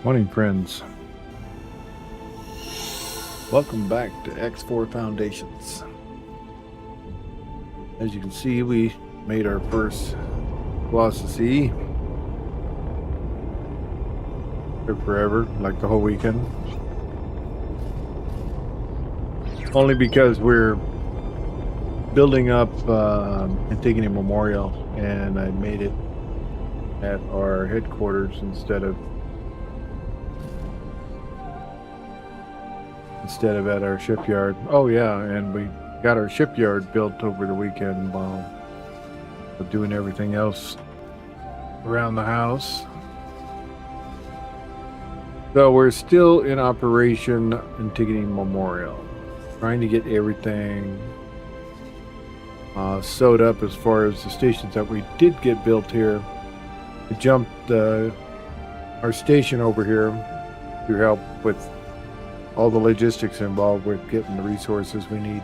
Morning, friends. Welcome back to X4 Foundations. As you can see, we made our first Colossus E. Took forever, like the whole weekend. Only because we're building up Antigone Memorial, and I made it at our headquarters instead of at our shipyard. Oh yeah, and we got our shipyard built over the weekend while doing everything else around the house. So we're still in operation Antigone Memorial, trying to get everything sewed up as far as the stations that we did get built here. We jumped our station over here to help with all the logistics involved with getting the resources we need.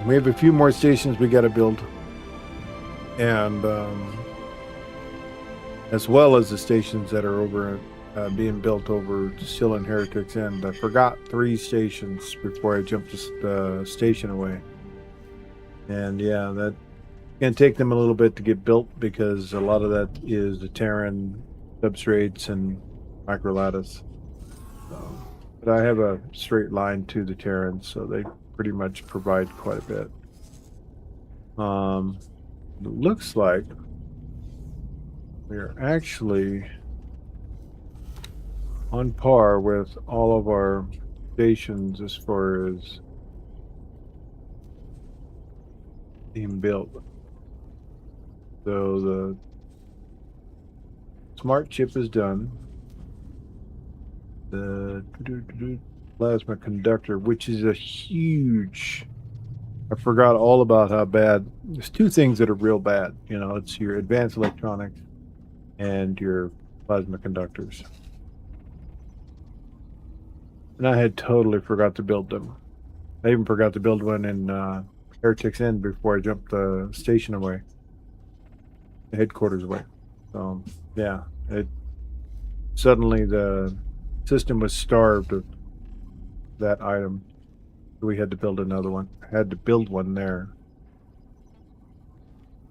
We have a few more stations we got to build, and as well as the stations that are over being built over still in Heretic's End. I forgot 3 stations before I jumped the station away, and yeah, that can take them a little bit to get built because a lot of that is the Terran substrates and microlattice. But I have a straight line to the Terrans, so they pretty much provide quite a bit. It looks like we are actually on par with all of our stations as far as being built. So the smart chip is done. The plasma conductor, which is a huge, I forgot all about how bad. There's 2 things that are real bad. You know, it's your advanced electronics and your plasma conductors. And I had totally forgot to build them. I even forgot to build one in Heretic's End before I jumped the station away, the headquarters away. So yeah, suddenly the system was starved of that item. We had to build another one. I had to build one there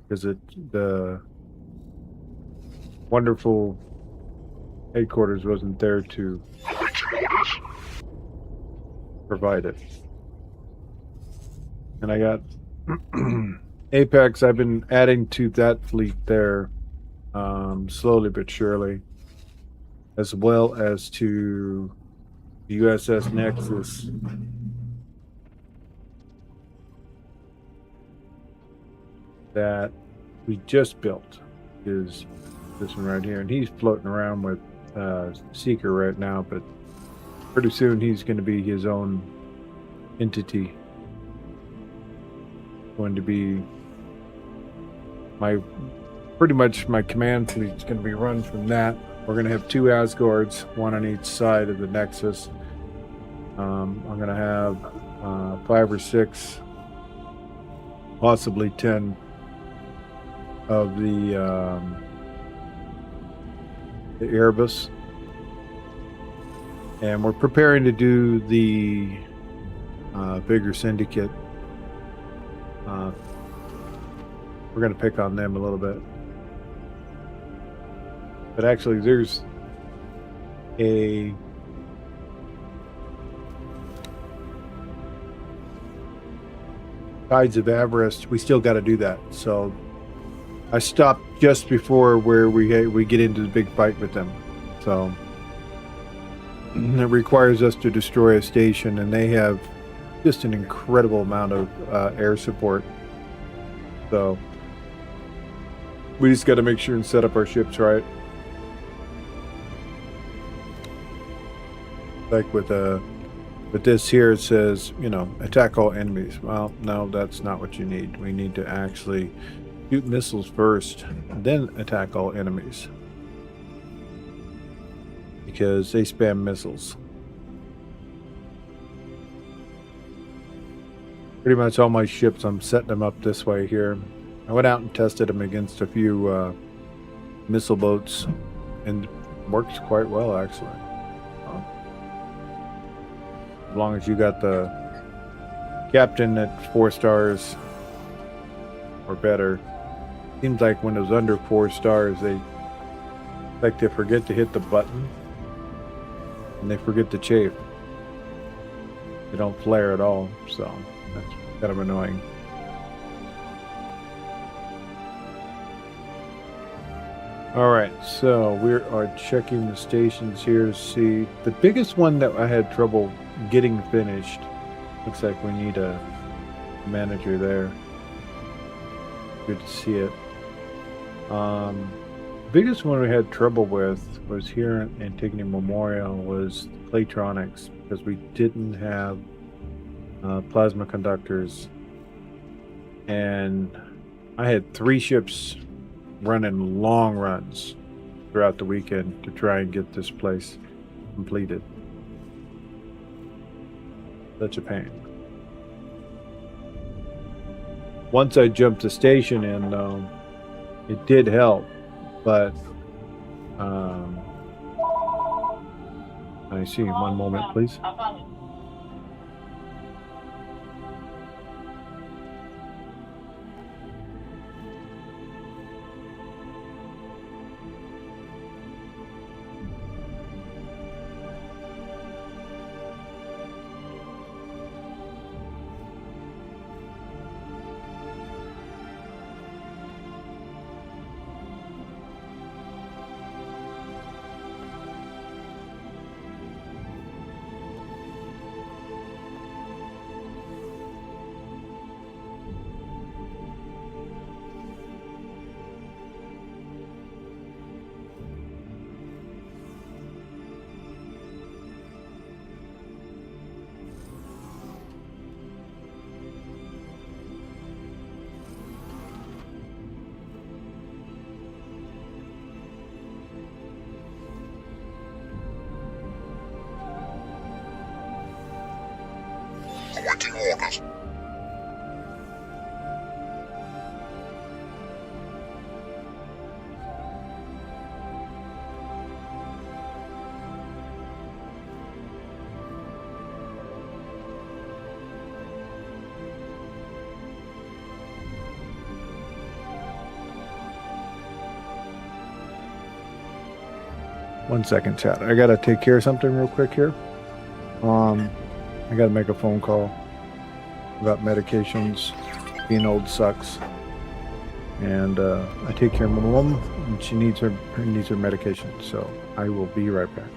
because the wonderful headquarters wasn't there to provide it. And I got Apex. I've been adding to that fleet there slowly but surely, as well as to the USS Nexus. That we just built is this one right here, and he's floating around with Seeker right now, but pretty soon he's going to be his own entity. Going to be pretty much my command fleet is going to be run from that. We're going to have 2 Asgards, 1 on each side of the Nexus. I'm going to have 5 or 6, possibly 10 of the Erebus. And we're preparing to do the bigger syndicate. We're going to pick on them a little bit. But actually, there's a Tides of Avarice. We still got to do that. So I stopped just before where we get into the big fight with them. So it requires us to destroy a station, and they have just an incredible amount of air support. So we just got to make sure and set up our ships right. Like with this here, it says, you know, attack all enemies. Well, no, that's not what you need. We need to actually shoot missiles first, and then attack all enemies, because they spam missiles. Pretty much all my ships, I'm setting them up this way here. I went out and tested them against a few missile boats, and works quite well actually. As long as you got the captain at 4 stars or better. Seems like when it was under 4 stars, they forget to hit the button and they forget to chafe. They don't flare at all, so that's kind of annoying. All right, so we are checking the stations here to see. The biggest one that I had trouble getting finished, looks like we need a manager there. Good to see it. Biggest one we had trouble with was here in Antigone Memorial was Claytronics, because we didn't have plasma conductors, and I had 3 ships running long runs throughout the weekend to try and get this place completed. Such a pain. Once I jumped the station in, it did help, but I see. One moment, please. Awaiting orders. One second, chat. I gotta take care of something real quick here. I gotta make a phone call about medications. Being old sucks, and I take care of my mom, and she needs her medication. So I will be right back.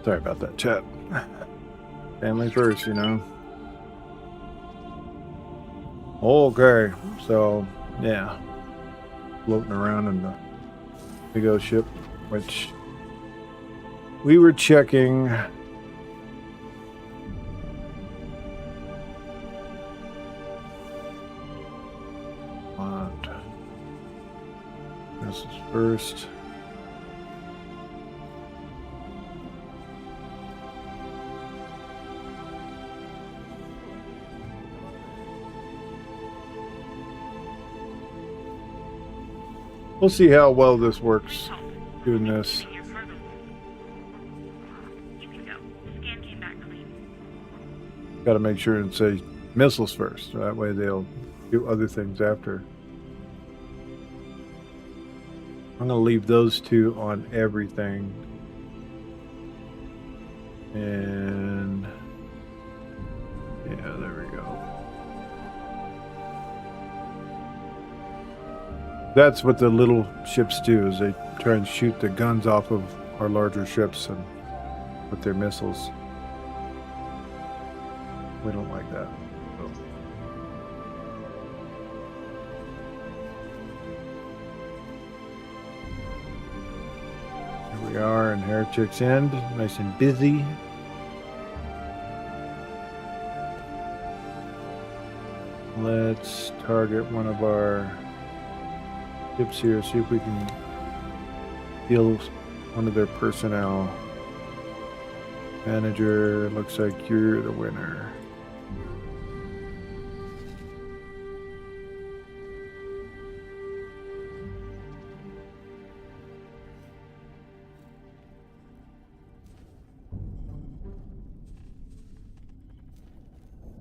Sorry about that, chat. Family first, you know. Okay, so yeah, floating around in the big old ship, which we were checking. This is first. We'll see how well this works doing this. Got to make sure and say missiles first. So that way they'll do other things after. I'm going to leave those two on everything. And yeah, there we go. That's what the little ships do, is they try and shoot the guns off of our larger ships and with their missiles. We don't like that. So. Here we are in Heretic's End, nice and busy. Let's target one of our ships here, see if we can steal one of their personnel. Manager, looks like you're the winner.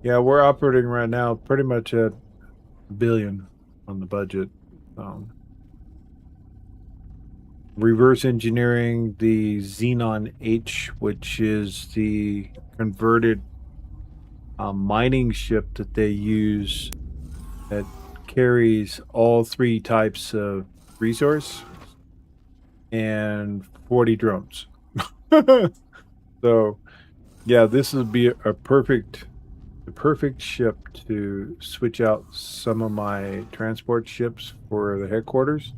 Yeah, we're operating right now pretty much at $1 billion on the budget. Reverse engineering the Xenon H, which is the converted mining ship that they use that carries all 3 types of resource and 40 drones. So, yeah, this would be the perfect ship to switch out some of my transport ships for the headquarters,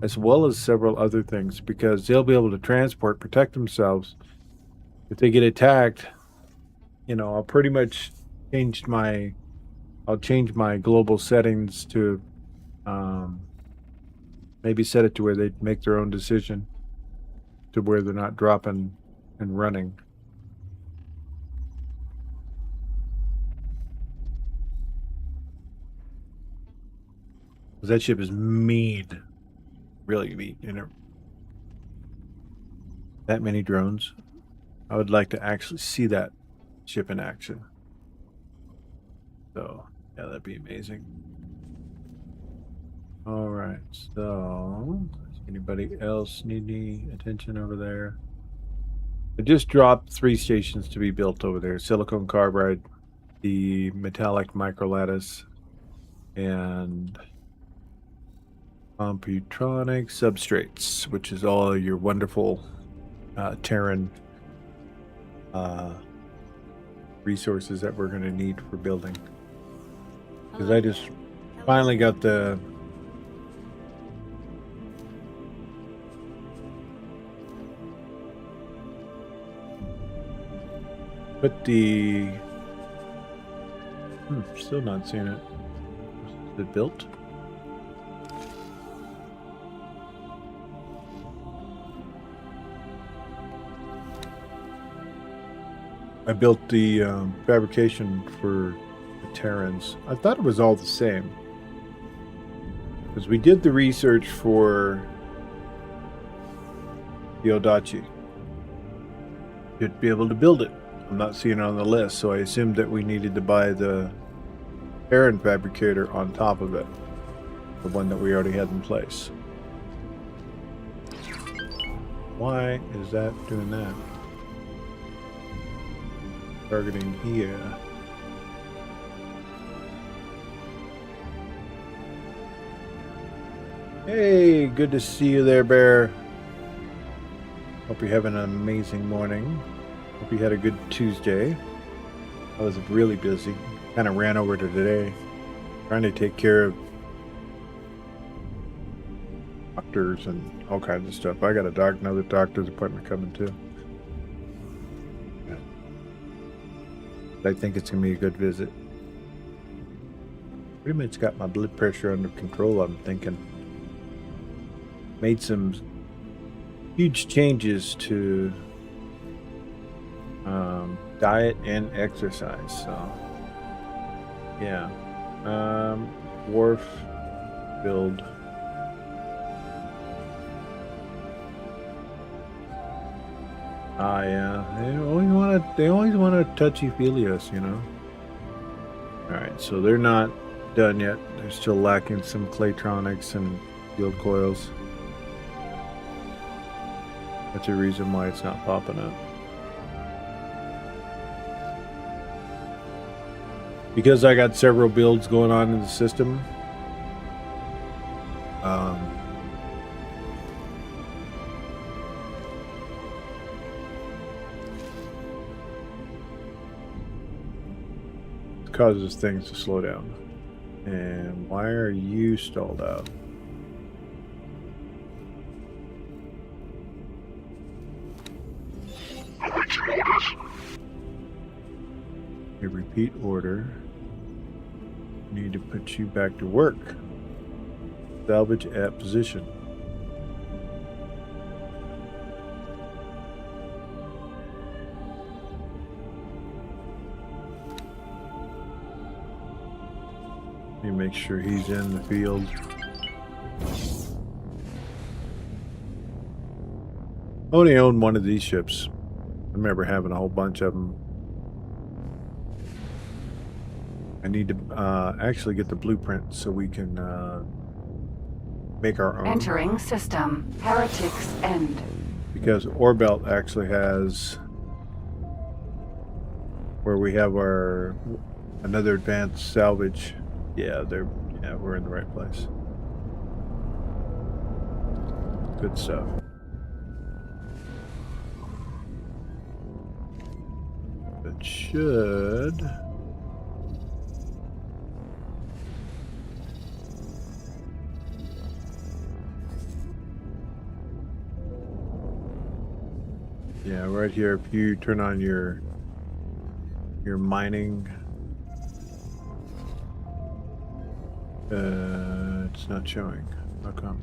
as well as several other things, because they'll be able to transport, protect themselves. If they get attacked, you know, I'll pretty much change my global settings to maybe set it to where they make their own decision, to where they're not dropping and running. That ship is mean. Really mean. You know, that many drones. I would like to actually see that ship in action. So, yeah, that'd be amazing. All right. So, does anybody else need any attention over there? I just dropped 3 stations to be built over there. Silicon carbide, the metallic microlattice, and Computronic substrates, which is all your wonderful Terran resources that we're going to need for building. Because I just finally got the still not seeing it. Is it built? I built the fabrication for the Terrans. I thought it was all the same, because we did the research for the Odachi. You'd be able to build it. I'm not seeing it on the list, so I assumed that we needed to buy the Terran fabricator on top of it, the one that we already had in place. Why is that doing that? Targeting here. Hey, good to see you there, Bear. Hope you're having an amazing morning. Hope you had a good Tuesday. I was really busy. Kind of ran over to today, trying to take care of doctors and all kinds of stuff. I got another doctor's appointment coming too. I think it's gonna be a good visit. Pretty much got my blood pressure under control, I'm thinking. Made some huge changes to diet and exercise, so yeah. Wharf build. Yeah. They always want to touchy-feely us, you know. Alright, so they're not done yet. They're still lacking some Claytronics and field coils. That's a reason why it's not popping up. Because I got several builds going on in the system. It causes things to slow down. And why are you stalled out? A repeat order. Need to put you back to work. Salvage at position. Let me make sure he's in the field. I only own one of these ships. I remember having a whole bunch of them. I need to actually get the blueprint so we can make our own. Entering system. Heretics End. Because Orbelt actually has where we have our another advanced salvage. Yeah, we're in the right place. Good stuff. It should. Yeah, right here, if you turn on your mining, it's not showing. How come?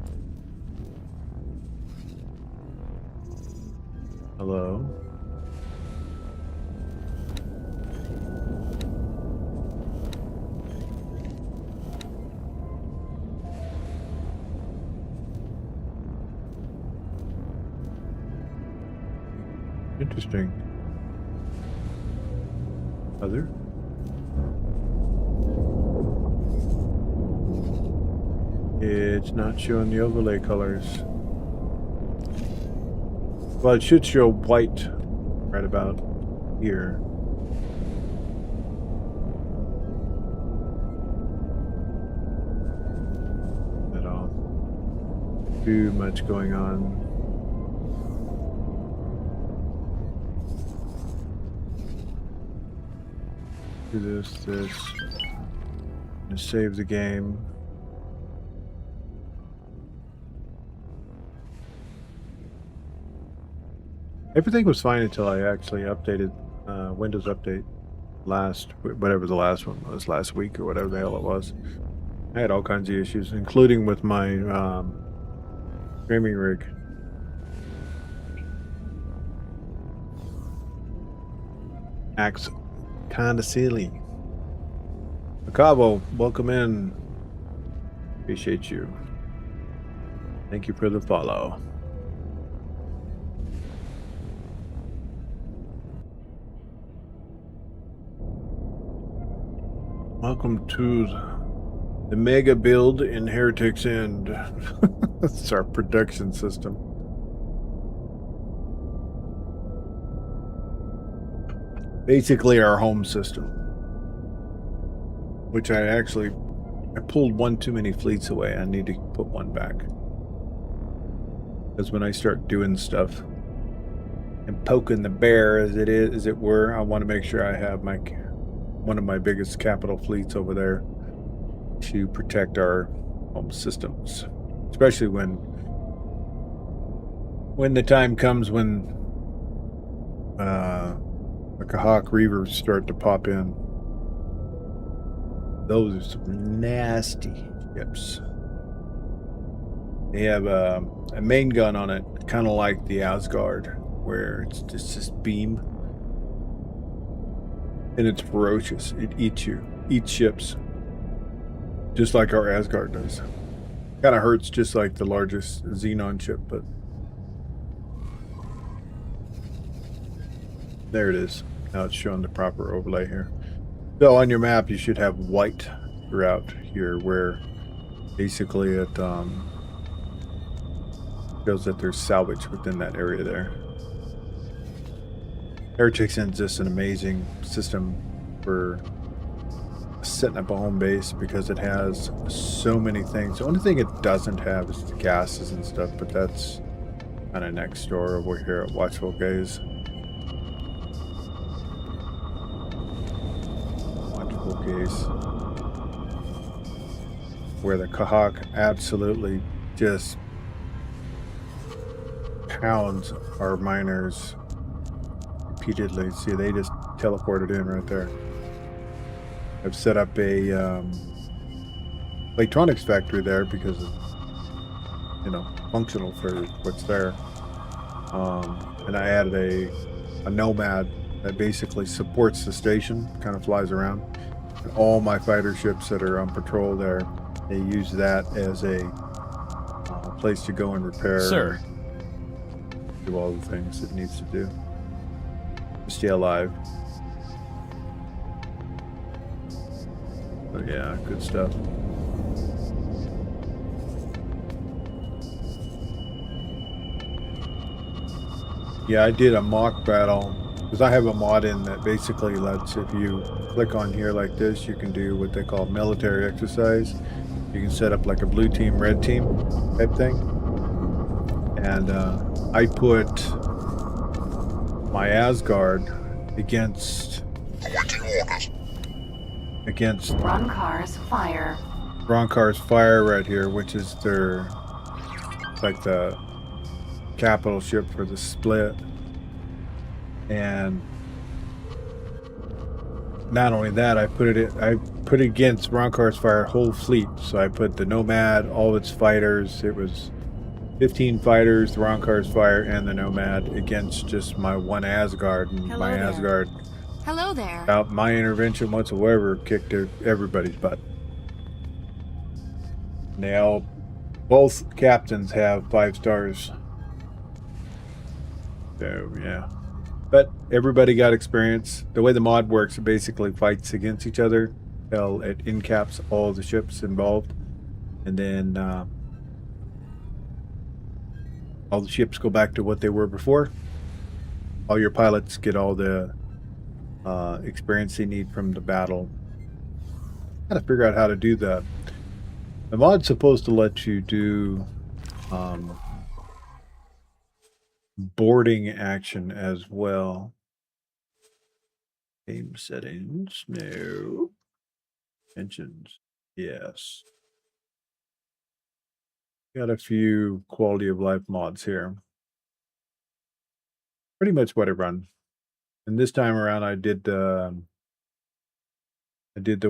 Hello? Interesting. Other? It's not showing the overlay colors. Well, it should show white right about here. Not all. Too much going on. Do this. And save the game. Everything was fine until I actually updated Windows Update whatever the last one was, last week or whatever the hell it was. I had all kinds of issues, including with my streaming rig. Acts kinda silly. Macabo, welcome in. Appreciate you. Thank you for the follow. Welcome to the mega build in Heretics End. That's our production system. Basically our home system. Which I pulled one too many fleets away. I need to put one back. Because when I start doing stuff, and poking the bear as it were. I want to make sure I have one of my biggest capital fleets over there to protect our home systems, especially when the time comes when the Kahawk Reavers start to pop in. Those are some nasty ships. They have a main gun on it, kind of like the Asgard, where it's just this beam. And it's ferocious. It eats you. Eats ships. Just like our Asgard does. Kind of hurts just like the largest Xenon ship, but there it is. Now it's showing the proper overlay here. So on your map, you should have white throughout here, where basically it shows that there's salvage within that area there. Heretics is just an amazing system for setting up a home base because it has so many things. The only thing it doesn't have is the gases and stuff, but that's kind of next door over here at Watchful Gaze. Watchful Gaze. Where the Kahawk absolutely just pounds our miners repeatedly. See, they just teleported in right there. I've set up a electronics factory there because it's, functional for what's there. And I added a nomad that basically supports the station, kind of flies around. And all my fighter ships that are on patrol there, they use that as a place to go and repair. Sir. And do all the things it needs to do to stay alive. So yeah, good stuff. Yeah, I did a mock battle because I have a mod in that basically lets, if you click on here like this, you can do what they call military exercise. You can set up like a blue team, red team type thing. And I put my Asgard against Ronkar's fire. Ronkar's fire right here, which is their like the capital ship for the split. And not only that, I put against Ronkar's fire whole fleet. So I put the Nomad, all its fighters. It was 15 fighters, the Ronkar's fire, and the Nomad against just my one Asgard. And my Asgard, hello there, without my intervention whatsoever, kicked everybody's butt. And both captains have 5 stars. So yeah, but everybody got experience. The way the mod works, it basically fights against each other until it incaps all the ships involved, and then all the ships go back to what they were before. All your pilots get all the experience they need from the battle. Gotta figure out how to do that. The mod's supposed to let you do boarding action as well. Game settings, no. Mentions, yes. Got a few quality of life mods here. Pretty much what I run. And this time around, I did the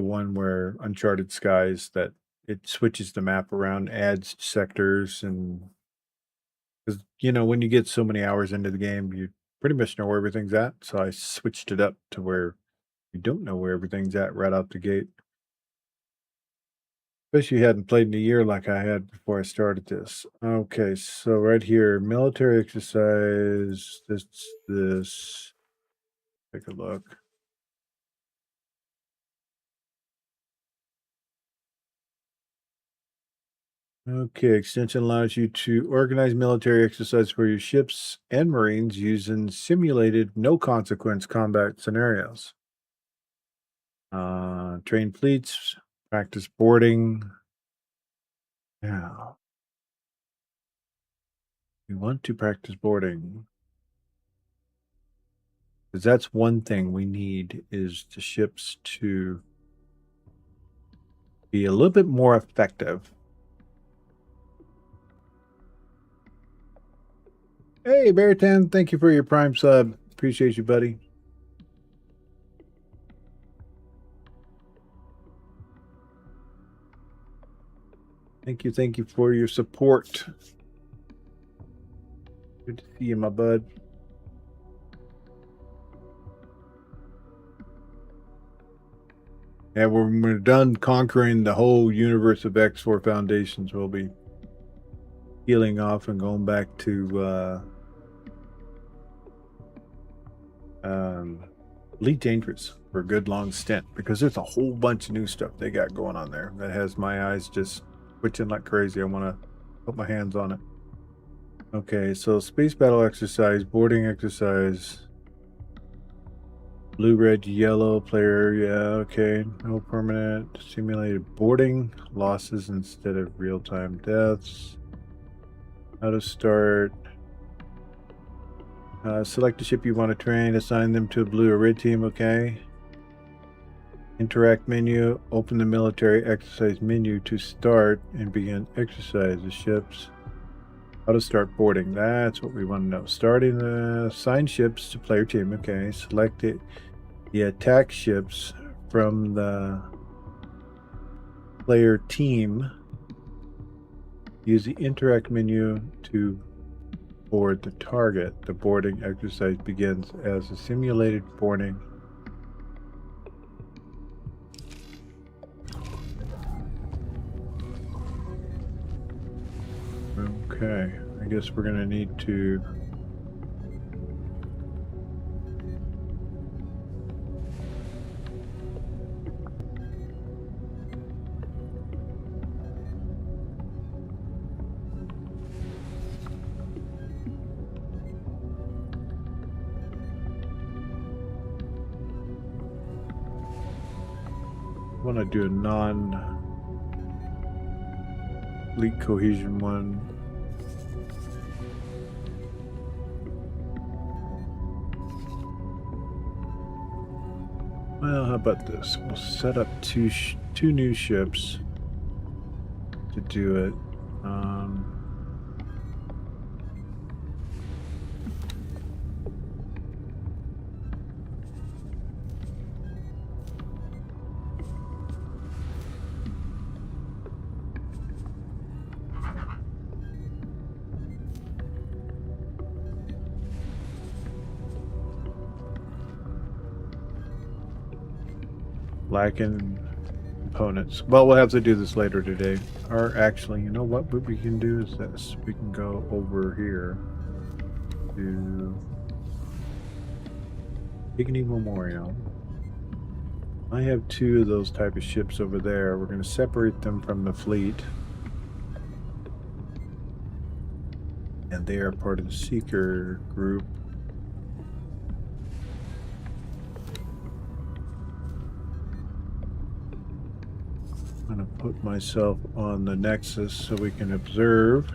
one where Uncharted Skies, that it switches the map around, adds sectors, and because when you get so many hours into the game, you pretty much know where everything's at. So I switched it up to where you don't know where everything's at right out the gate. Especially you hadn't played in a year like I had before I started this. Okay, so right here, military exercise, this. Take a look. Okay, extension allows you to organize military exercise for your ships and Marines using simulated no-consequence combat scenarios. Train fleets, practice boarding. Yeah. We want to practice boarding. Because that's one thing we need, is the ships to be a little bit more effective. Hey, Beartan, thank you for your Prime sub. Appreciate you, buddy. Thank you for your support. Good to see you, my bud. Yeah, when we're done conquering the whole universe of X4 Foundations, we'll be healing off and going back to Elite Dangerous for a good long stint, because there's a whole bunch of new stuff they got going on there that has my eyes just twitching like crazy. I want to put my hands on it. Okay, so space battle exercise, boarding exercise, blue, red, yellow player. Yeah, okay. No permanent. Simulated boarding, losses instead of real-time deaths. How to start. Select a ship you want to train, assign them to a blue or red team, okay. Interact menu, open the military exercise menu to start and begin exercise the ships. How to start boarding, that's what we want to know. Starting the assign ships to player team, okay. Select it, the attack ships from the player team. Use the interact menu to board the target. The boarding exercise begins as a simulated boarding. Okay, I guess we're gonna need to do a non-fleet cohesion one. Well, how about this? We'll set up two new ships to do it. Lacking components. Well, we'll have to do this later today. Or actually, you know what we can do is this. We can go over here to Antigone Memorial. I have two of those type of ships over there. We're going to separate them from the fleet. And they are part of the Seeker group. I'm going to put myself on the Nexus so we can observe.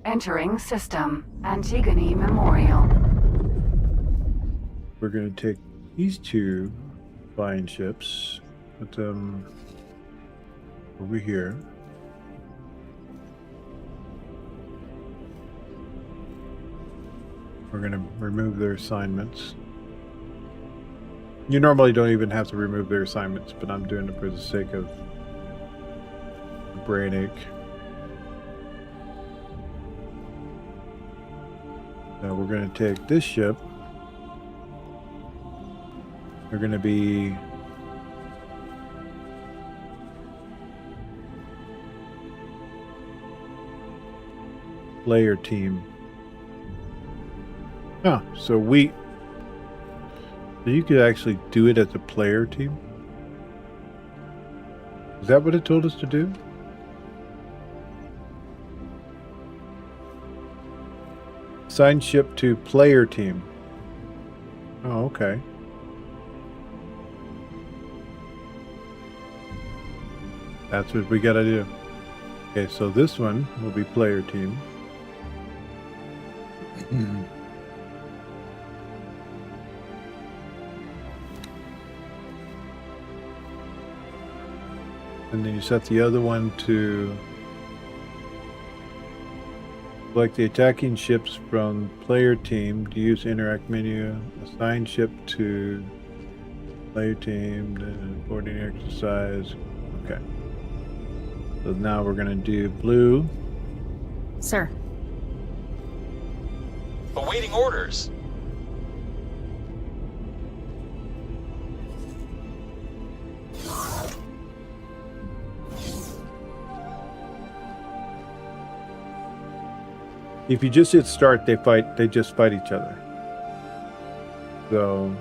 Entering system. Antigone Memorial. We're going to take these two flying ships, put them over here. We're going to remove their assignments. You normally don't even have to remove their assignments, but I'm doing it for the sake of brain ache. Now we're going to take this ship. They're going to be player team. Oh, so you could actually do it as a player team? Is that what it told us to do? Assign ship to player team. Oh, okay. That's what we gotta do. Okay, so this one will be player team. And then you set the other one to select the attacking ships from player team to use interact menu, assign ship to player team, then boarding exercise. Okay. So now we're going to do blue. Sir. Awaiting orders. If you just hit start, they just fight each other. So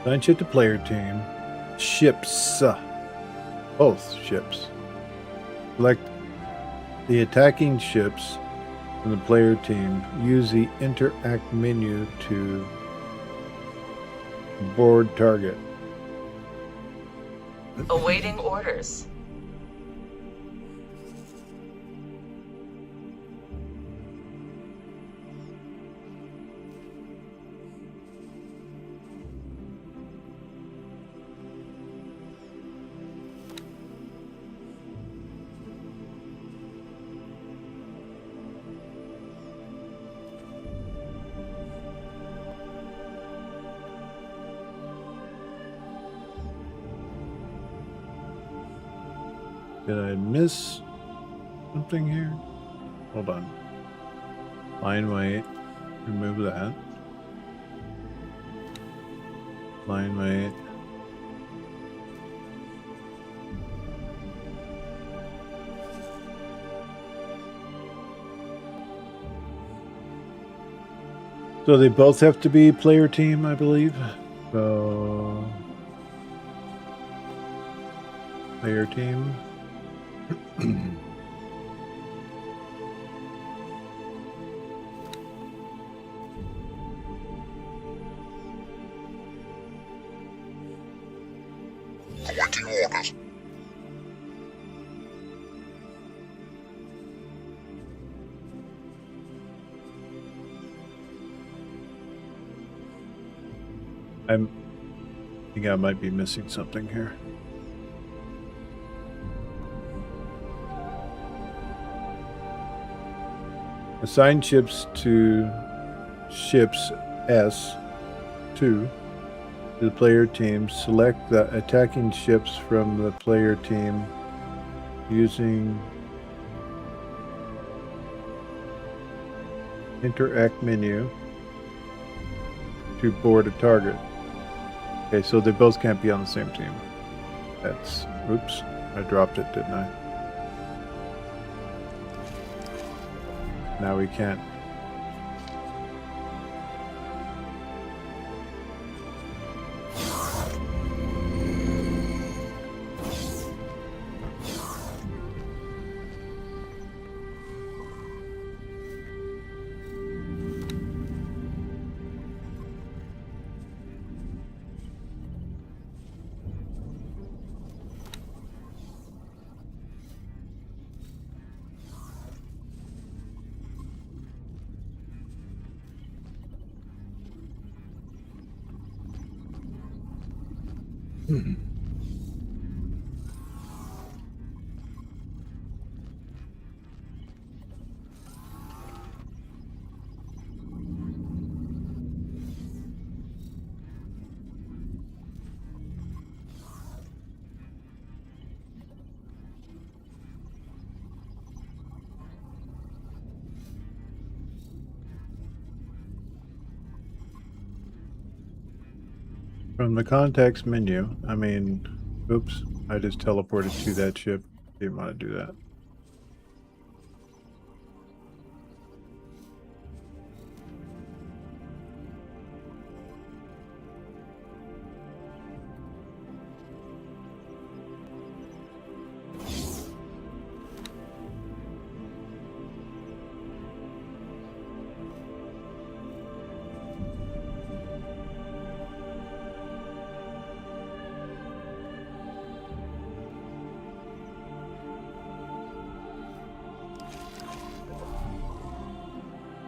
assign ship to player team. Ships. Both ships. Select the attacking ships from the player team. Use the interact menu to board target. Awaiting orders. Did I miss something here? Hold on. Line weight. Remove that. Line weight. So they both have to be player team, I believe. So player team. Awaiting orders. I think I might be missing something here. Assign ships to ships S2 to the player team. Select the attacking ships from the player team using interact menu to board a target. Okay, so they both can't be on the same team. That's, oops, I dropped it, didn't I? Now we can't. From the context menu, oops, I just teleported to that ship. Didn't want to do that.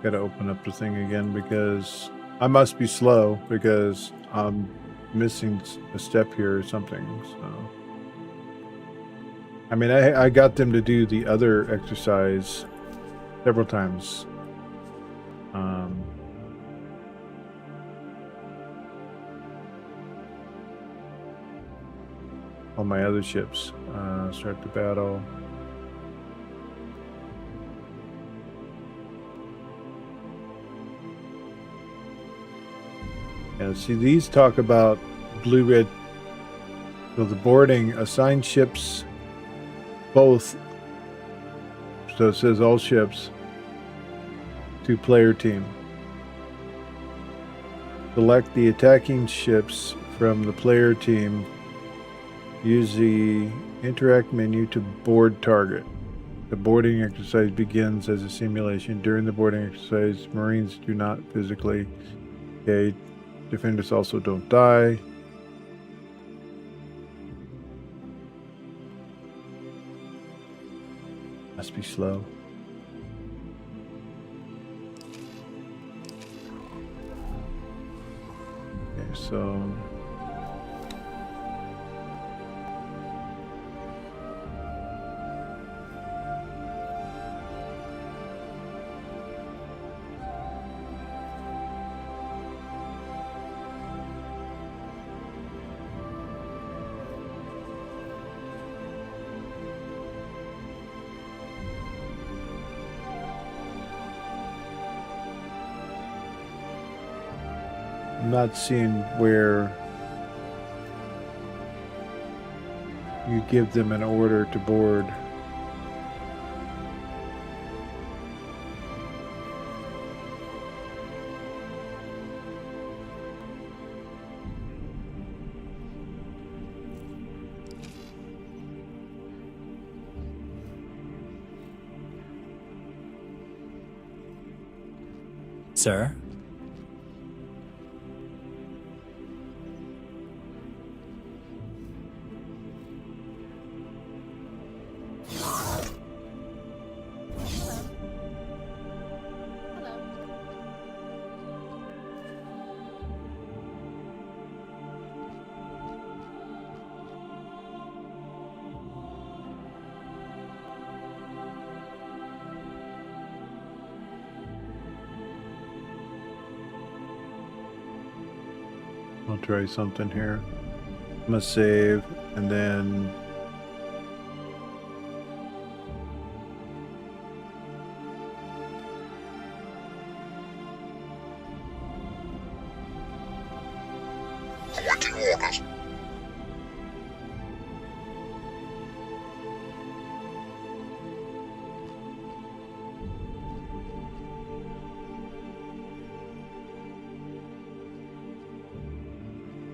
Gotta open up the thing again because I must be slow because I'm missing a step here or something. So, I mean, I got them to do the other exercise several times. On my other ships, start the battle. Yeah, see, these talk about blue-red. So the boarding, assign ships, both. So it says all ships to player team. Select the attacking ships from the player team. Use the interact menu to board target. The boarding exercise begins as a simulation. During the boarding exercise, Marines do not physically. Okay, defenders also don't die. Must be slow. Okay, so I'm not seeing where you give them an order to board. Sir? I'll try something here. I'm gonna save and then Awaiting orders.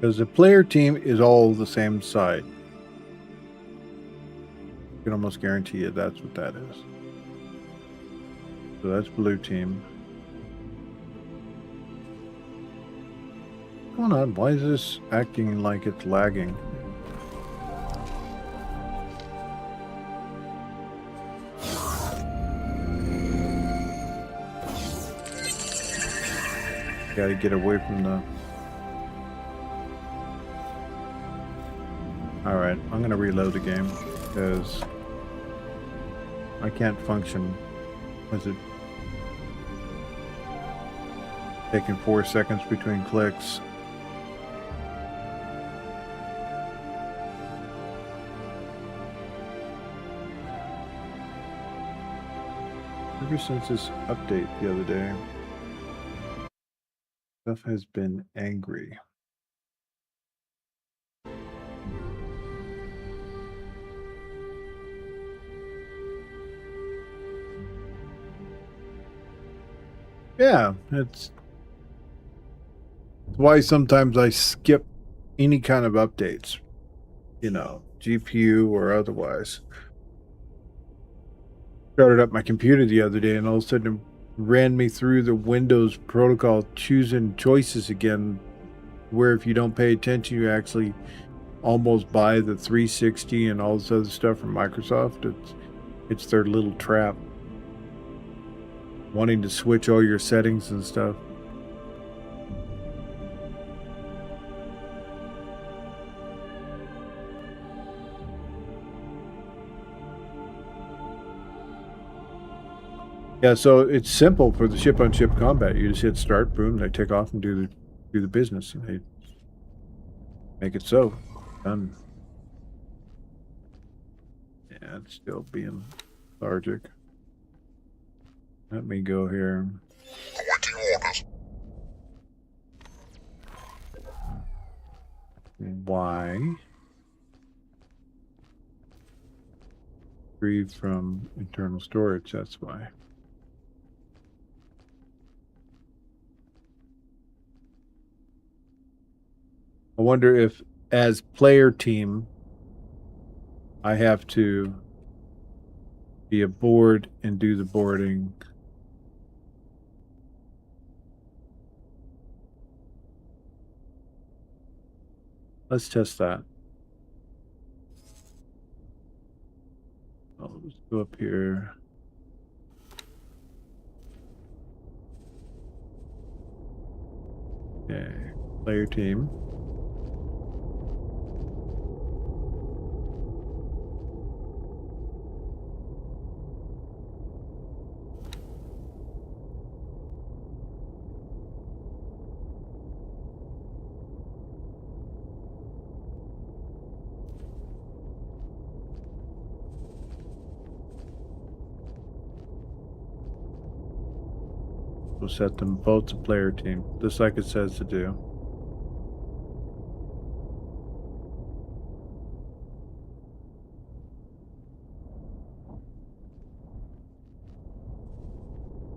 because the player team is all the same side. I can almost guarantee you that's what that is. So that's blue team. What's going on? Why is this acting like it's lagging? Gotta get away from the... Alright, I'm gonna reload the game because I can't function with it taking 4 seconds between clicks. Ever since this update the other day, stuff has been angry. Yeah, it's why sometimes I skip any kind of updates, you know, GPU or otherwise. Started up my computer the other day and all of a sudden it ran me through the Windows protocol choosing choices again, where if you don't pay attention, you actually almost buy the 360 and all this other stuff from Microsoft. It's their little trap. wanting to switch all your settings and stuff. Yeah, so it's simple for the ship-on-ship combat. You just hit start, boom, they take off and do the business. And they make it so. Done. Yeah, it's still being lethargic. Let me go here. Awaiting orders. Why? Free from internal storage, that's why. I wonder if, as player team, I have to be aboard and do the boarding. Let's test that. Oh, let's go up here. Okay, player team. We'll set them both to player team, just like it says to do.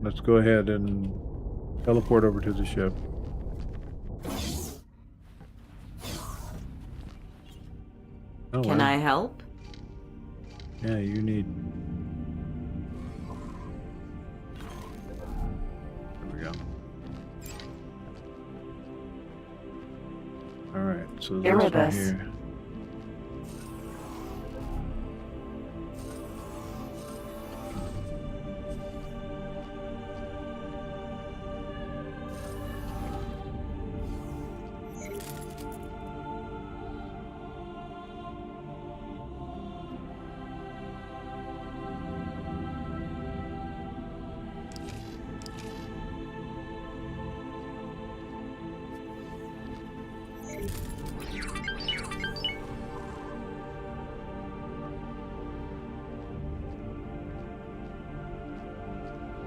Let's go ahead and teleport over to the ship. Oh, Can wow. I help? Yeah, you need... There we go. Alright, so this one Erebus. here.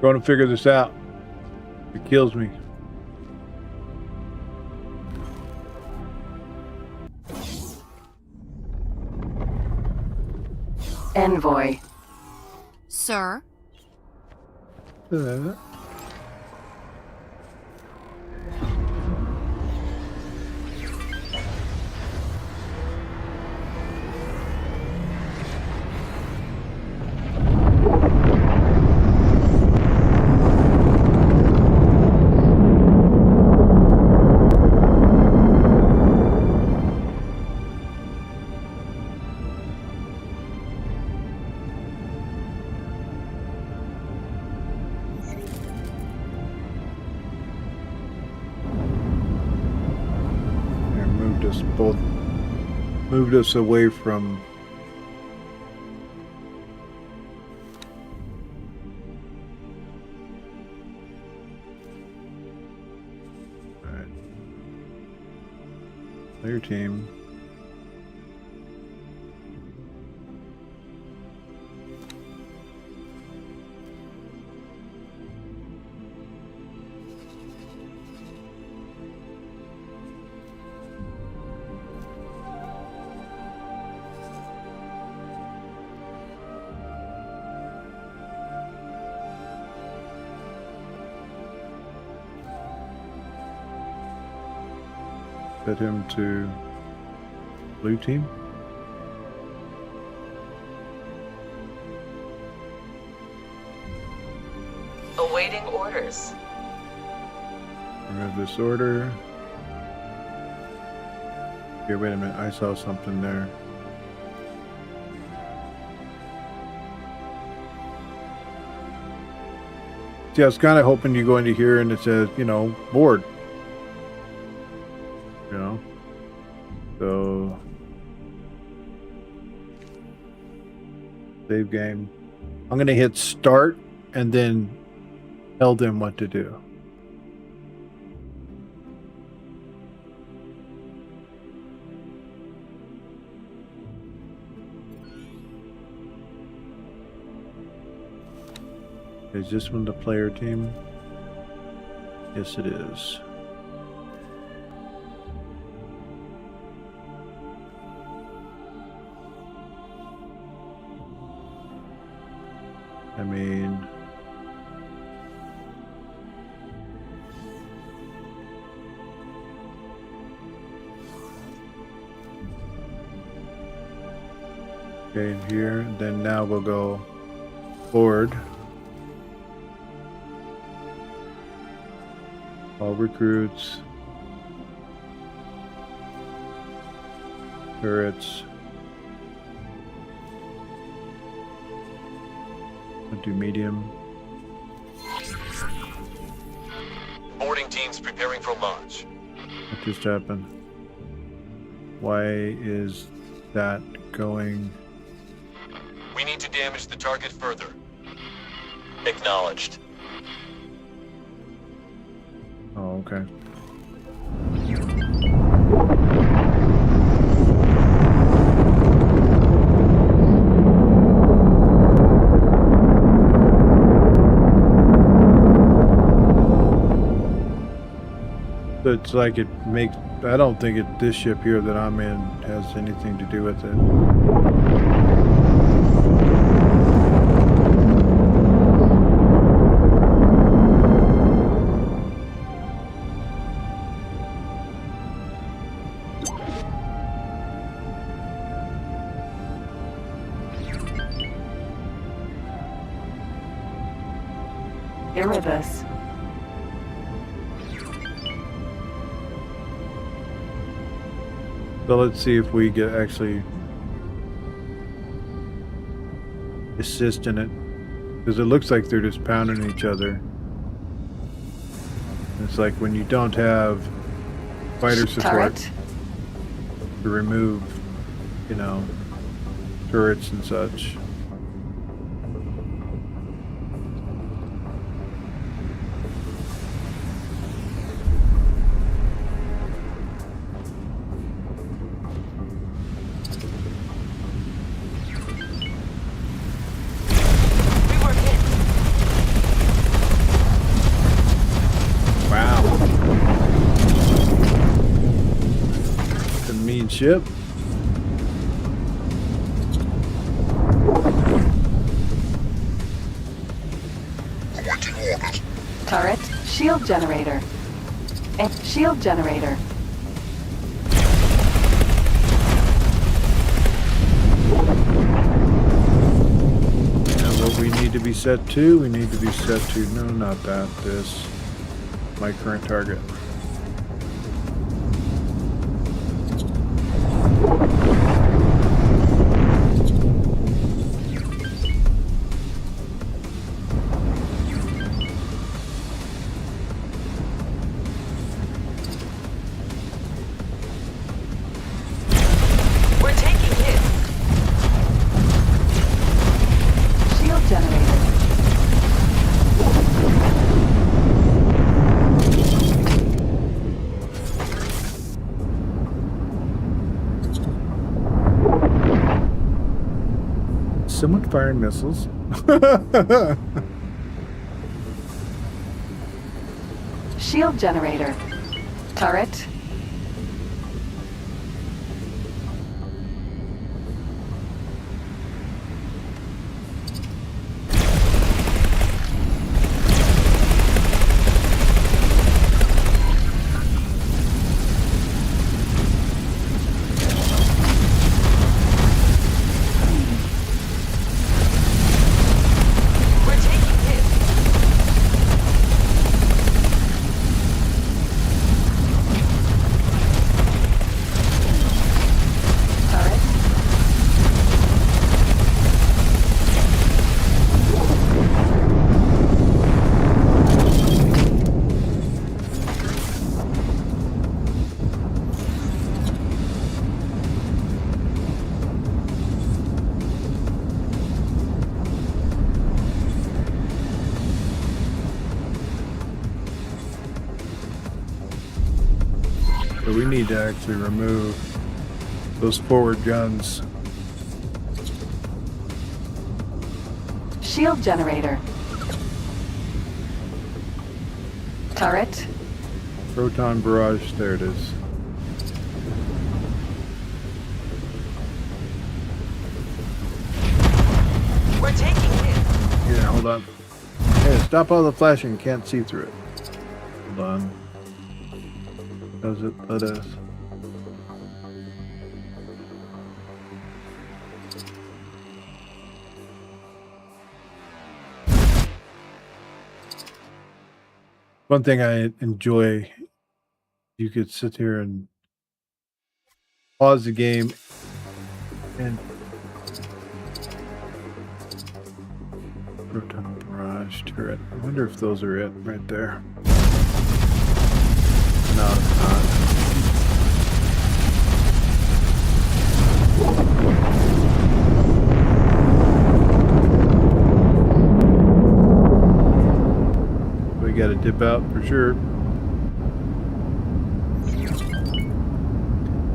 Going to figure this out. It kills me. Envoy. Sir? Moved us away from player team. Set him to blue team. Awaiting orders. Remove this order. Here, wait a minute. I saw something there. See, I was kind of hoping you go into here and it says, you know, board. You know? So... Save game. I'm going to hit start and then tell them what to do. Is this one the player team? Yes, it is. I mean... Okay, here, then now we'll go board. All recruits. Turrets. I'll do medium. Boarding teams preparing for launch. What just happened? Why is that going? We need to damage the target further. Acknowledged. Oh, okay. So it's like it makes... I don't think this ship here that I'm in has anything to do with it. Erebus. So let's see if we get actually assist in it, because it looks like they're just pounding each other. It's like when you don't have fighter support Turret. to remove, you know, turrets and such. Ship. Awaiting orders. Turret. Shield generator. And shield generator. And what we need to be set to, we need to be set to, no, not that, this, my current target. Someone firing missiles. Shield generator. Turret. So we need to actually remove those forward guns. Shield generator. Turret. Proton barrage, there it is. We're taking it. Yeah, hold on. Hey, stop all the flashing, can't see through it. Hold on. Does it let us? One thing I enjoy, you could sit here and pause the game and proton barrage turret. I wonder if those are it right there. No, it's not. We got to dip out for sure.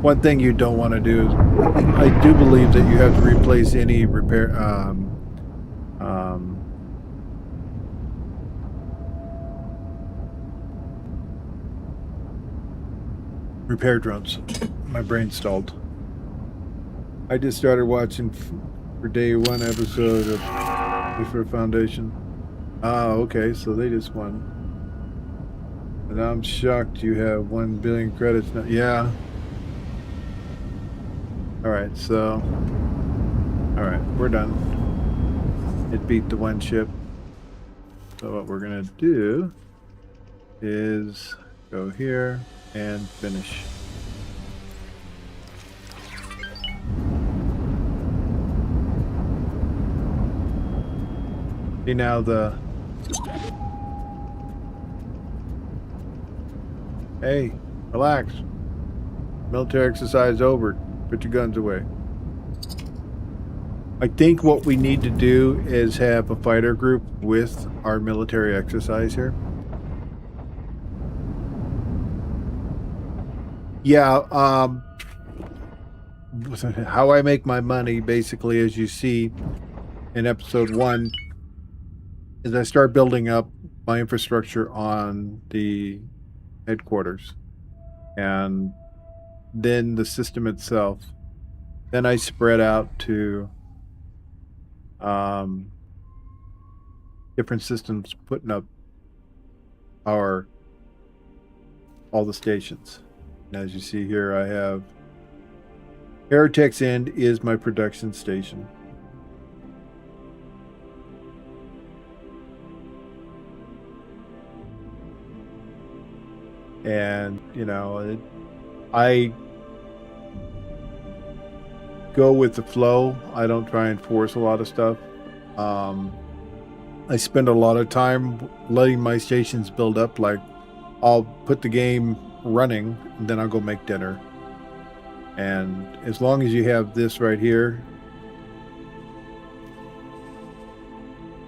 One thing you don't want to do is, I do believe that you have to replace any repair, repair drones. My brain stalled. I just started watching for day one episode of Lucifer Foundation. Oh, okay, so they just won. And I'm shocked you have 1 billion credits now. Yeah. Alright, so... Alright, we're done. It beat the one ship. So what we're gonna do is go here and finish. See now the... Hey, relax. Military exercise over. Put your guns away. I think what we need to do is have a fighter group with our military exercise here. Yeah, how I make my money, basically, as you see in episode 1, is I start building up my infrastructure on the headquarters. And then the system itself. Then I spread out to different systems, putting up all the stations. And as you see here, I have Airtech's End is my production station. And, you know, I go with the flow. I don't try and force a lot of stuff. I spend a lot of time letting my stations build up. Like, I'll put the game running, and then I'll go make dinner. And as long as you have this right here,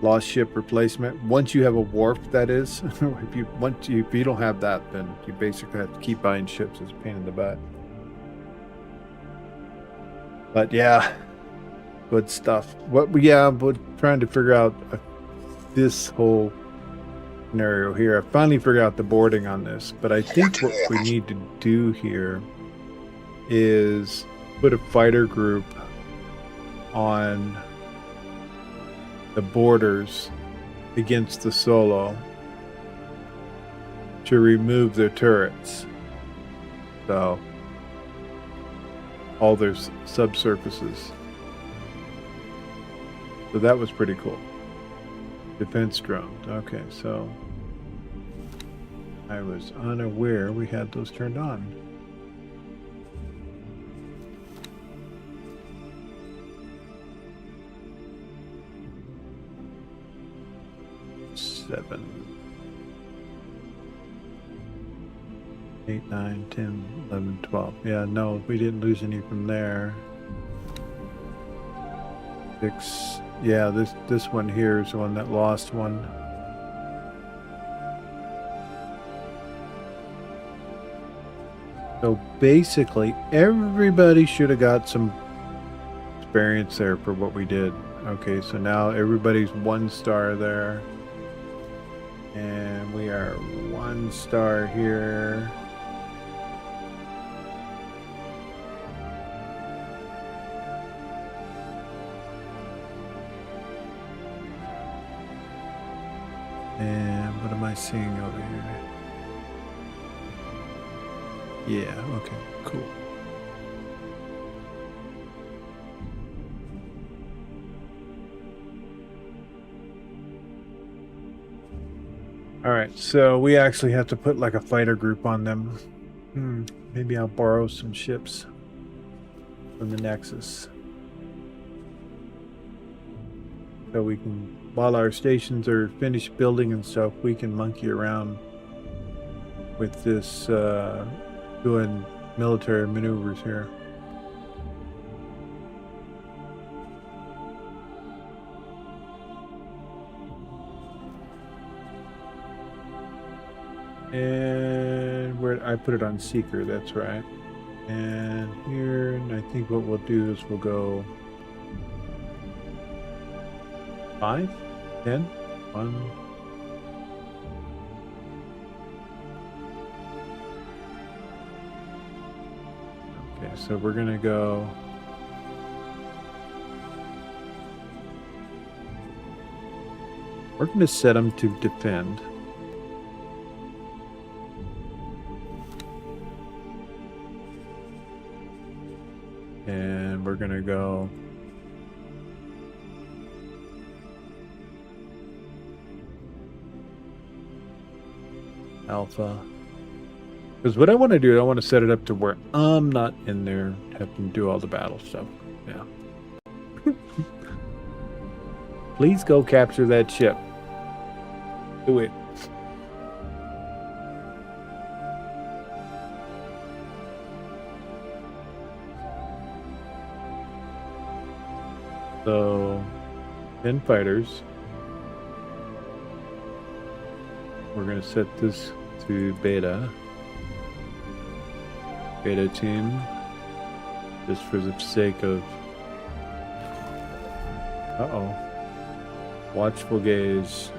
lost ship replacement. Once you have a wharf, that is. if you don't have that, then you basically have to keep buying ships. It's a pain in the butt. But yeah, good stuff. But trying to figure out this whole scenario here. I finally figured out the boarding on this, but I think what we need to do here is put a fighter group on the borders against the Solo to remove their turrets. So all their subsurfaces. So that was pretty cool. Defense drones. Okay, so I was unaware we had those turned on. Seven, 8, 9, 10, 11, 12. Yeah, no, we didn't lose any from there. 6. Yeah, this one here is the one that lost one. So basically, everybody should have got some experience there for what we did. Okay, so now everybody's 1 star there. And we are 1 star here. And what am I seeing over here? Yeah, okay, cool. Alright, so we actually have to put like a fighter group on them. Maybe I'll borrow some ships from the Nexus. So we can, while our stations are finished building and stuff, we can monkey around with this, doing military maneuvers here. And where I put it on Seeker, that's right. And here, and I think what we'll do is we'll go 5, 10, 1. Okay, so we're gonna go. We're gonna set them to defend. And we're gonna go Alpha. Because what I want to do, I want to set it up to where I'm not in there having to do all the battle stuff. Yeah. Please go capture that ship. Do it. So, 10 fighters. We're going to set this to beta. Beta team. Just for the sake of... Uh-oh. Watchful gaze.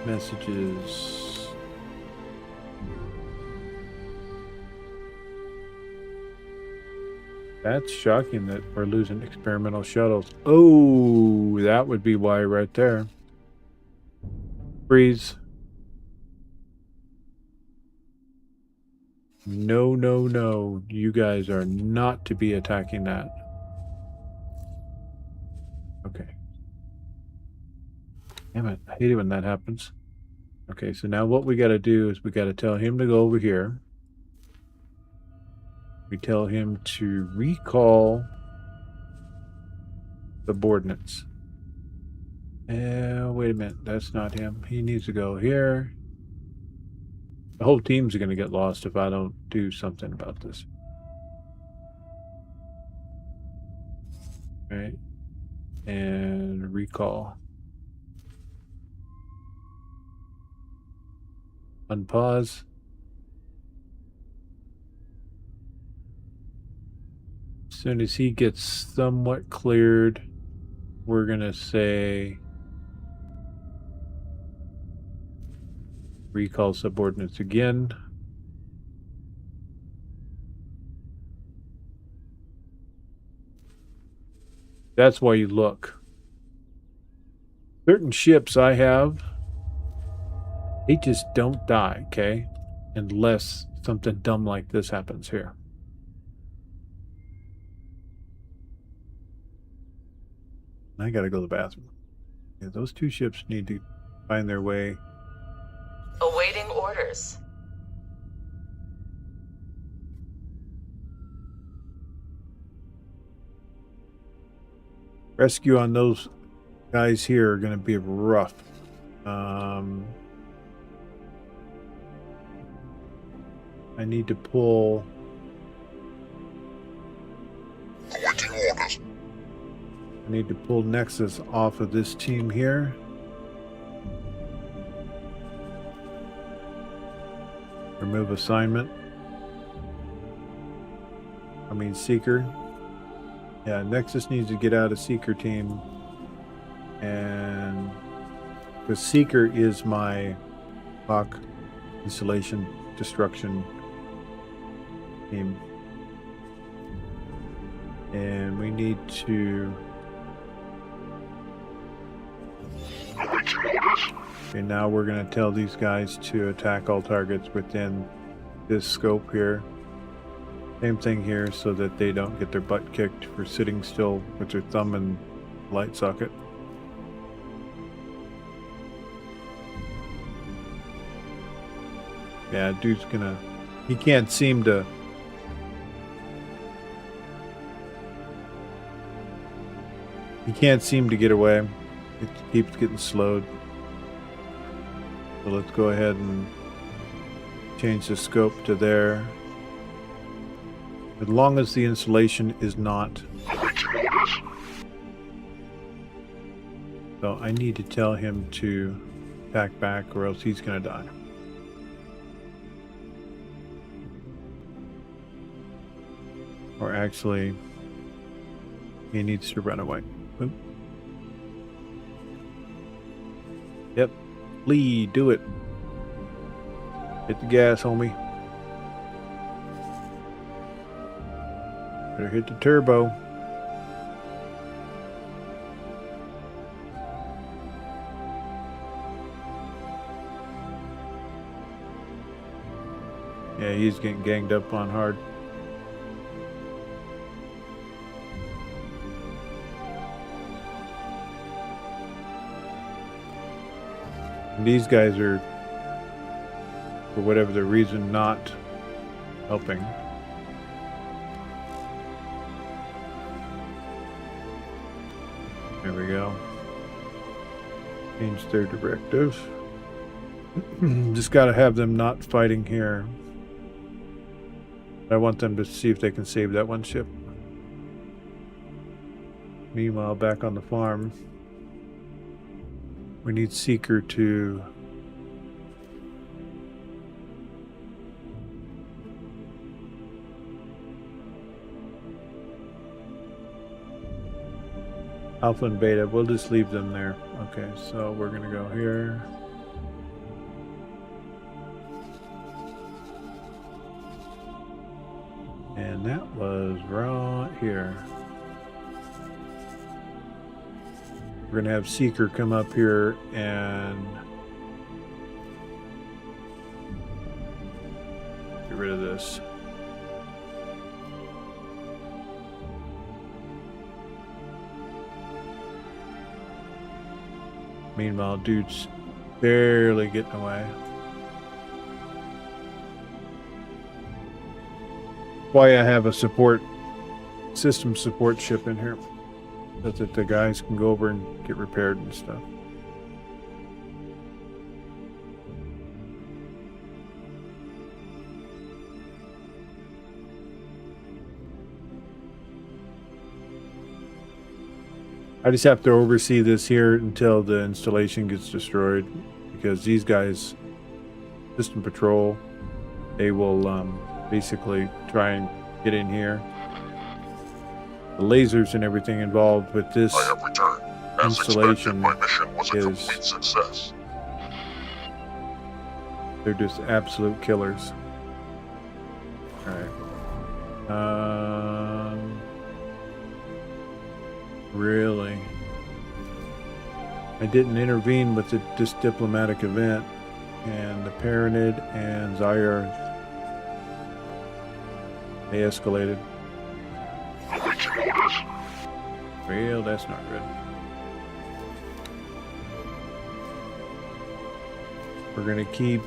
Messages. That's shocking that we're losing experimental shuttles. Oh, that would be why right there. Freeze. No, no, no. You guys are not to be attacking that. Okay. Damn it. I hate it when that happens. Okay, so now what we got to do is we got to tell him to go over here. We tell him to recall subordinates. Wait a minute. That's not him. He needs to go here. The whole team's going to get lost if I don't do something about this. Right. And recall. Unpause. As soon as he gets somewhat cleared, we're going to say recall subordinates again. That's why you look. Certain ships I have, they just don't die, okay? Unless something dumb like this happens here. I gotta go to the bathroom. Yeah, those 2 ships need to find their way. Awaiting orders. Rescue on those guys here are gonna be rough. I need to pull... Awaiting orders. I need to pull Nexus off of this team here. Remove assignment. I mean Seeker. Yeah, Nexus needs to get out of Seeker team. And the Seeker is my Hawk installation destruction team. And we need to... Okay, now we're going to tell these guys to attack all targets within this scope here. Same thing here so that they don't get their butt kicked for sitting still with their thumb in light socket. Yeah, dude's gonna... He can't seem to... He can't seem to get away. It keeps getting slowed. So let's go ahead and change the scope to there. As long as the installation is not... So I need to tell him to back back or else he's gonna die. Or actually, he needs to run away. Oop. Yep. Lee, do it. Hit the gas, homie. Better hit the turbo. Yeah, he's getting ganged up on hard. And these guys are, for whatever the reason, not helping. There we go. Change their directive. Just got to have them not fighting here. I want them to see if they can save that one ship. Meanwhile, back on the farm, we need Seeker to... Alpha and Beta, we'll just leave them there. Okay, so we're gonna go here. And that was right here. We're gonna have Seeker come up here and get rid of this. Meanwhile, dude's barely getting away. Why I have a system support ship in here, so that the guys can go over and get repaired and stuff. I just have to oversee this here until the installation gets destroyed, because these guys, System Patrol, they will basically try and get in here. The lasers and everything involved with this I have returned. As installation expected, my mission was a is... complete success. They're just absolute killers. Alright. Really? I didn't intervene with this diplomatic event, and the Paranid and Zyar, they escalated. Well, that's not good. We're gonna keep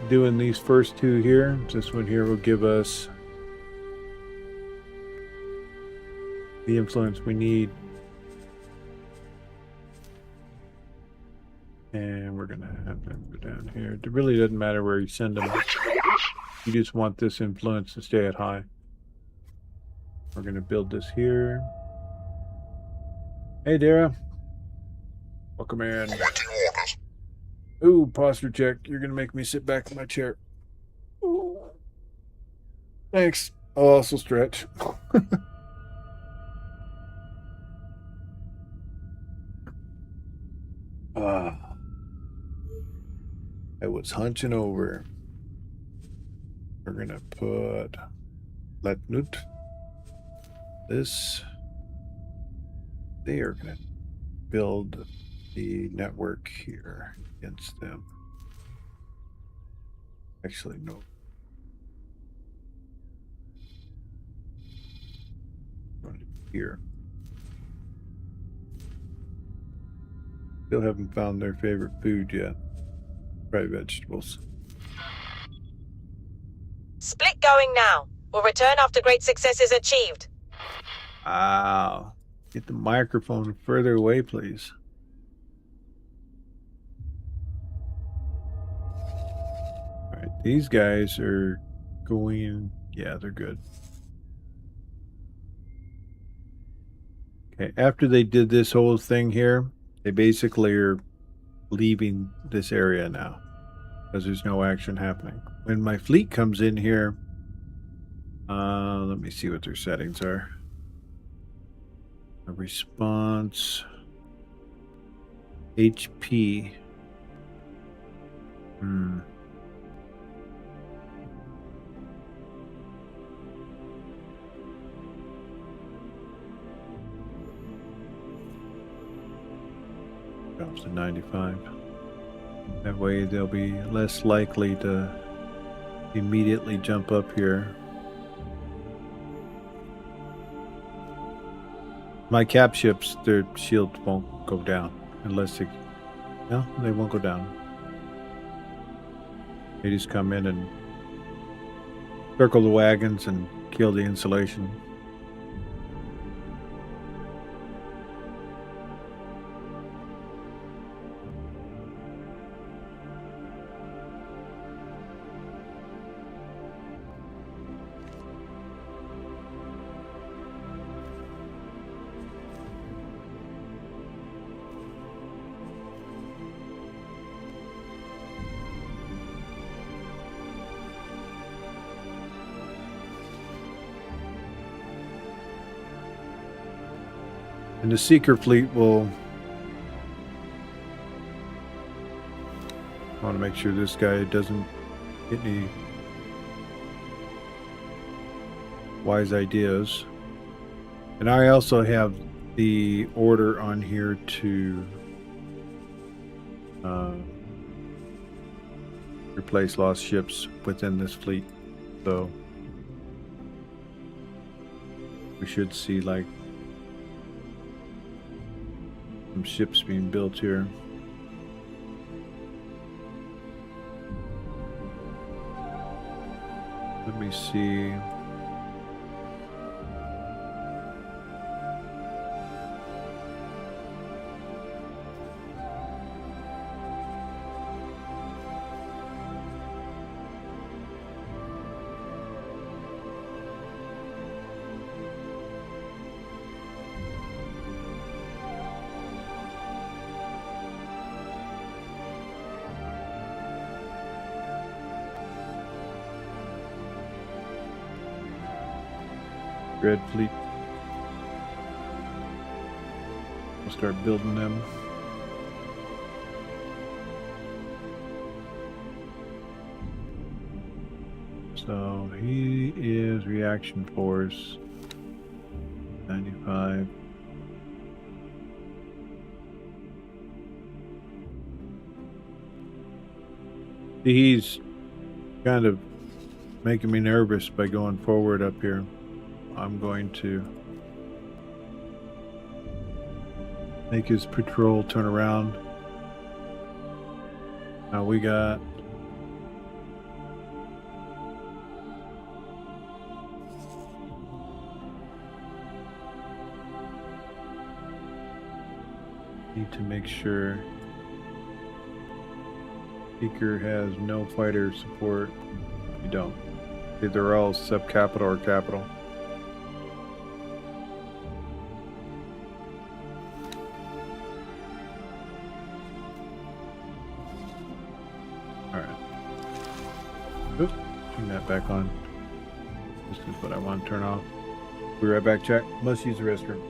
doing these first two here. This one here will give us the influence we need. And we're gonna have them go down here. It really doesn't matter where you send them. You just want this influence to stay at high. We're gonna build this here. Hey, Dara. Welcome in. Awaiting orders. Ooh, posture check. You're gonna make me sit back in my chair. Ooh. Thanks. I'll also stretch. Ah, I was hunching over. We're gonna put Letnut. This. They are gonna build the network here against them. Actually, no. Here. Still haven't found their favorite food yet. Fried vegetables. Split going now. We'll return after great success is achieved. Wow. Get the microphone further away, please. All right, these guys are going. Yeah, they're good. Okay, after they did this whole thing here, they basically are leaving this area now because there's no action happening. When my fleet comes in here, let me see what their settings are. A response, HP. Drops to 95. That way they'll be less likely to immediately jump up here. My cap ships, their shields won't go down unless they... No, they won't go down. They just come in and circle the wagons and kill the insulation. And the Seeker fleet will... I want to make sure this guy doesn't get any wise ideas. And I also have the order on here to replace lost ships within this fleet. So we should see like some ships being built here. Let me see. Red fleet. We'll start building them. So he is reaction force 95. He's kind of making me nervous by going forward up here. I'm going to make his patrol turn around. Now we got need to make sure Seeker has no fighter support. You don't. They're all sub-capital or capital. Turn that back on. This is what I want to turn off. Be right back, Chuck. Must use the restroom.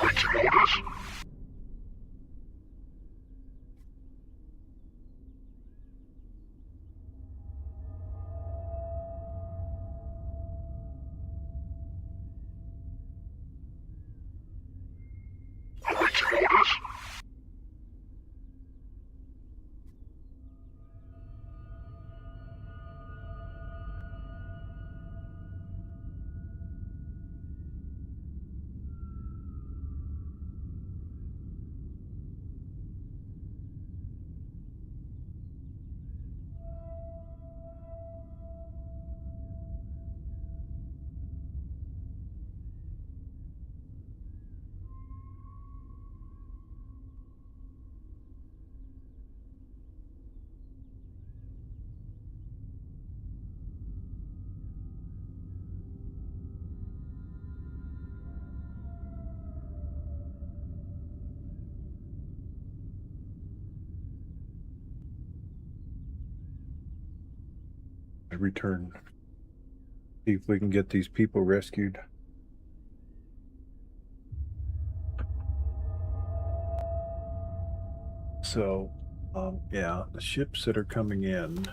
Awaiting orders. Awaiting orders. I return. See if we can get these people rescued. So, yeah, the ships that are coming in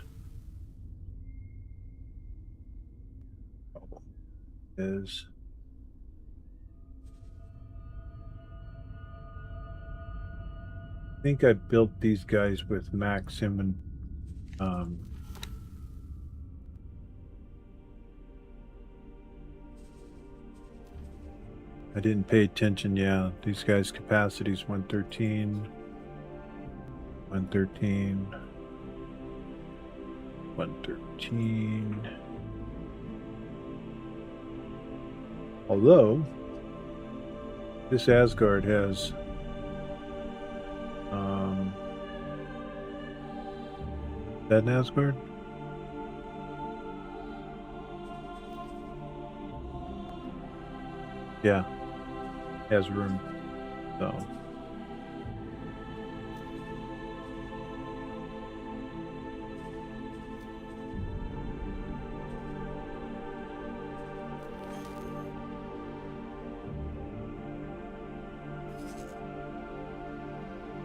is I think I built these guys with Maxim and I didn't pay attention. Yeah, these guys' capacities 113, 113, 113. Although this Asgard has is that an Asgard? Yeah, has room. So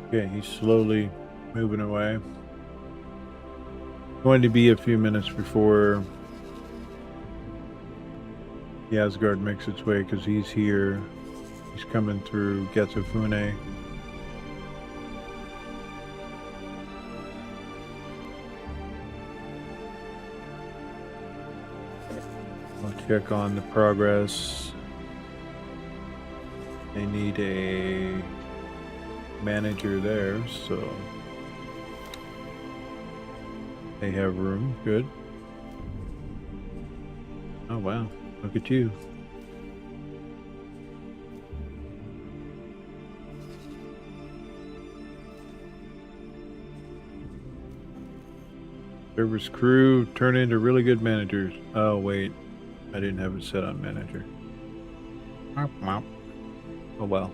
okay, he's slowly moving away. Going to be a few minutes before the Asgard makes its way, because he's here. He's coming through Getsufune. I'll check on the progress. They need a manager there, so they have room. Good. Oh wow, look at you. Service crew turn into really good managers. Oh wait, I didn't have it set on manager. Oh well.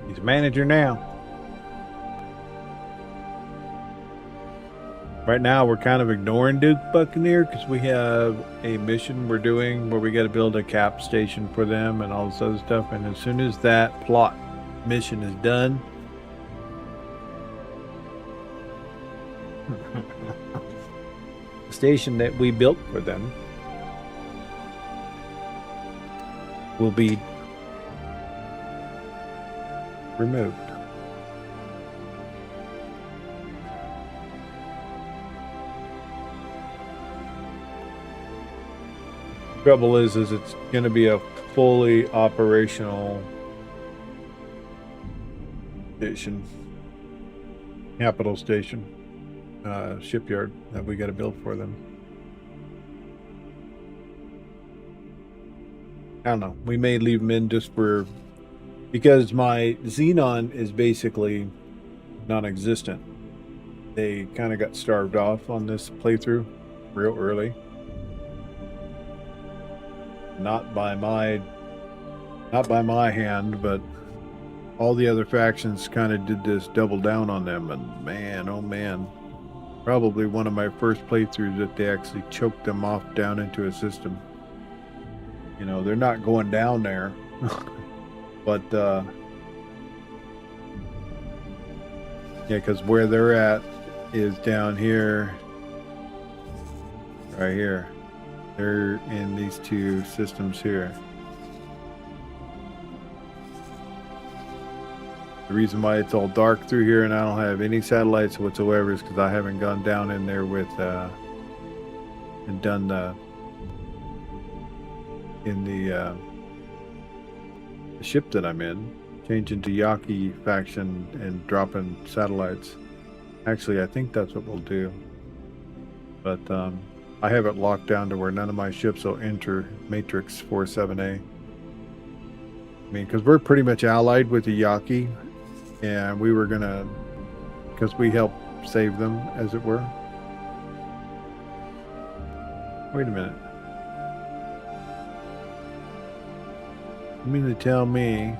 He's manager now. Right now, we're kind of ignoring Duke Buccaneer because we have a mission we're doing where we got to build a cap station for them and all this other stuff. And as soon as that plot mission is done, the station that we built for them will be removed. Trouble is it's going to be a fully operational station, capital station, shipyard that we got to build for them. I don't know. We may leave them in just for, because my Xenon is basically non-existent. They kind of got starved off on this playthrough real early. Not by my hand, but all the other factions kind of did this double down on them, and man, oh man, probably one of my first playthroughs that they actually choked them off down into a system. You know, they're not going down there, but yeah, because where they're at is down here, right here. They're in these two systems here. The reason why it's all dark through here and I don't have any satellites whatsoever is because I haven't gone down in there with and done the ship that I'm in, changing to Yaki faction and dropping satellites. Actually, I think that's what we'll do. But I have it locked down to where none of my ships will enter Matrix 47A. I mean, because we're pretty much allied with the Yaki, and we were gonna, because we helped save them, as it were. Wait a minute. You mean to tell me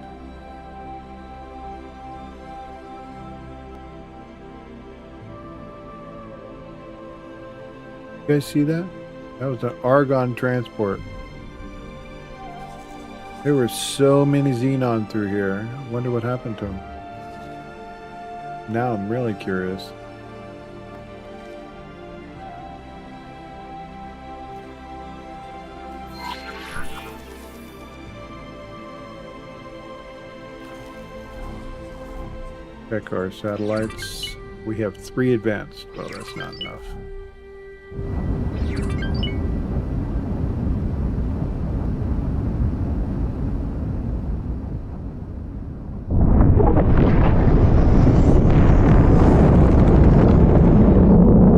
you guys see that? That was an Argon transport. There were so many Xenon through here. I wonder what happened to them. Now I'm really curious. Check our satellites. We have 3 advanced. Well, that's not enough.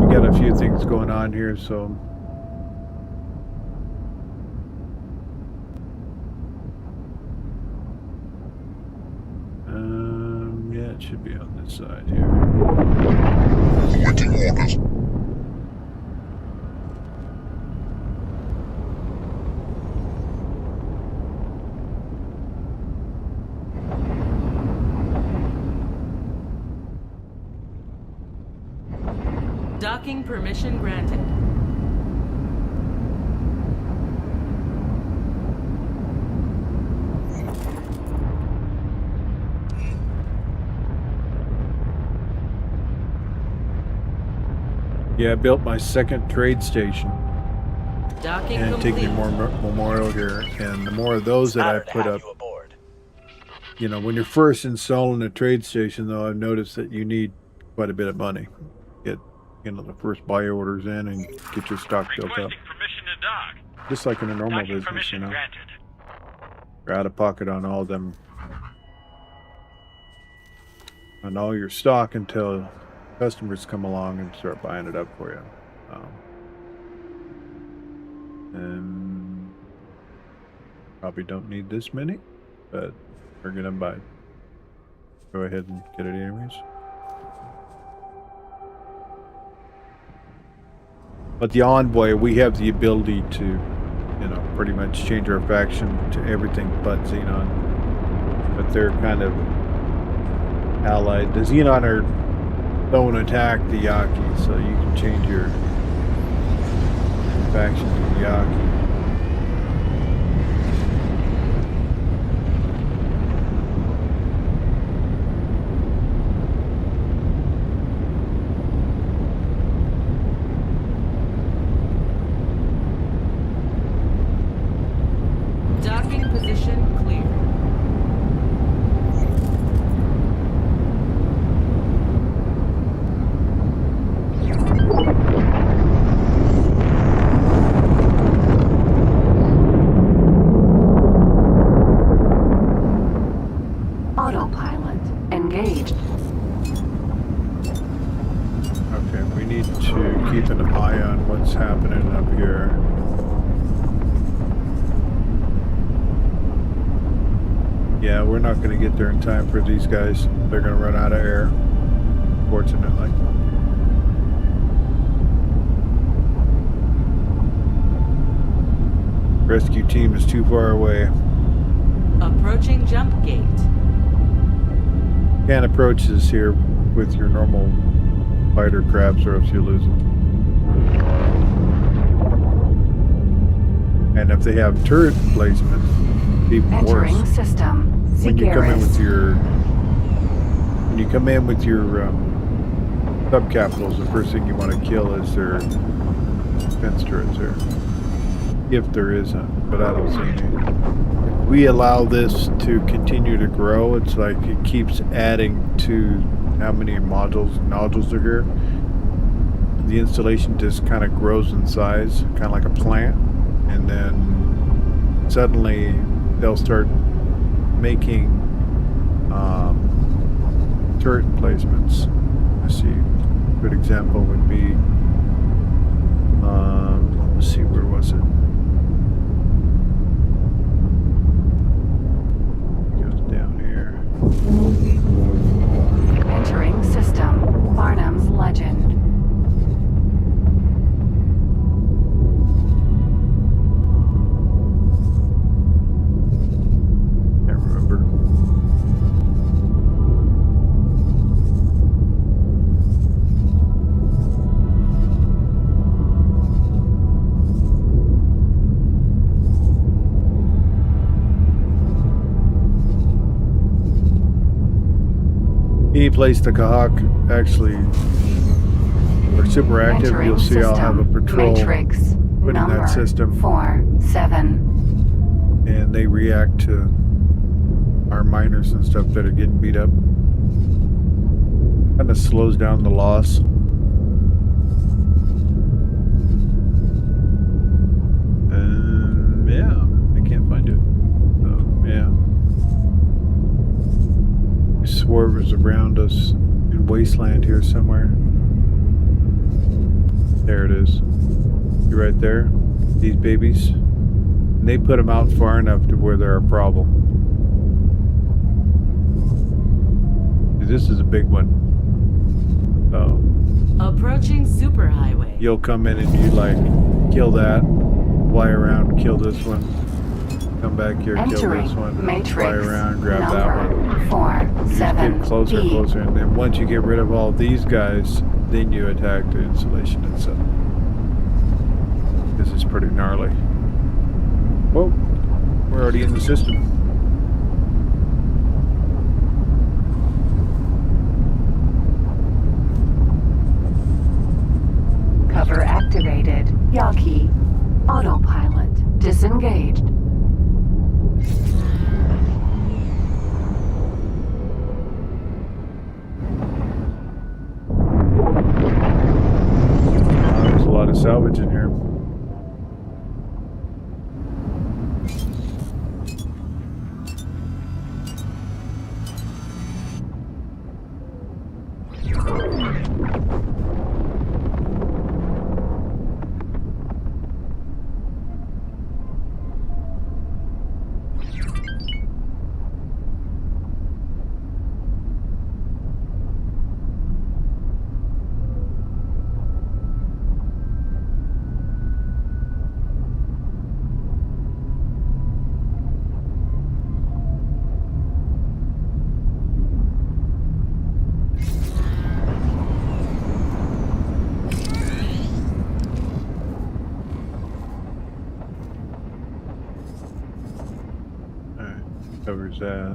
We got a few things going on here, so yeah, it should be on this side here. Awaiting orders. Docking permission granted. Yeah, I built my second trade station. Docking Antigone complete. Memorial here, and the more of those that I put up, you know, when you're first installing a trade station, though, I've noticed that you need quite a bit of money. Get, you know, the first buy orders in and get your stock built up. Permission to dock. Just like in a normal Docking business, you permission know. granted. You're out of pocket on all them, on all your stock until customers come along and start buying it up for you. And probably don't need this many, but we're gonna go ahead and get it anyways. But the Envoy, we have the ability to, you know, pretty much change our faction to everything but Xenon. But they're kind of allied. The Xenon don't attack the Yaki, so you can change your faction to Yaki. Docking position clear. Autopilot engaged. Okay, we need to keep an eye on what's happening up here. Yeah, we're not going to get there in time for these guys. They're going to run out of air, fortunately. Rescue team is too far away. Approaching jump gate. Can't approach this here with your normal fighter crabs or else you lose them. And if they have turret placement, even Entering worse. system. When you come in Siguris. with your subcapitals, the first thing you want to kill is their defense turrets there. If there isn't, but I don't see any. If we allow this to continue to grow, it's like it keeps adding to how many nodules are here. The installation just kind of grows in size, kind of like a plant, and then suddenly they'll start making turret placements. Let's see. A good example would be, let's see, where was it? It goes down here. Entering system. Barnum's Legend. Can't remember. Any place the Kahak actually are super active, Entering you'll see I'll have a system. patrol Matrix. put in that Number system, 47. and they react to our miners and stuff that are getting beat up. Kind of slows down the loss. Yeah, I can't find it. So, yeah. I swore it was around us in Wasteland here somewhere. There it is. You're right there. These babies. And they put them out far enough to where they're a problem. This is a big one. So Approaching superhighway. you'll come in and you like kill that, fly around, kill this one, come back here, kill Entering this one, matrix. fly around, grab that one. Number You 47. just get closer and closer, and then once you get rid of all these guys, then you attack the installation itself. This is pretty gnarly. Whoa, we're already in the system. Cover activated. Yaki. Autopilot disengaged. There's a lot of salvage in here. Covers that.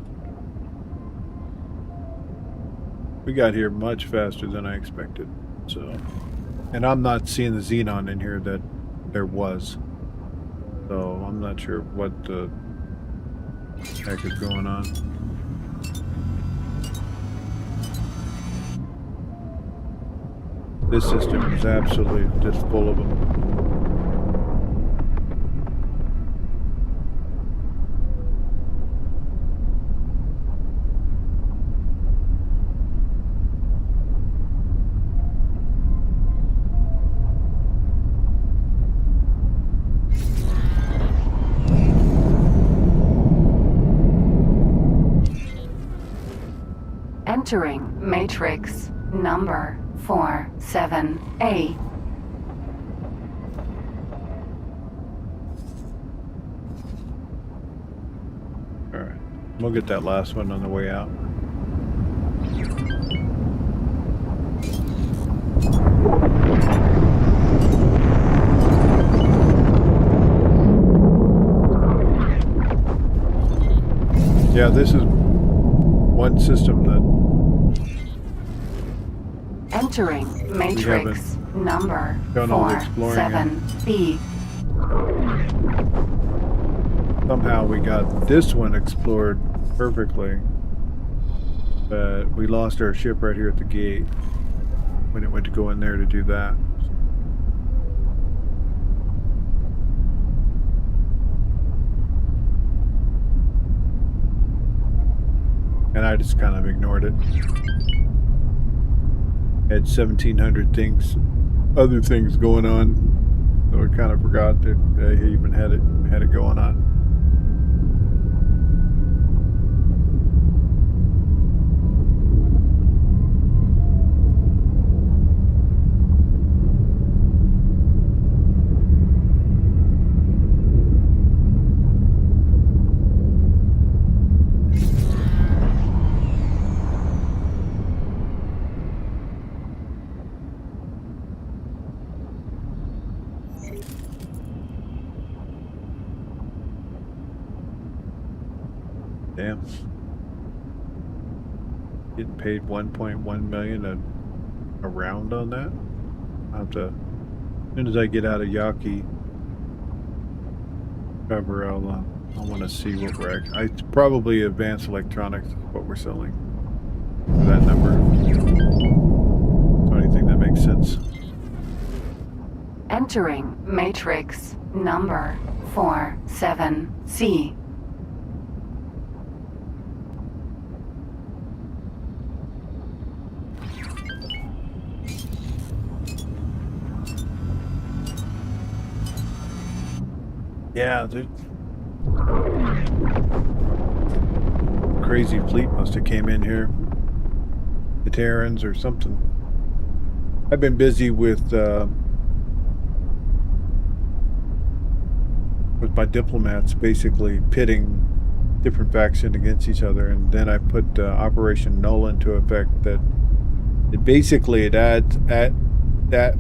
We got here much faster than I expected. So, and I'm not seeing the xenon in here that there was. So I'm not sure what the heck is going on. This system is absolutely just full of them. Entering matrix number 47A. All right, we'll get that last one on the way out. Yeah, this is one system that Entering matrix number done all the exploring yet. 47B. Somehow we got this one explored perfectly, but we lost our ship right here at the gate when it went to go in there to do that. And I just kind of ignored it. Had 1,700 things, other things going on, so I kind of forgot that I even had it going on. Damn. Getting paid 1.1 million a round on that. I'll have to, as soon as I get out of Yaki cover, I'll want to see what we're it's probably advanced electronics is what we're selling for that number. So anything that makes sense. Entering matrix number 47C. Yeah, the crazy fleet must have came in here. The Terrans or something. I've been busy with my diplomats, basically pitting different factions against each other, and then I put Operation Null into effect. That it basically it adds at that.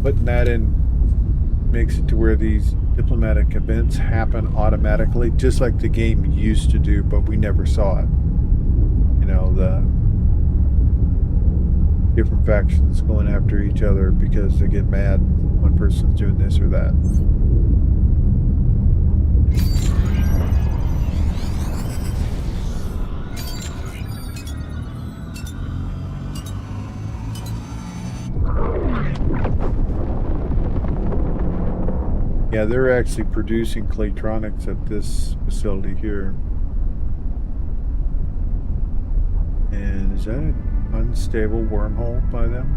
Putting that in makes it to where these diplomatic events happen automatically, just like the game used to do, but we never saw it. You know, the different factions going after each other because they get mad one person's doing this or that. Yeah, they're actually producing Claytronics at this facility here. And is that an unstable wormhole by them?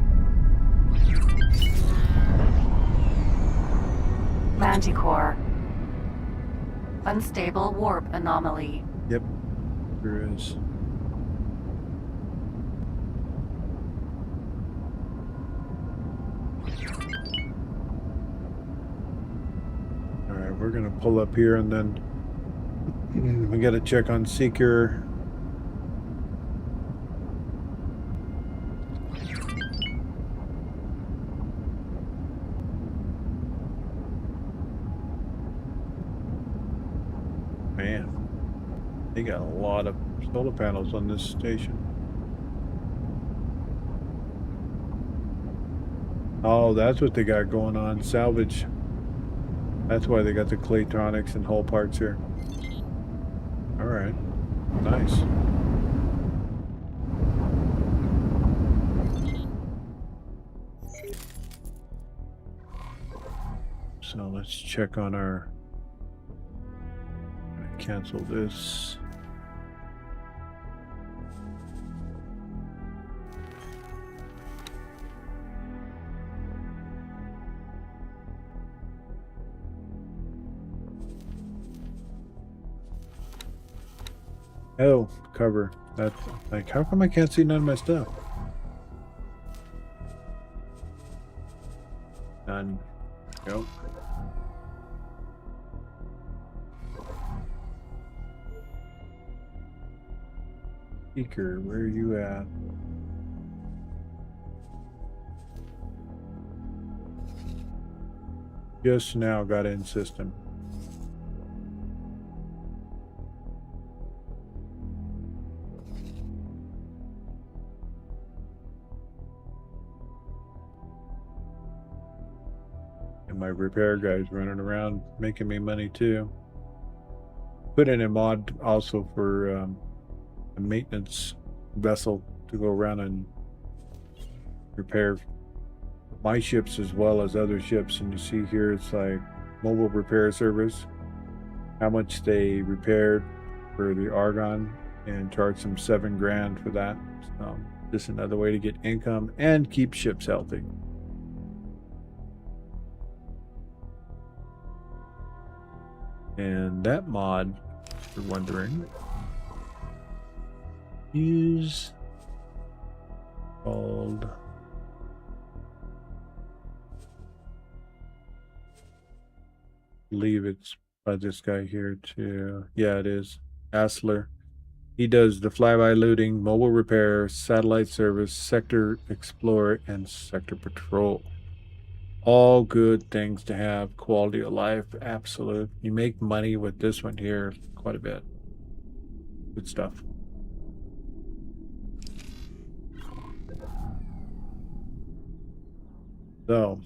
Manticore. Unstable warp anomaly. Yep, there is. We're gonna pull up here and then we gotta check on Seeker. Man, they got a lot of solar panels on this station. Oh, that's what they got going on. Salvage. That's why they got the Claytronics and hull parts here. All right. Nice. So let's check on our... I'm gonna cancel this. Oh, cover. That's like, how come I can't see none of my stuff? None. Nope. Speaker, where are you at? Just now got in system. And my repair guy's running around making me money too. Put in a mod also for a maintenance vessel to go around and repair my ships as well as other ships. And you see here it's like mobile repair service, how much they repaired for the Argon, and charge them $7 grand for that. So just another way to get income and keep ships healthy. And that mod, if you're wondering, is called believe it's by this guy here too. Yeah, it is. Asler. He does the flyby looting, mobile repair, satellite service, sector explorer, and sector patrol. All good things to have. Quality of life, absolute. You make money with this one here quite a bit. Good stuff. So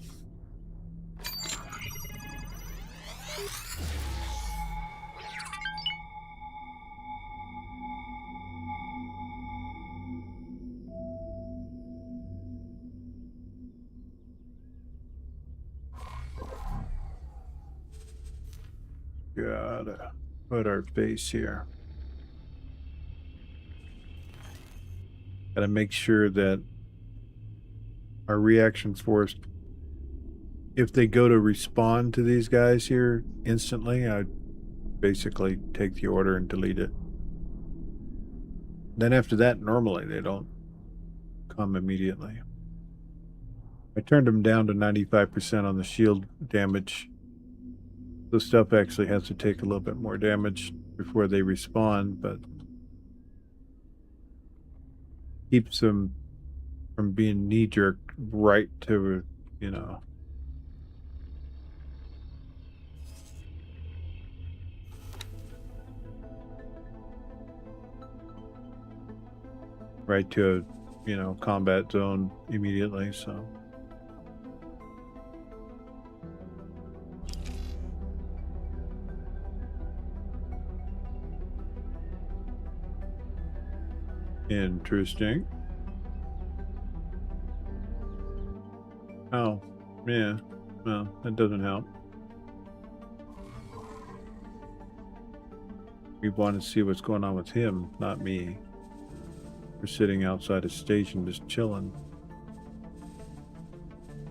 gotta put our base here. Gotta make sure that our reaction force, if they go to respond to these guys here instantly, I basically take the order and delete it. Then after that, normally they don't come immediately. I turned them down to 95% on the shield damage. The stuff actually has to take a little bit more damage before they respond, but keeps them from being knee-jerked right to, you know, right to a, you know, combat zone immediately. So interesting. Oh, yeah. Well, that doesn't help. We want to see what's going on with him, not me. We're sitting outside a station just chilling.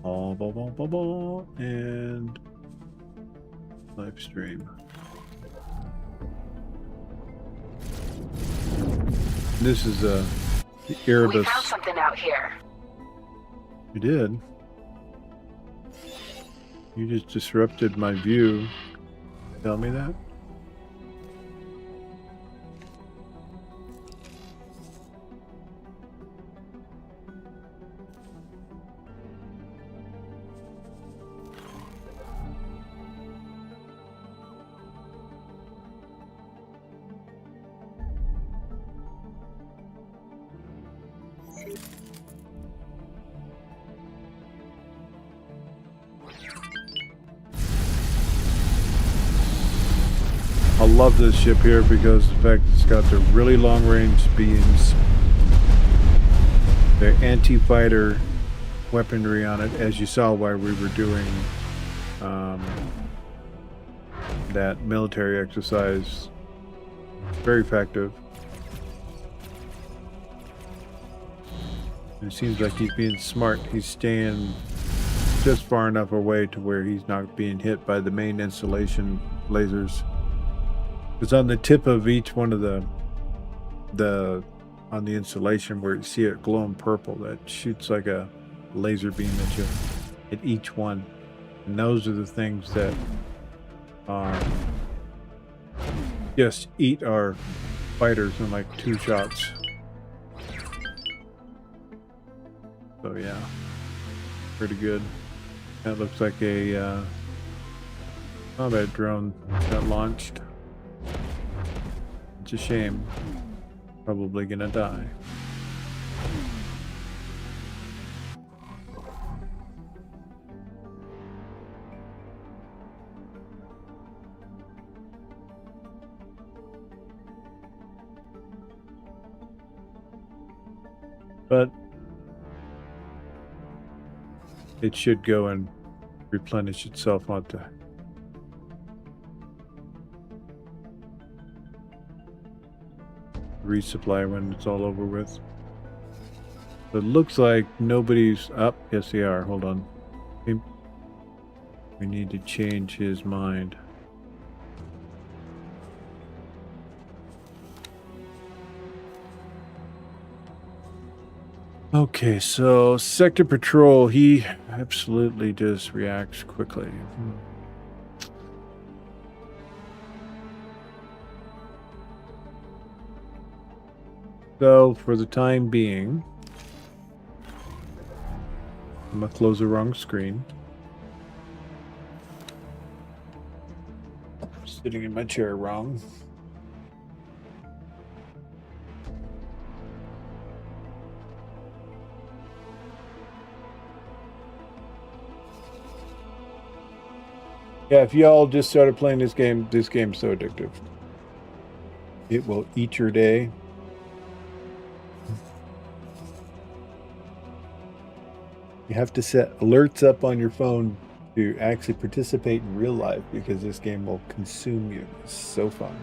Blah, blah, blah, blah, blah, and live stream. This is the Erebus. We found something out here. You did? You just disrupted my view. Tell me that? love this ship here because of the fact it's got the really long range beams. The anti-fighter weaponry on it, as you saw while we were doing that military exercise. Very effective. It seems like he's being smart. He's staying just far enough away to where he's not being hit by the main installation lasers. It's on the tip of each one of the on the installation where you see it glowing purple that shoots like a laser beam at you at each one. And those are the things that just eat our fighters in like 2 shots. So yeah, pretty good. That looks like a combat drone that launched. It's a shame. Probably gonna die. But it should go and replenish itself onto resupply when it's all over with. But it looks like nobody's up. Yes, they are. Hold on. We need to change his mind. Okay, so sector patrol, he absolutely just reacts quickly. So for the time being, I'm gonna close the wrong screen. Sitting in my chair wrong. Yeah, if y'all just started playing this game's so addictive. It will eat your day. You have to set alerts up on your phone to actually participate in real life because this game will consume you. It's so fun.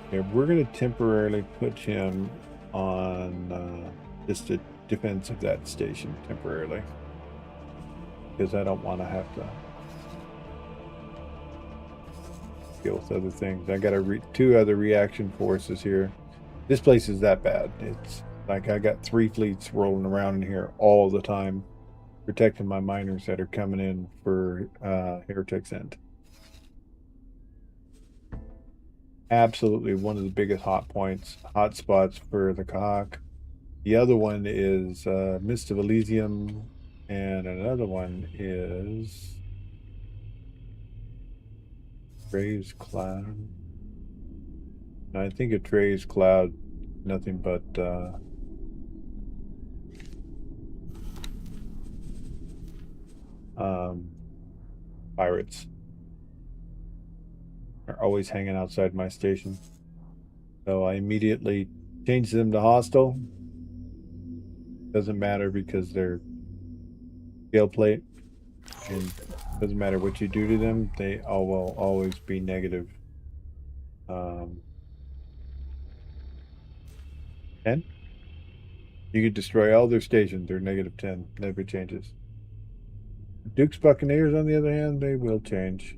Okay, we're going to temporarily put him on just the defense of that station temporarily because I don't want to have to deal with other things. I got 2 other reaction forces here. This place is that bad. It's like I got 3 fleets rolling around in here all the time, protecting my miners that are coming in for Heretic's End. Absolutely one of the biggest hot spots for the Kahak. The other one is Mist of Elysium, and another one is Trey's Cloud. I think of Trey's Cloud, nothing but pirates are always hanging outside my station. So I immediately change them to hostile. Doesn't matter because they're scale plate, and doesn't matter what you do to them, they all will always be negative 10. You could destroy all their stations, they're negative 10, never changes. Duke's Buccaneers, on the other hand, they will change.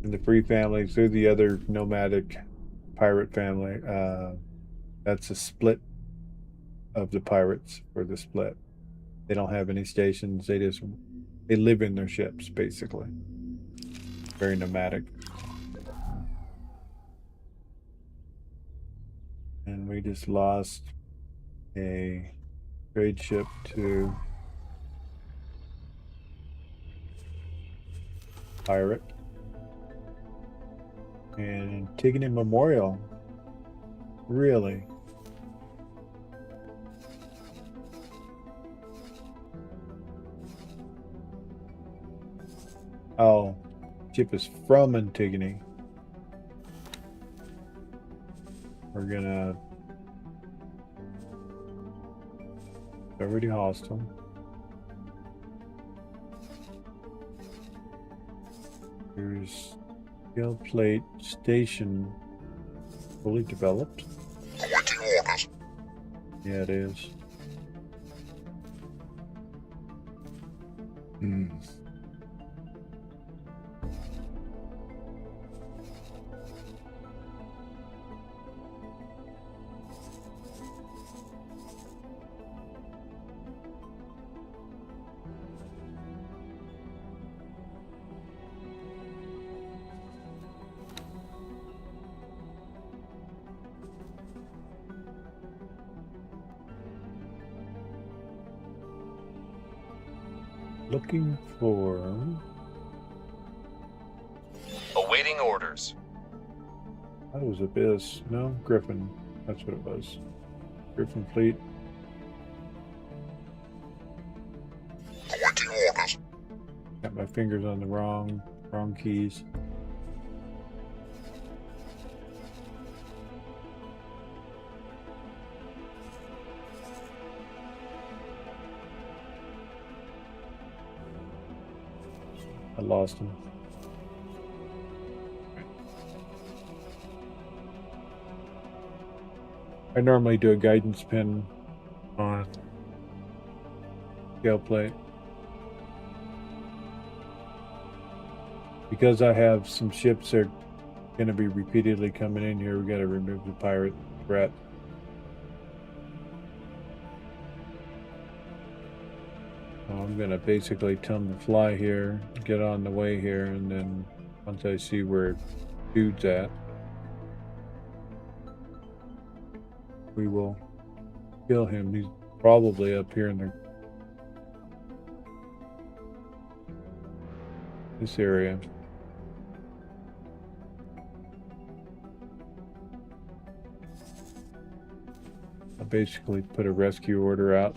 And the free families, they're the other nomadic pirate family. That's a split of the pirates for the split. They don't have any stations. They live in their ships, basically. Very nomadic. And we just lost a trade ship to pirate. And Antigone Memorial. Really? Oh, ship is from Antigone. We're gonna already hostile. There's steel plate station fully developed. Awaiting orders. Yeah, it is. Hmm. Looking for Awaiting orders. that was Abyss. No, Griffin. That's what it was. Griffin fleet. Awaiting orders. Got my fingers on the wrong keys. I lost him. I normally do a guidance pin on scale plate. Because I have some ships that are going to be repeatedly coming in here, we got to remove the pirate threat. So I'm going to basically tell them to fly here, get on the way here, and then once I see where dude's at, we will kill him. He's probably up here in this area. I basically put a rescue order out.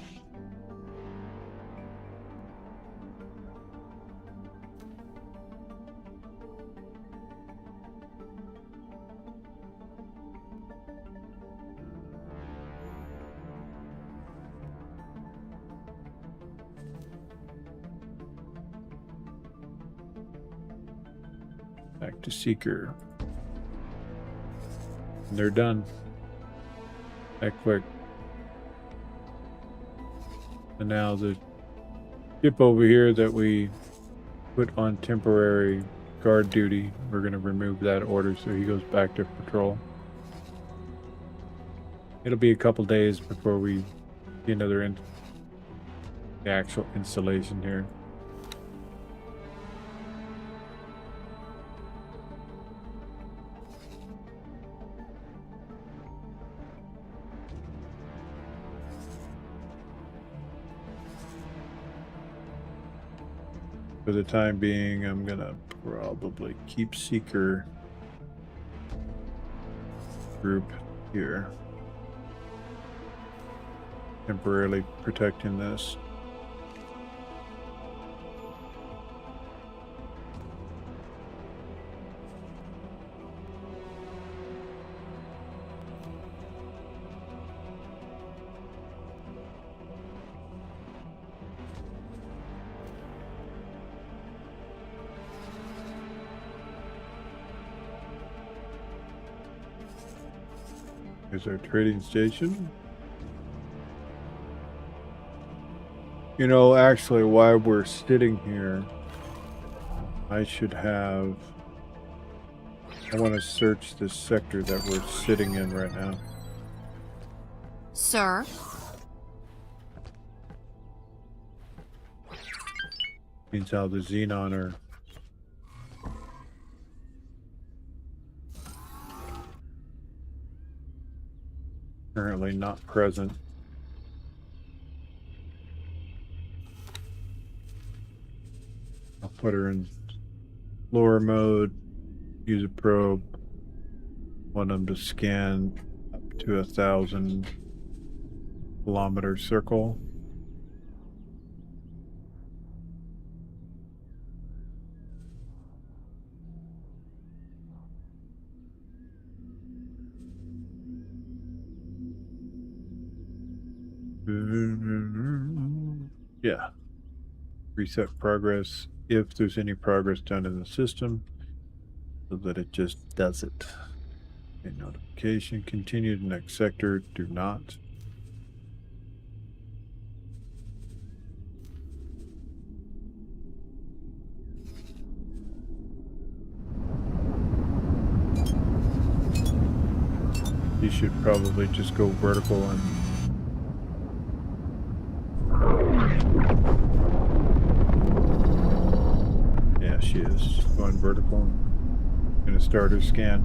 Back to Seeker. And they're done. That quick. And now the ship over here that we put on temporary guard duty, we're going to remove that order so he goes back to patrol. It'll be a couple days before we get another the actual installation here. For the time being, I'm gonna probably keep Seeker group here, temporarily protecting this. Here's our trading station. You know, actually, while we're sitting here, I should have... I want to search this sector that we're sitting in right now. Sir? Means how the Xenon are... currently not present. I'll put her in lower mode, use a probe, want them to scan up to 1,000 kilometer circle. Yeah. Reset progress if there's any progress done in the system, so that it just does it. A notification. Continue to next sector. Do not. You should probably just go vertical and yeah, she is going vertical. Gonna start her scan.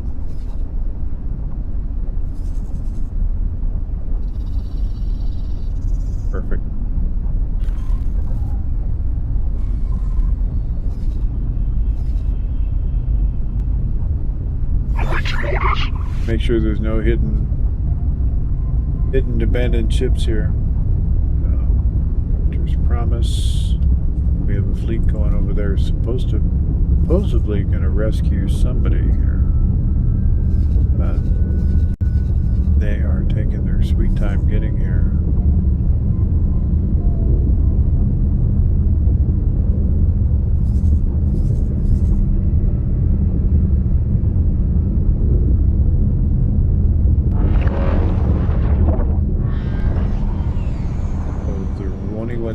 Perfect. Make sure there's no hidden abandoned ships here. There's promise. We have a fleet going over there, supposedly going to rescue somebody here, but they are taking their sweet time getting here.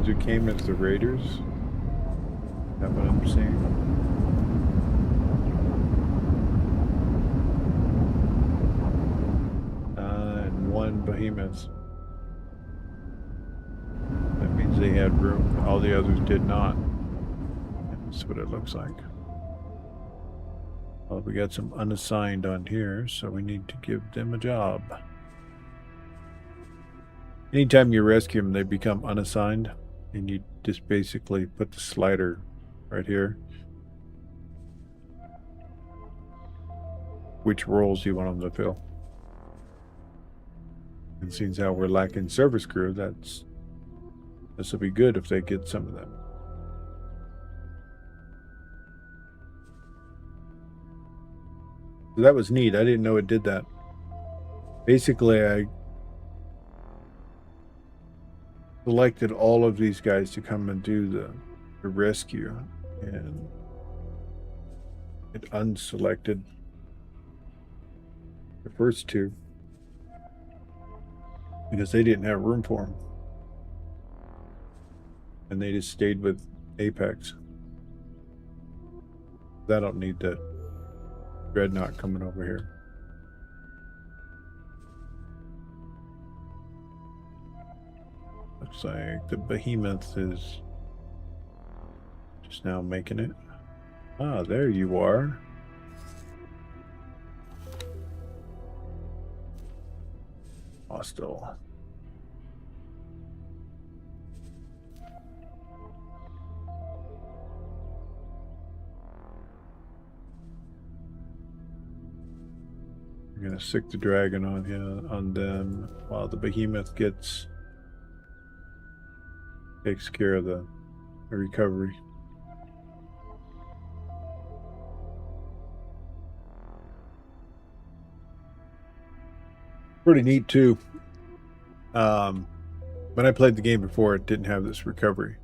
Who came as the raiders? Is that what I'm seeing? And one behemoth. That means they had room. All the others did not. That's what it looks like. Well, we got some unassigned on here, so we need to give them a job. Anytime you rescue them, they become unassigned. And you just basically put the slider right here. Which roles you want them to fill. And since how we're lacking service crew, this will be good if they get some of them. So that was neat. I didn't know it did that. Basically, I selected all of these guys to come and do the rescue, and it unselected the first two because they didn't have room for them, and they just stayed with Apex. I don't need the dreadnought coming over here. Looks like the behemoth is just now making it. Ah, there you are. Hostile. We're gonna sick the dragon on here on them while the behemoth takes care of the recovery. Pretty neat too. When I played the game before, it didn't have this recovery.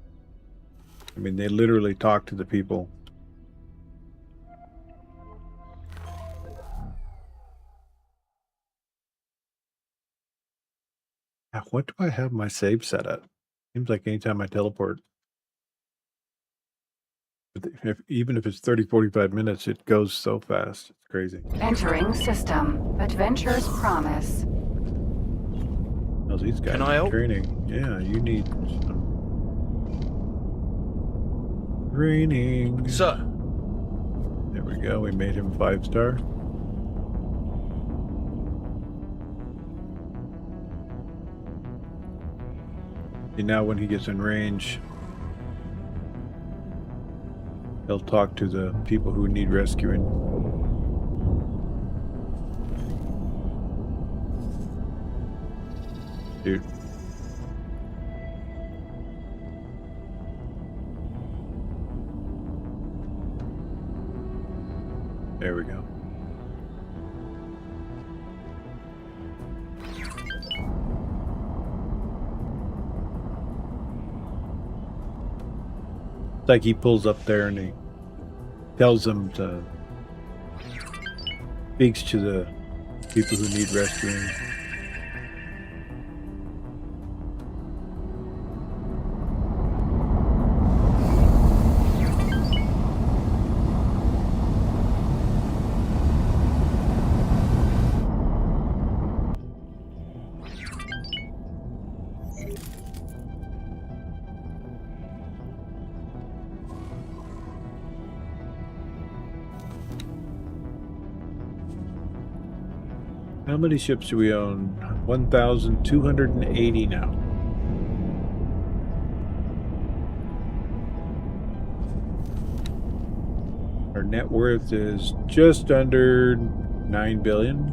I mean, they literally talk to the people. What do I have my save set at? Seems like anytime I teleport, even if it's 30, 45 minutes, it goes so fast. It's crazy. Entering system. Adventure's promise. Oh, these guys Can I are help? training. Yeah, you need some training. Sir, There we go. We made him 5-star. And now when he gets in range, he'll talk to the people who need rescuing. Dude. There we go. like he pulls up there and he tells them to speaks to the people who need rescuing. How many ships do we own? 1,280 now. Our net worth is just under 9 billion.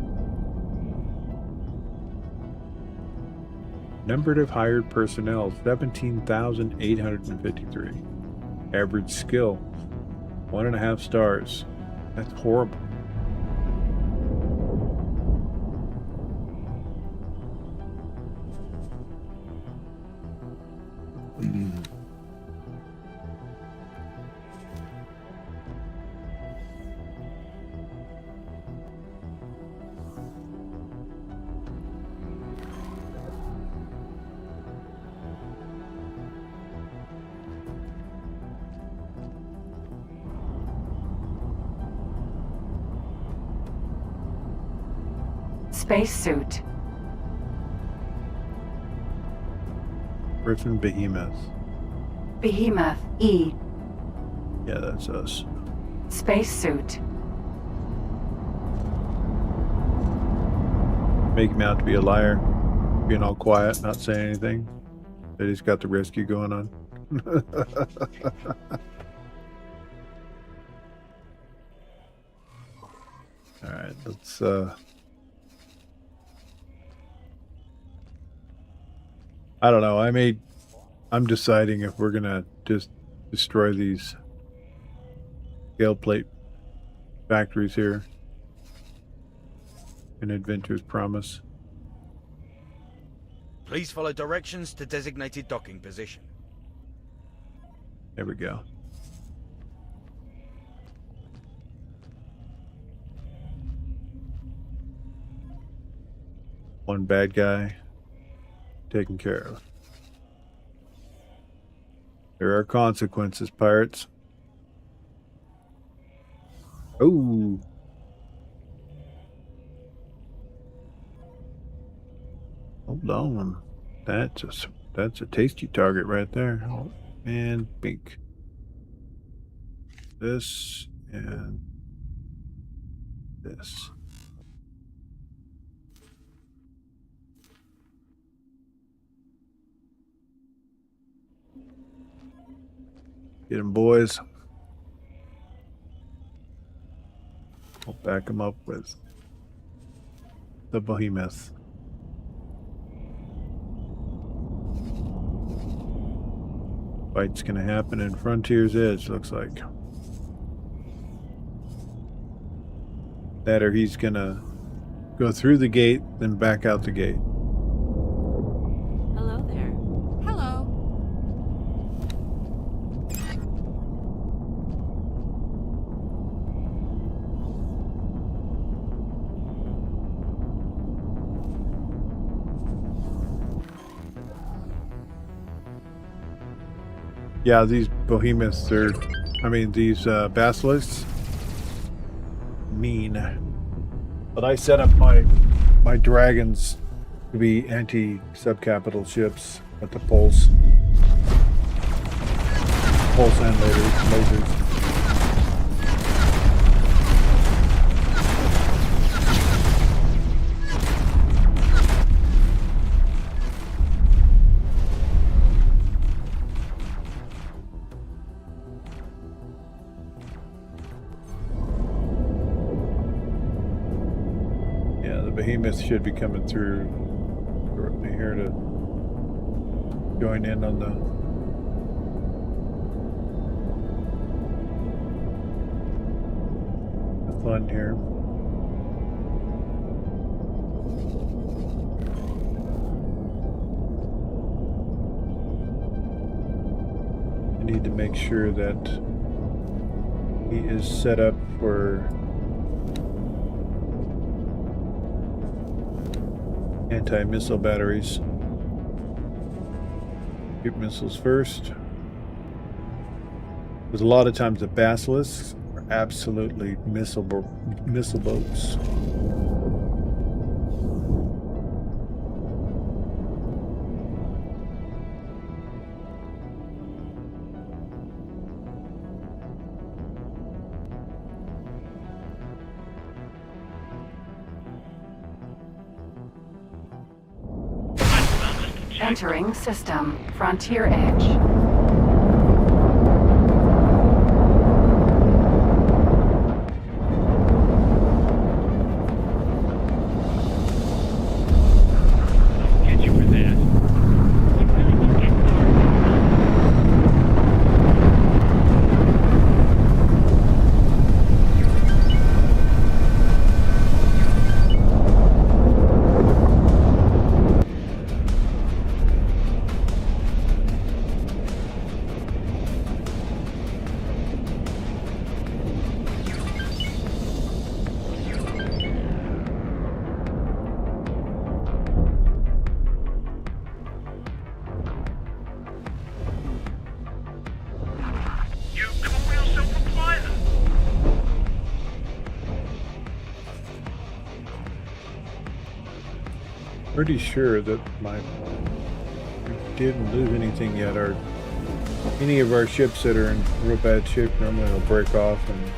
Number of hired personnel, 17,853. Average skill, 1.5 stars. That's horrible. Spacesuit. Griffin Behemoth. Behemoth. E. Yeah, that's us. Spacesuit. Make him out to be a liar. Being all quiet, not saying anything. That he's got the rescue going on. Alright, let's I don't know. I'm deciding if we're gonna just destroy these scale plate factories here in Adventure's Promise. Please follow directions to designated docking position. There we go. One bad guy taken care of. There are consequences, pirates. Oh. Hold on. That's a tasty target right there. Oh, and pink. This and this. Get them, boys. I'll back them up with the Behemoth. Fight's gonna happen in Frontier's Edge, looks like. That or he's gonna go through the gate, then back out the gate. Hello there. Hello. Yeah, these behemoths are, these basilisks, mean. But I set up my dragons to be anti-subcapital ships at the pulse. Pulse and lasers. Behemoth should be coming through shortly here to join in on the fun here. And need to make sure that he is set up for anti-missile batteries. Shoot missiles first. Because a lot of times the basilisks are absolutely missile boats. Entering system. Frontier Edge. Get you for that. You call yourself a pilot? Pretty sure that we didn't lose anything yet. Any of our ships that are in real bad shape normally will break off and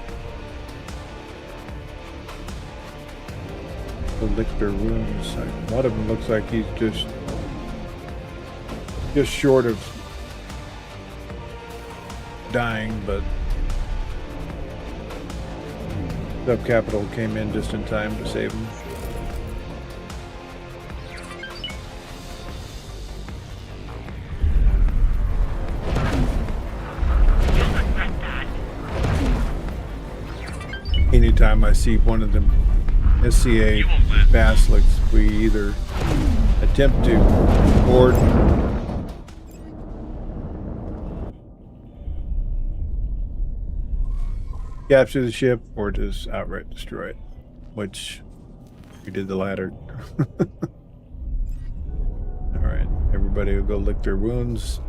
they'll lick their wounds. One of them looks like he's just short of dying, but Sub Capital came in just in time to save him. Anytime I see one of them SCA Basilisks, we either attempt to board capture the ship or just outright destroy it, which we did the latter. Alright, everybody will go lick their wounds.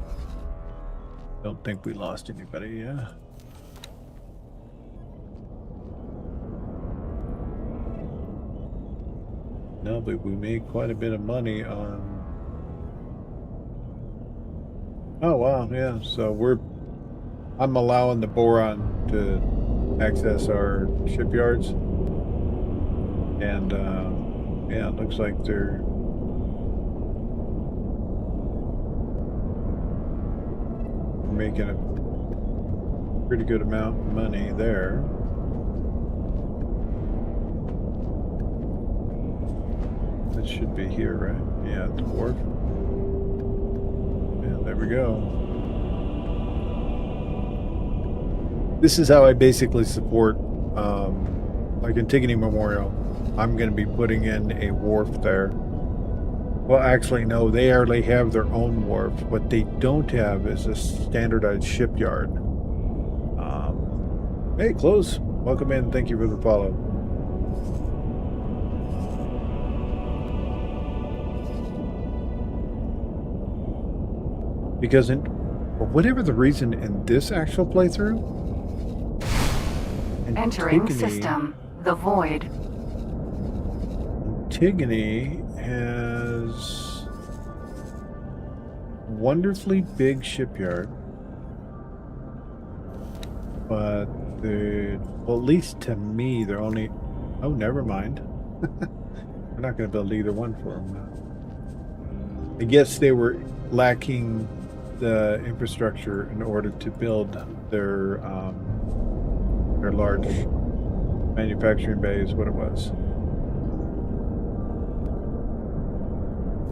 Don't think we lost anybody, yeah. No, but we made quite a bit of money on... Oh wow, yeah, so I'm allowing the Boron to access our shipyards. And yeah, it looks like they're making a pretty good amount of money there. That should be here, right? Yeah, at the wharf. Yeah, there we go. This is how I basically support, like Antigone Memorial. I'm going to be putting in a wharf there. Well, actually, no, they already have their own wharf. What they don't have is a standardized shipyard. Hey, Close. Welcome in. Thank you for the follow. Because for whatever the reason in this actual playthrough, Entering system. The Void. Antigone has wonderfully big shipyard, but well, at least to me, they're only... Oh, never mind. We're not going to build either one for them. I guess they were lacking the infrastructure in order to build their large manufacturing bay is what it was.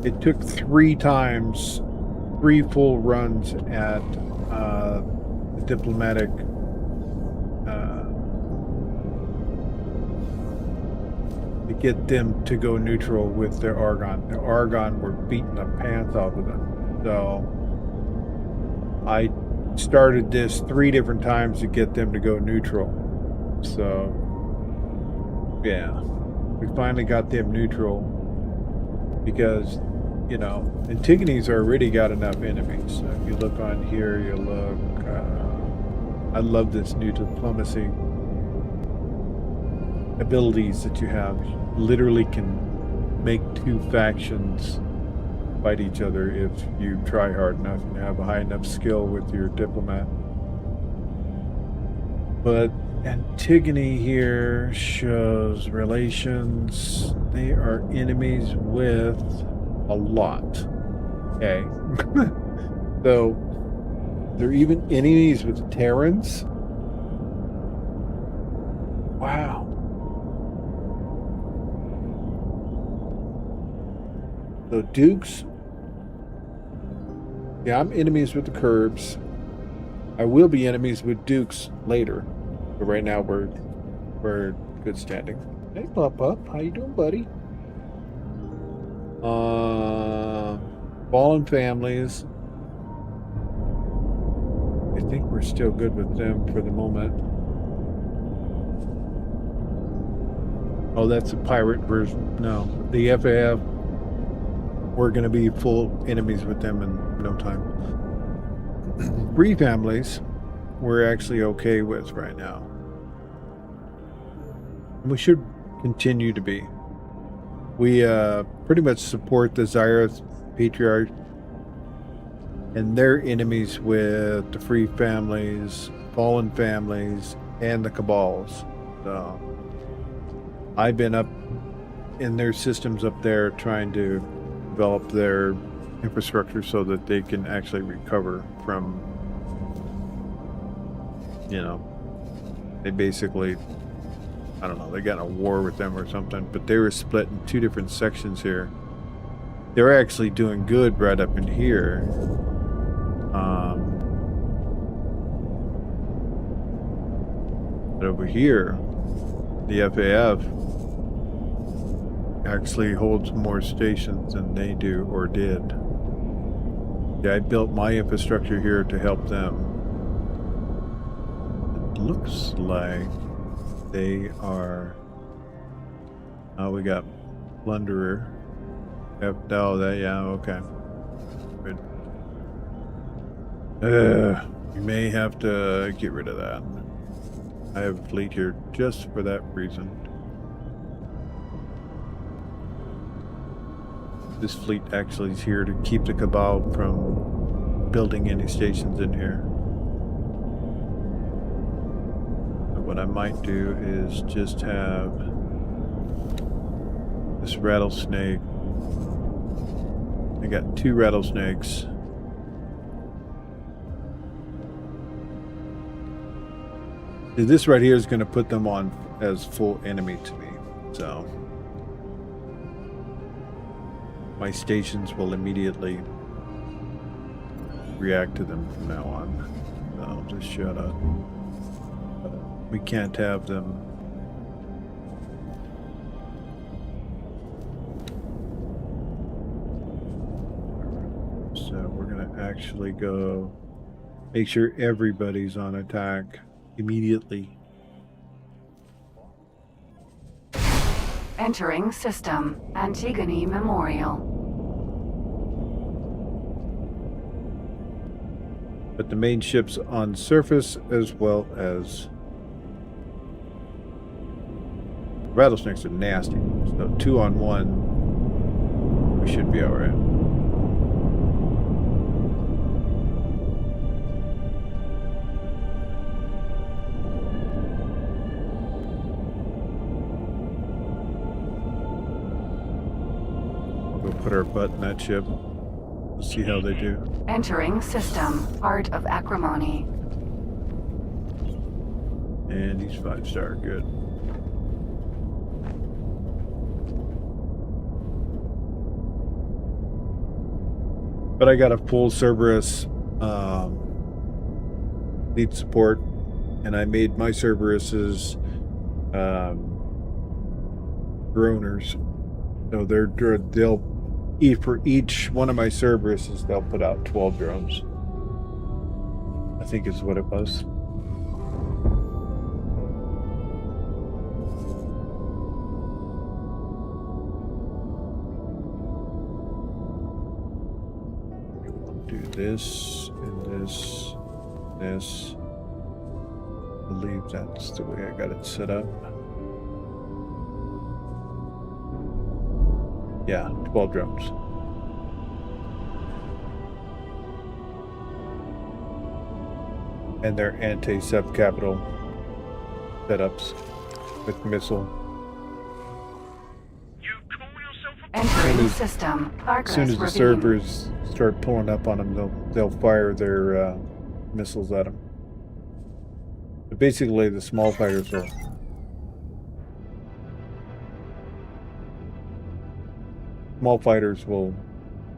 It took 3 full runs at the diplomatic to get them to go neutral with their Argon. The Argon were beating the pants off of them. So I started this 3 different times to get them to go neutral. So, yeah, we finally got them neutral because, you know, Antigone's already got enough enemies. So if you look on here, you look. I love this new diplomacy abilities that you have. Literally can make 2 factions fight each other if you try hard enough and have a high enough skill with your diplomat. But Antigone here shows relations. They are enemies with a lot. Okay. So they're even enemies with Terrans. Wow. So Dukes. Yeah, I'm enemies with the Curbs. I will be enemies with Dukes later. But right now we're good standing. Hey, Pup. How you doing, buddy? Fallen Families. I think we're still good with them for the moment. Oh, that's a pirate version. No, the FAF. We're going to be full enemies with them in no time. Free families, we're actually okay with right now. And we should continue to be. We pretty much support the Zyrith Patriarch and their enemies with the free families, fallen families, and the Cabals. So I've been up in their systems up there trying to develop their infrastructure so that they can actually recover from, you know, they basically, I don't know, they got in a war with them or something, but they were split in 2 different sections here. They're actually doing good right up in here. But over here, the FAF actually holds more stations than they do or did. Yeah, I built my infrastructure here to help them. It looks like they are. Oh, we got Plunderer. Oh, that, yeah, okay. Good. We may have to get rid of that. I have a fleet here just for that reason. This fleet actually is here to keep the Cabal from building any stations in here. And what I might do is just have this rattlesnake. I got 2 rattlesnakes. This right here is going to put them on as full enemy to me. So my stations will immediately react to them from now on. So I'll just shut up. We can't have them. So we're going to actually go make sure everybody's on attack immediately. Entering system. Antigone Memorial. But the main ship's on surface as well as rattlesnakes are nasty. So 2 on 1, we should be alright. Put our butt in that ship. Let's see how they do. Entering system. Art of Acrimony. And he's 5-star, good. But I got a full Cerberus lead support, and I made my Cerberuses droners. So they'll for each one of my Cerberuses, they'll put out 12 drones. think is what it was. Do this and this, this. I believe that's the way I got it set up. Yeah, 12 drums. And they're anti-sub-capital setups with missile. You call yourself a Entering as- system. As Progress soon as the reviewed. servers start pulling up on them, they'll fire their missiles at them. But basically, the small fighters will. Small fighters will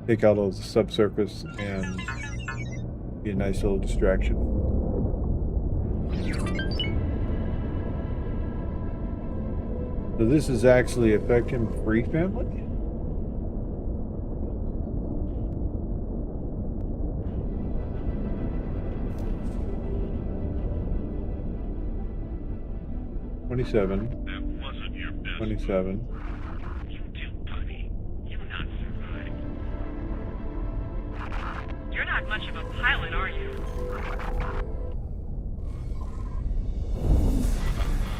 take out all the subsurface and be a nice little distraction. So this is actually affecting free family? $27, That wasn't your best. 27. You do, buddy. You're not survived. You're not much of a pilot, are you?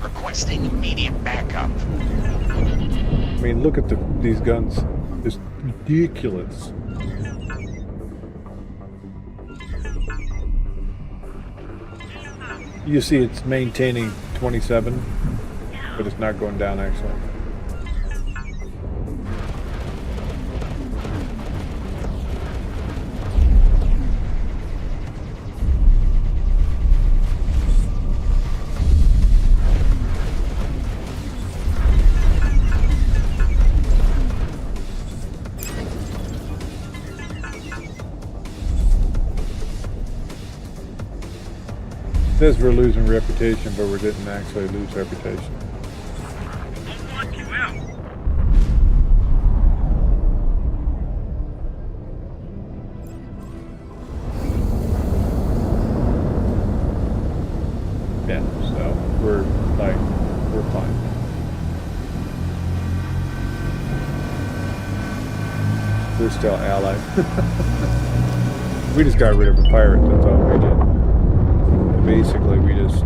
Requesting immediate backup. I mean, look at these guns. It's ridiculous. You see it's maintaining 27, but it's not going down actually. It says we're losing reputation, but we didn't actually lose reputation. I'll lock you out. Yeah, so we're fine. We're still allied. We just got rid of a pirate, that's all we did. Basically, we just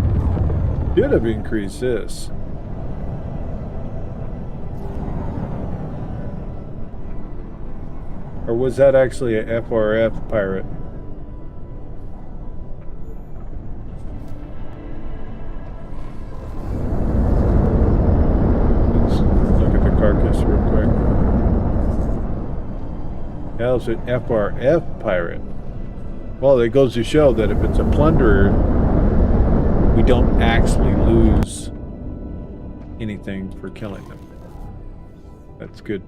should have increased this. Or was that actually a FRF pirate? Let's look at the carcass real quick. That was an FRF pirate. Well, it goes to show that if it's a plunderer, we don't actually lose anything for killing them. That's good.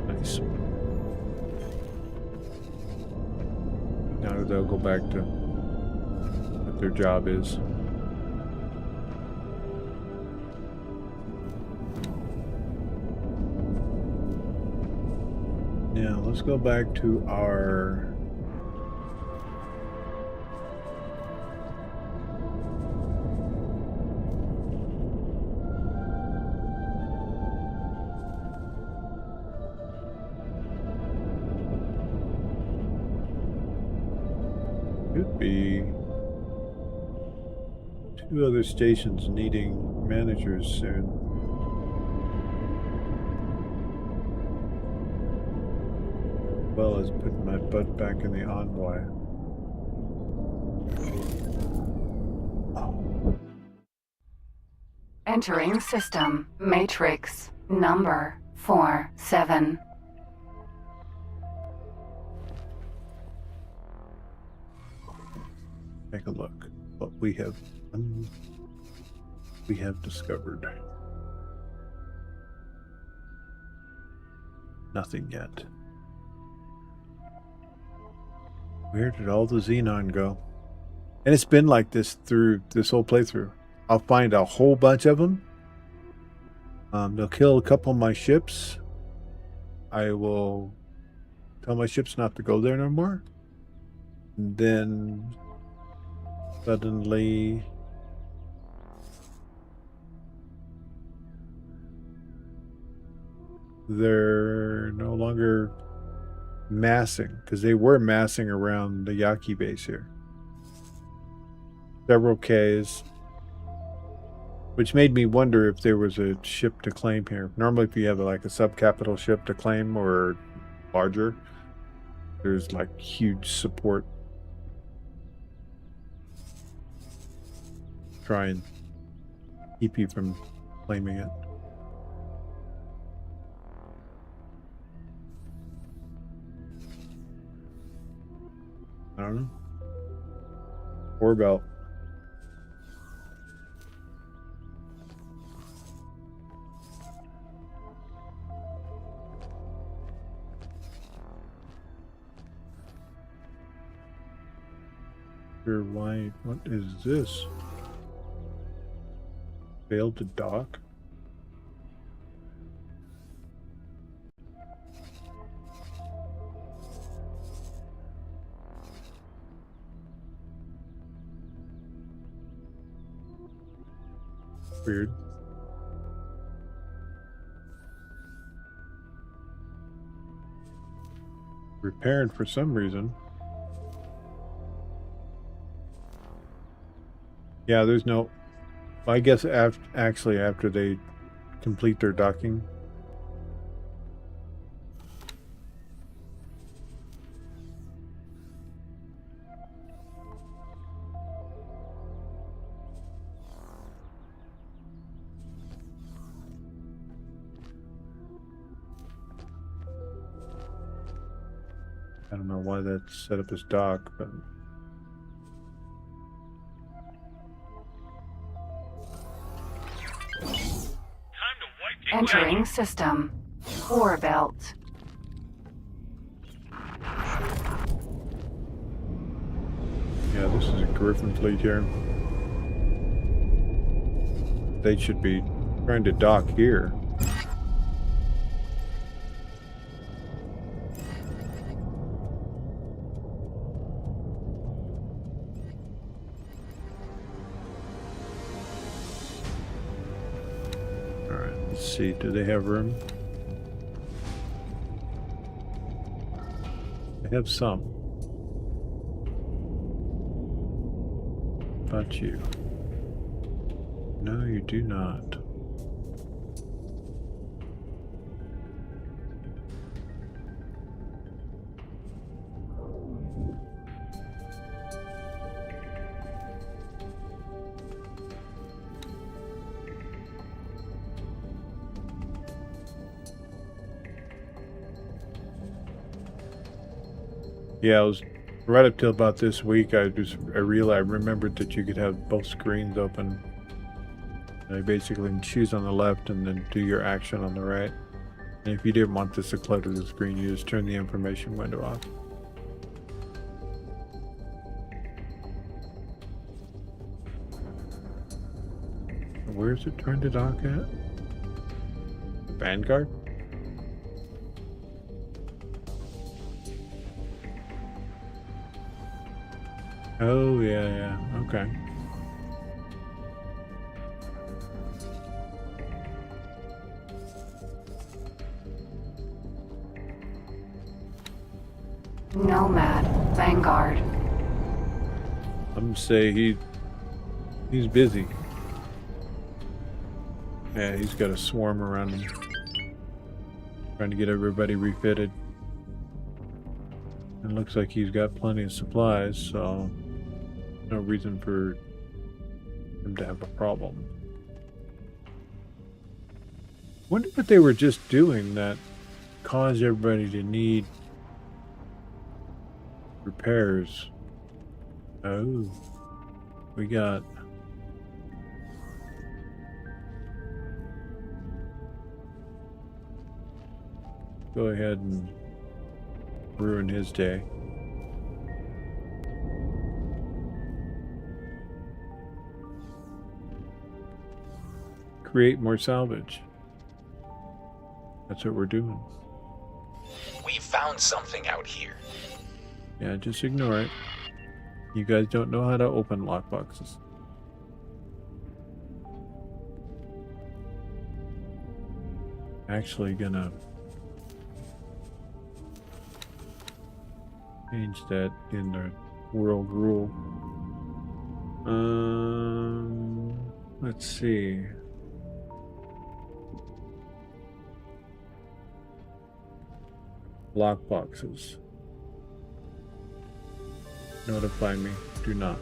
Nice. Now they'll go back to what their job is. Now let's go back to our could be 2 other stations needing managers soon. As well as putting my butt back in the envoy. Entering system. Matrix. Number 47. Take a look what we have discovered. Nothing yet. Where did all the xenon go? And it's been like this through this whole playthrough. I'll find a whole bunch of them. They'll kill a couple of my ships. I will tell my ships not to go there no more. And then suddenly they're no longer massing, because they were massing around the Yaki base here. Several Ks, which made me wonder if there was a ship to claim here. Normally if you have like a sub-capital ship to claim or larger, there's like huge support. Try and keep you from claiming it. I don't know. Or belt. Sure, why? What is this? Failed to dock? Weird. Repaired for some reason. Yeah, there's no... I guess actually after they complete their docking. I don't know why that's set up as dock, but... Entering system. Ore belt. Yeah, this is a Griffin fleet here. They should be trying to dock here. Let's see, do they have room? They have some. But you. No, you do not. Yeah, I was right up till about this week. I remembered that you could have both screens open. And I basically choose on the left and then do your action on the right. And if you didn't want this to clutter the screen, you just turn the information window off. Where's it trying to dock at? Vanguard? Oh, yeah, okay. Nomad. Vanguard. I'm gonna say he's busy. Yeah, he's got a swarm around him. Trying to get everybody refitted. It looks like he's got plenty of supplies, so no reason for him to have a problem. Wonder what they were just doing that caused everybody to need repairs. Oh, we got... Go ahead and ruin his day. Create more salvage. That's what we're doing. We found something out here. Yeah, just ignore it. You guys don't know how to open lockboxes. Actually gonna change that in the world rule. Let's see. Lockboxes. Notify me. Do not.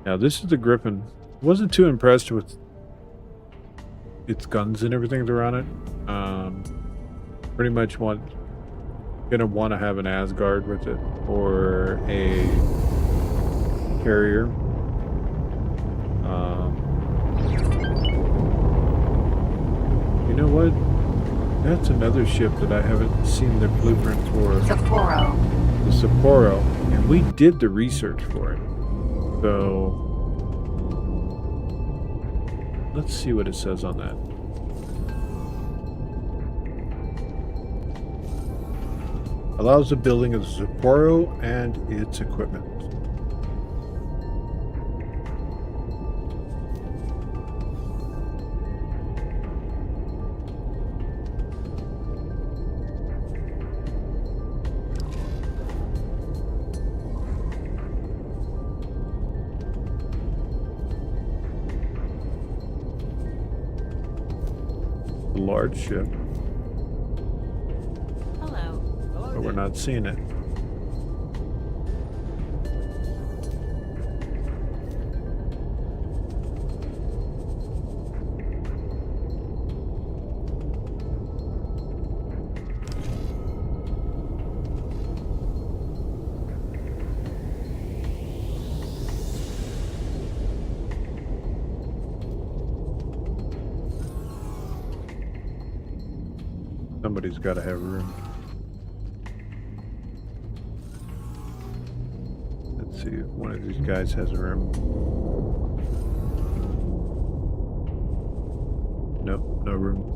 Now this is the Griffin. Wasn't too impressed with its guns and everything that are on it. Pretty much gonna want to have an Asgard with it or a carrier. You know what? That's another ship that I haven't seen the blueprint for. Sapporo. The Sapporo, and we did the research for it. So let's see what it says on that. Allows the building of the Sapporo and its equipment. A large ship. But we're not seeing it. Somebody's got to have room. See if one of these guys has a room. Nope, no room.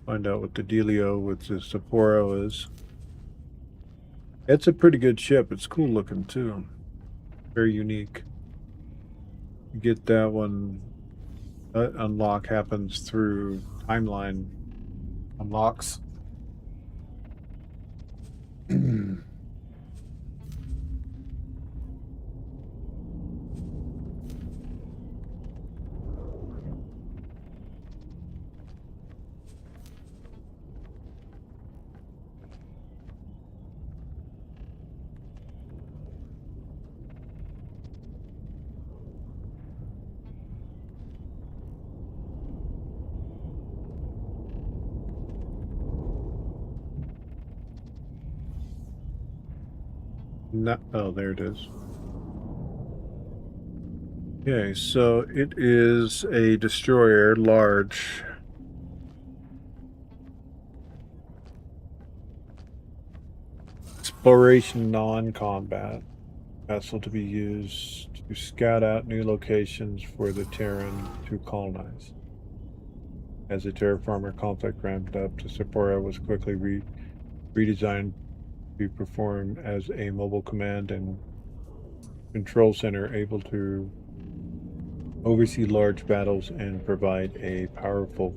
Find out what the dealio with the Sapporo is. It's a pretty good ship. It's cool looking too. Very unique. You get that one. That unlock happens through timeline unlocks. No, oh, there it is. Okay, so it is a destroyer, large. Exploration non-combat. Vessel to be used to scout out new locations for the Terran to colonize. As the terraformer conflict ramped up, the Sapporo was quickly redesigned to perform as a mobile command and control center able to oversee large battles and provide a powerful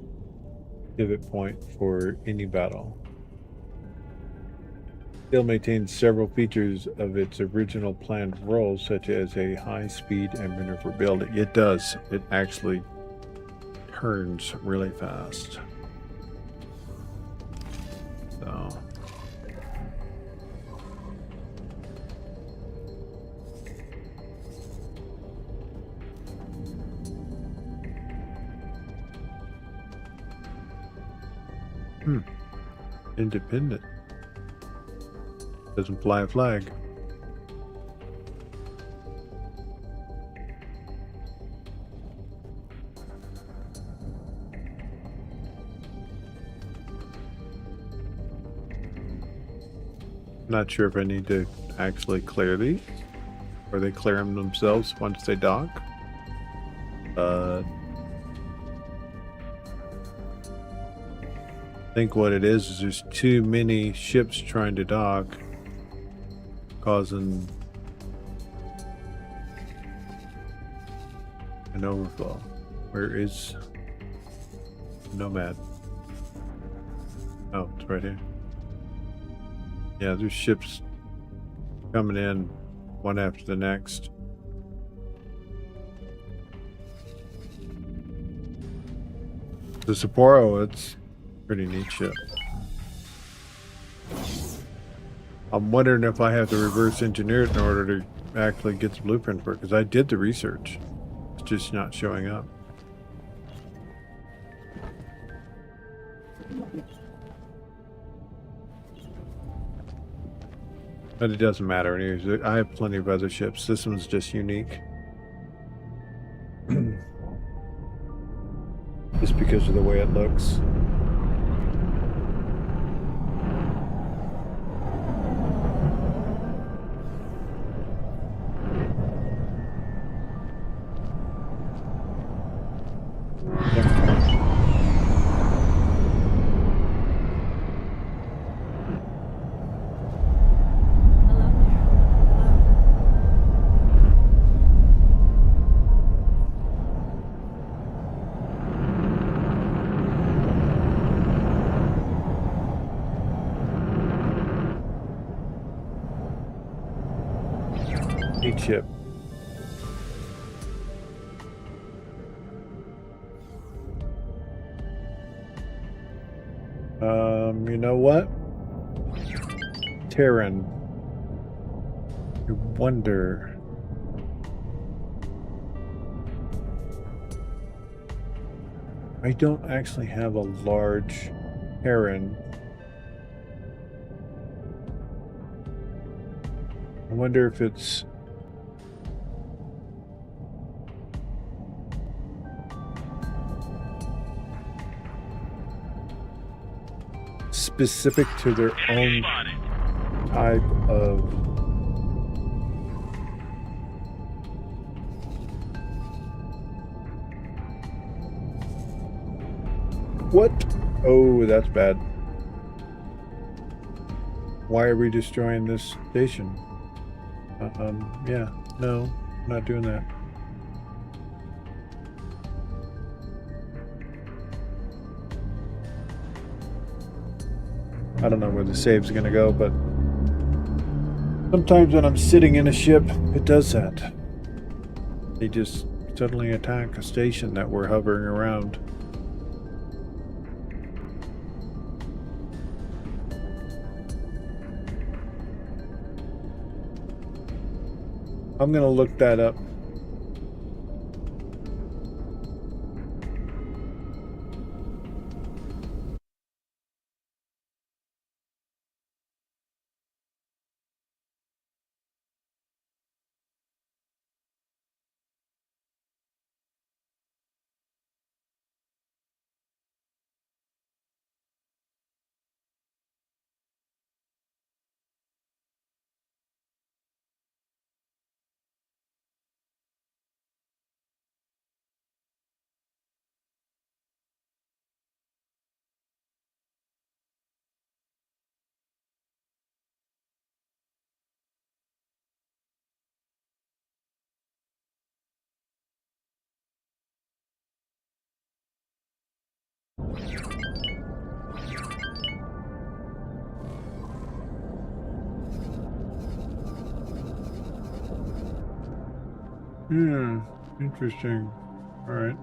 pivot point for any battle. Still maintains several features of its original planned role, such as a high speed and maneuverability. It does. It actually turns really fast. So Independent. Doesn't fly a flag. Not sure if I need to actually clear these, or they clear them themselves once they dock. I think what it is there's too many ships trying to dock, causing an overflow. Where is Nomad? Oh, it's right here. Yeah, there's ships coming in one after the next. The Sapporo, it's a pretty neat ship. I'm wondering if I have to reverse engineer it in order to actually get the blueprint for it, because I did the research. It's just not showing up. But it doesn't matter anyways. I have plenty of other ships. This one's just unique. Just because of the way it looks. Ship. You know what? Terran. I wonder. I don't actually have a large Terran. I wonder if it's specific to their own type of what? Oh, that's bad. Why are we destroying this station? Yeah, no, I'm not doing that. I don't know where the save's gonna go, but sometimes when I'm sitting in a ship, it does that. They just suddenly attack a station that we're hovering around. I'm gonna look that up. Yeah, interesting. All right.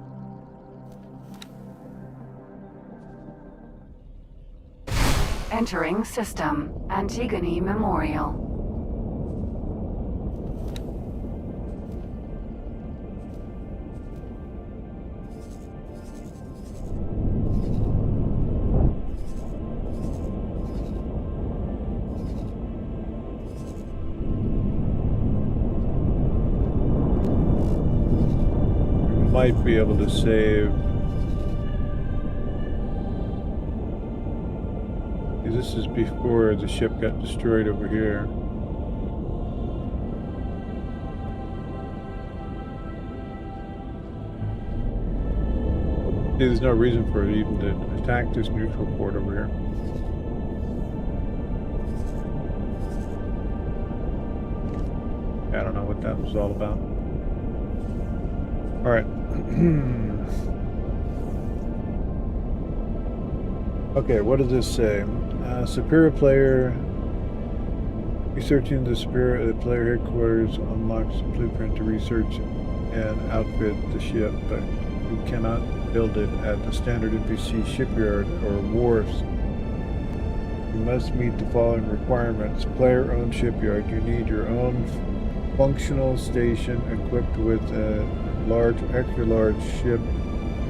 Entering system. Antigone Memorial. might be able to save. This is before the ship got destroyed over here. See, there's no reason for it even to attack this neutral port over here. I don't know what that was all about. All right. Okay, what does this say? Superior player researching the Superior player headquarters unlocks the blueprint to research and outfit the ship, but you cannot build it at the standard NPC shipyard or wharves. You must meet the following requirements. Player-owned shipyard. You need your own functional station equipped with a large, extra-large ship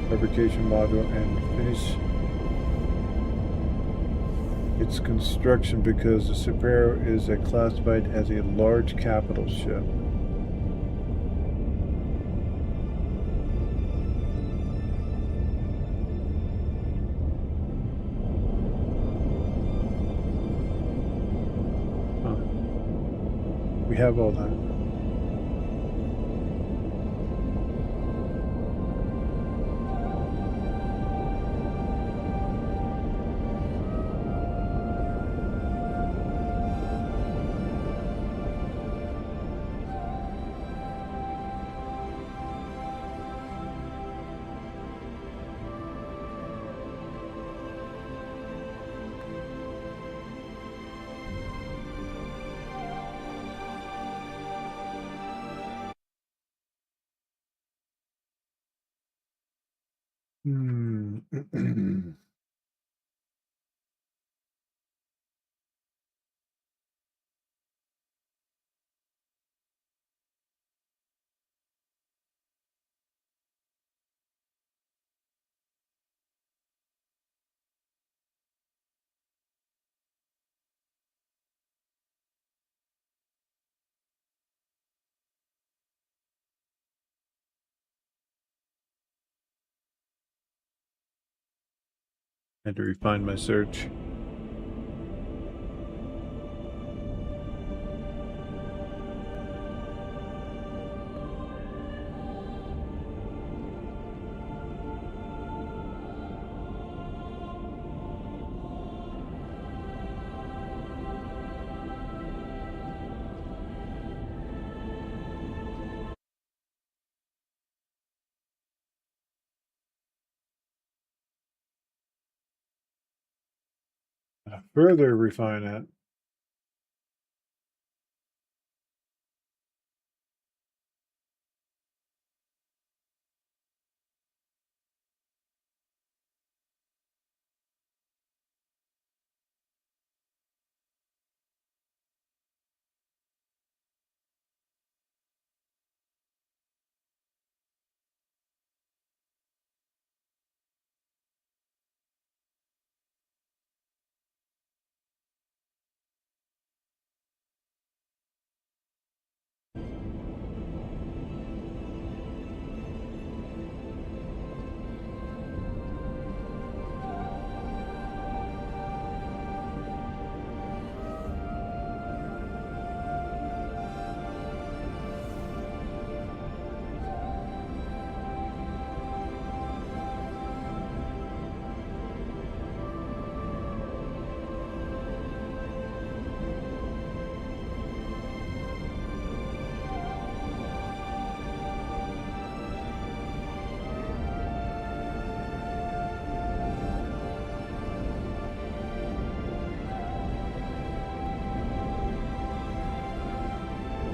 fabrication module and finish its construction because the Superior is classified as a large capital ship. We have all that. Had to refine my search. Further refine it.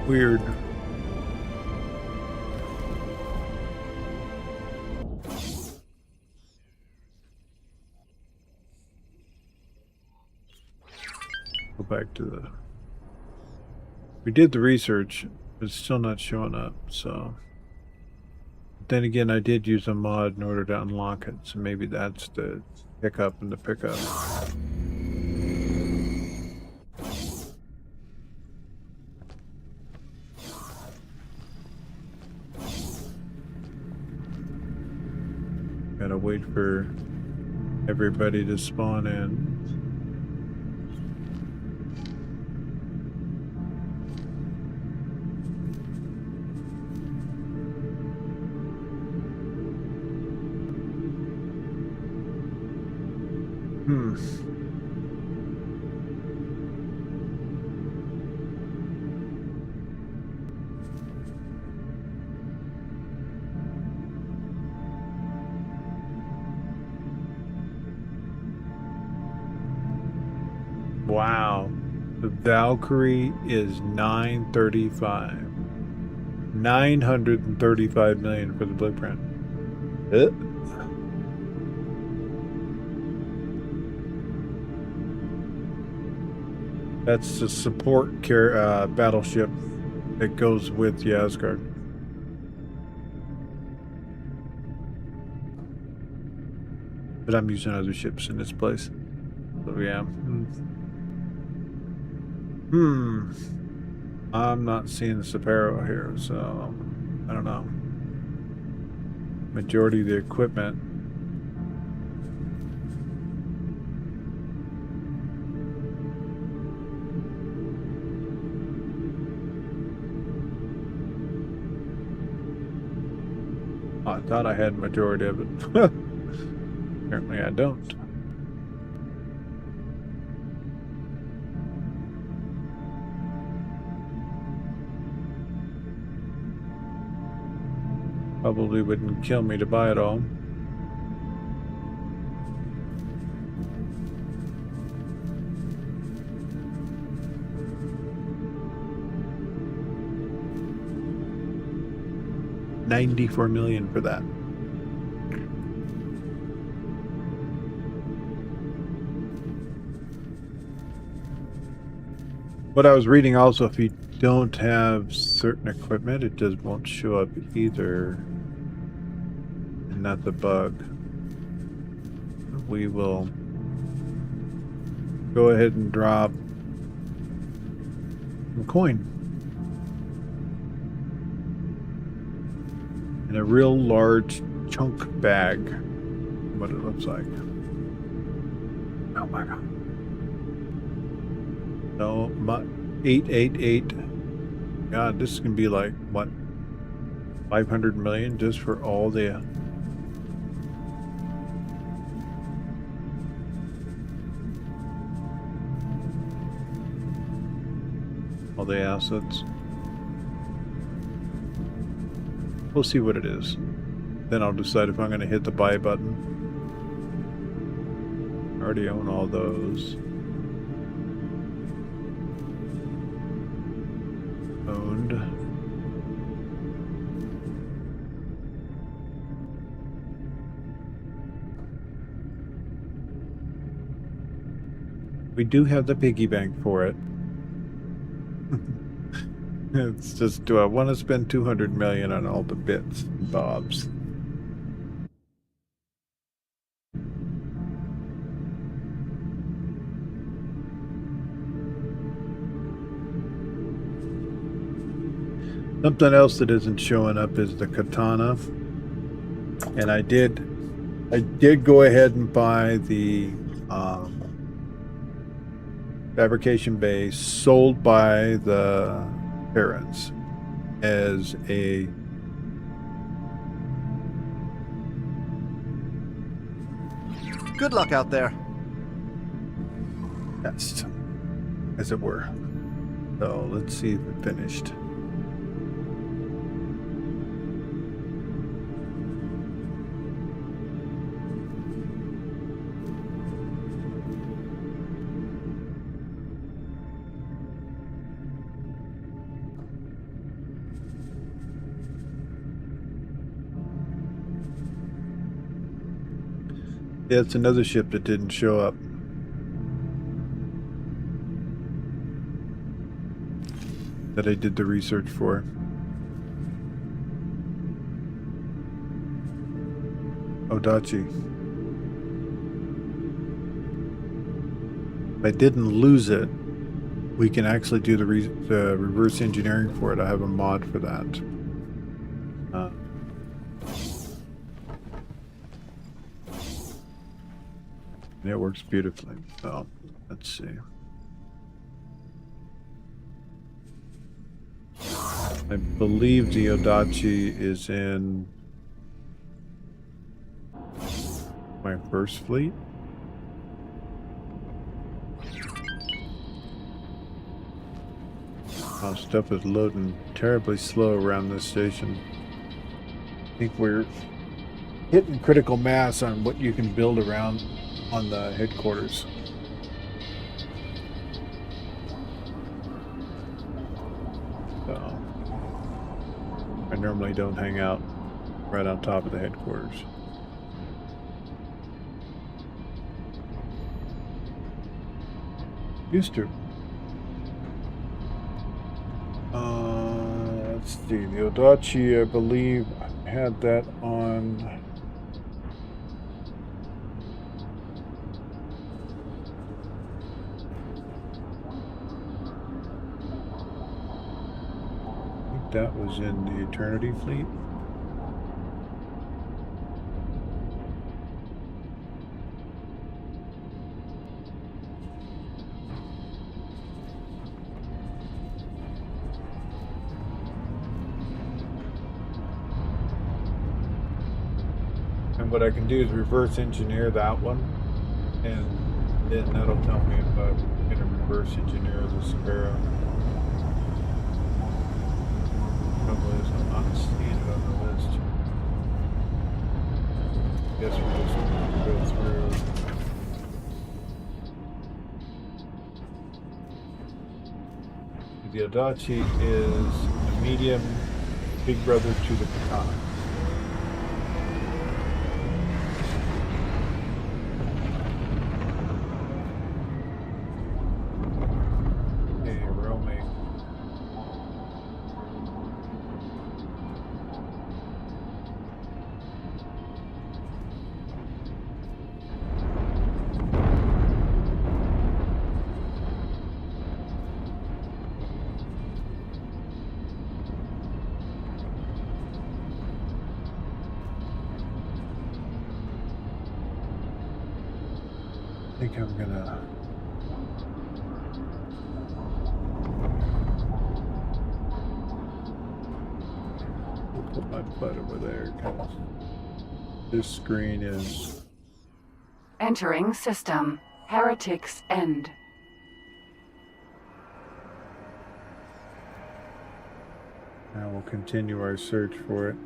Weird. Go back to the... We did the research, but it's still not showing up, so... But then again, I did use a mod in order to unlock it, so maybe that's the hiccup and the pickup. wait for everybody to spawn in. Wow. The Valkyrie is 935. 935 million for the blueprint. That's the support battleship that goes with Yasgard. But I'm using other ships in its place. So yeah. I'm not seeing the Sapero here, so I don't know. Majority of the equipment. I thought I had majority of it. Apparently I don't. Probably wouldn't kill me to buy it all. $94 million for that. What I was reading also, if you don't have certain equipment, it just won't show up either. And not the bug. We will go ahead and drop a coin. In a real large chunk bag. What it looks like. Oh my god. No, 888. God, this can be like, what, 500 million just for all the assets. We'll see what it is. Then I'll decide if I'm going to hit the buy button. I already own all those. Owned. We do have the piggy bank for it. It's just, do I want to spend 200 million on all the bits and bobs? Something else that isn't showing up is the katana. And I did go ahead and buy the fabrication base sold by the parents as a good luck out there. test, as it were. So let's see if it finished. Yeah, it's another ship that didn't show up. That I did the research for. Odachi. If I didn't lose it, we can actually do the reverse engineering for it. I have a mod for that. And it works beautifully. So let's see. I believe the Odachi is in my first fleet. Oh, stuff is loading terribly slow around this station. I think we're hitting critical mass on what you can build around on the headquarters. So I normally don't hang out right on top of the headquarters. Used to. Let's see. The Odachi, I believe, had that on. I think that was in the Eternity Fleet. And what I can do is reverse engineer that one, and then that'll tell me if I'm going to reverse engineer the Sparrow. Trouble is, I'm not seeing it on the list. Guess we'll just go through. The Odachi is a medium big brother to the Katana. I think I'm gonna put my butt over there because this screen is Entering system. Heretics End. now we'll continue our search for it.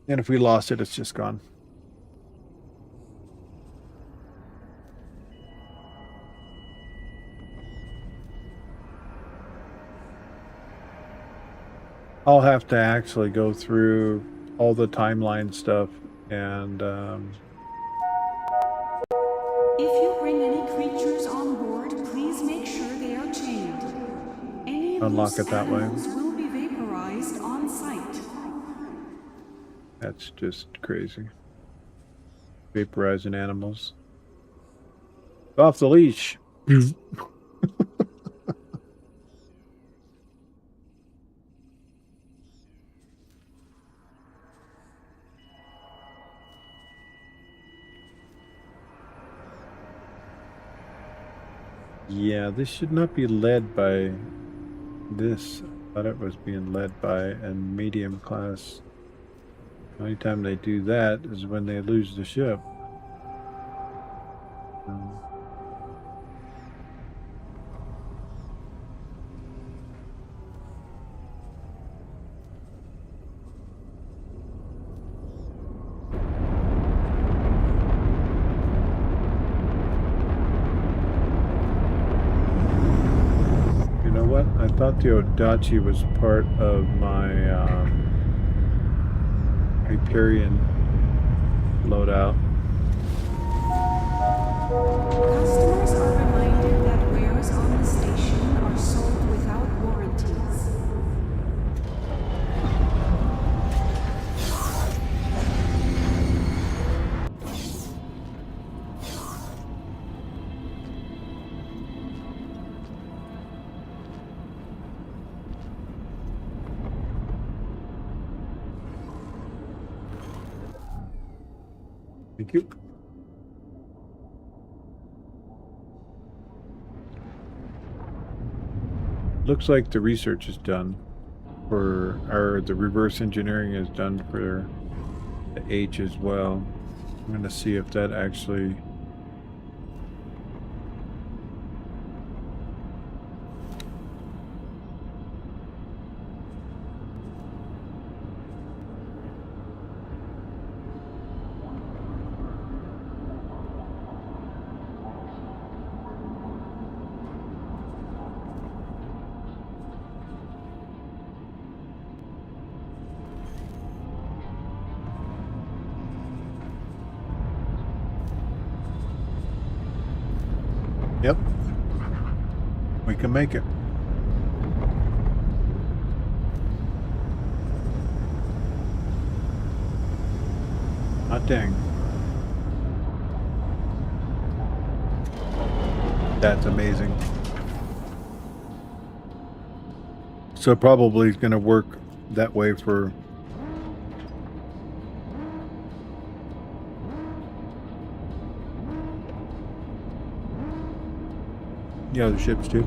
And if we lost it, it's just gone. I'll have to actually go through all the timeline stuff and If you bring any creatures on board, please make sure they are chained. Any of unlock loose it that way. animals will be vaporized on sight. That's just crazy. Vaporizing animals. Off the leash. Yeah, this should not be led by this. I thought it was being led by a medium class. The only time they do that is when they lose the ship. You know what? I thought the Odachi was part of my Hyperion loadout. Customers are reminded that wares on the station are sold without warranty. Thank you. Looks like the research is done or the reverse engineering is done for the H as well. I'm going to see if that actually... Yep. We can make it. Hot dang. That's amazing. So probably it's going to work that way for... the other ships too.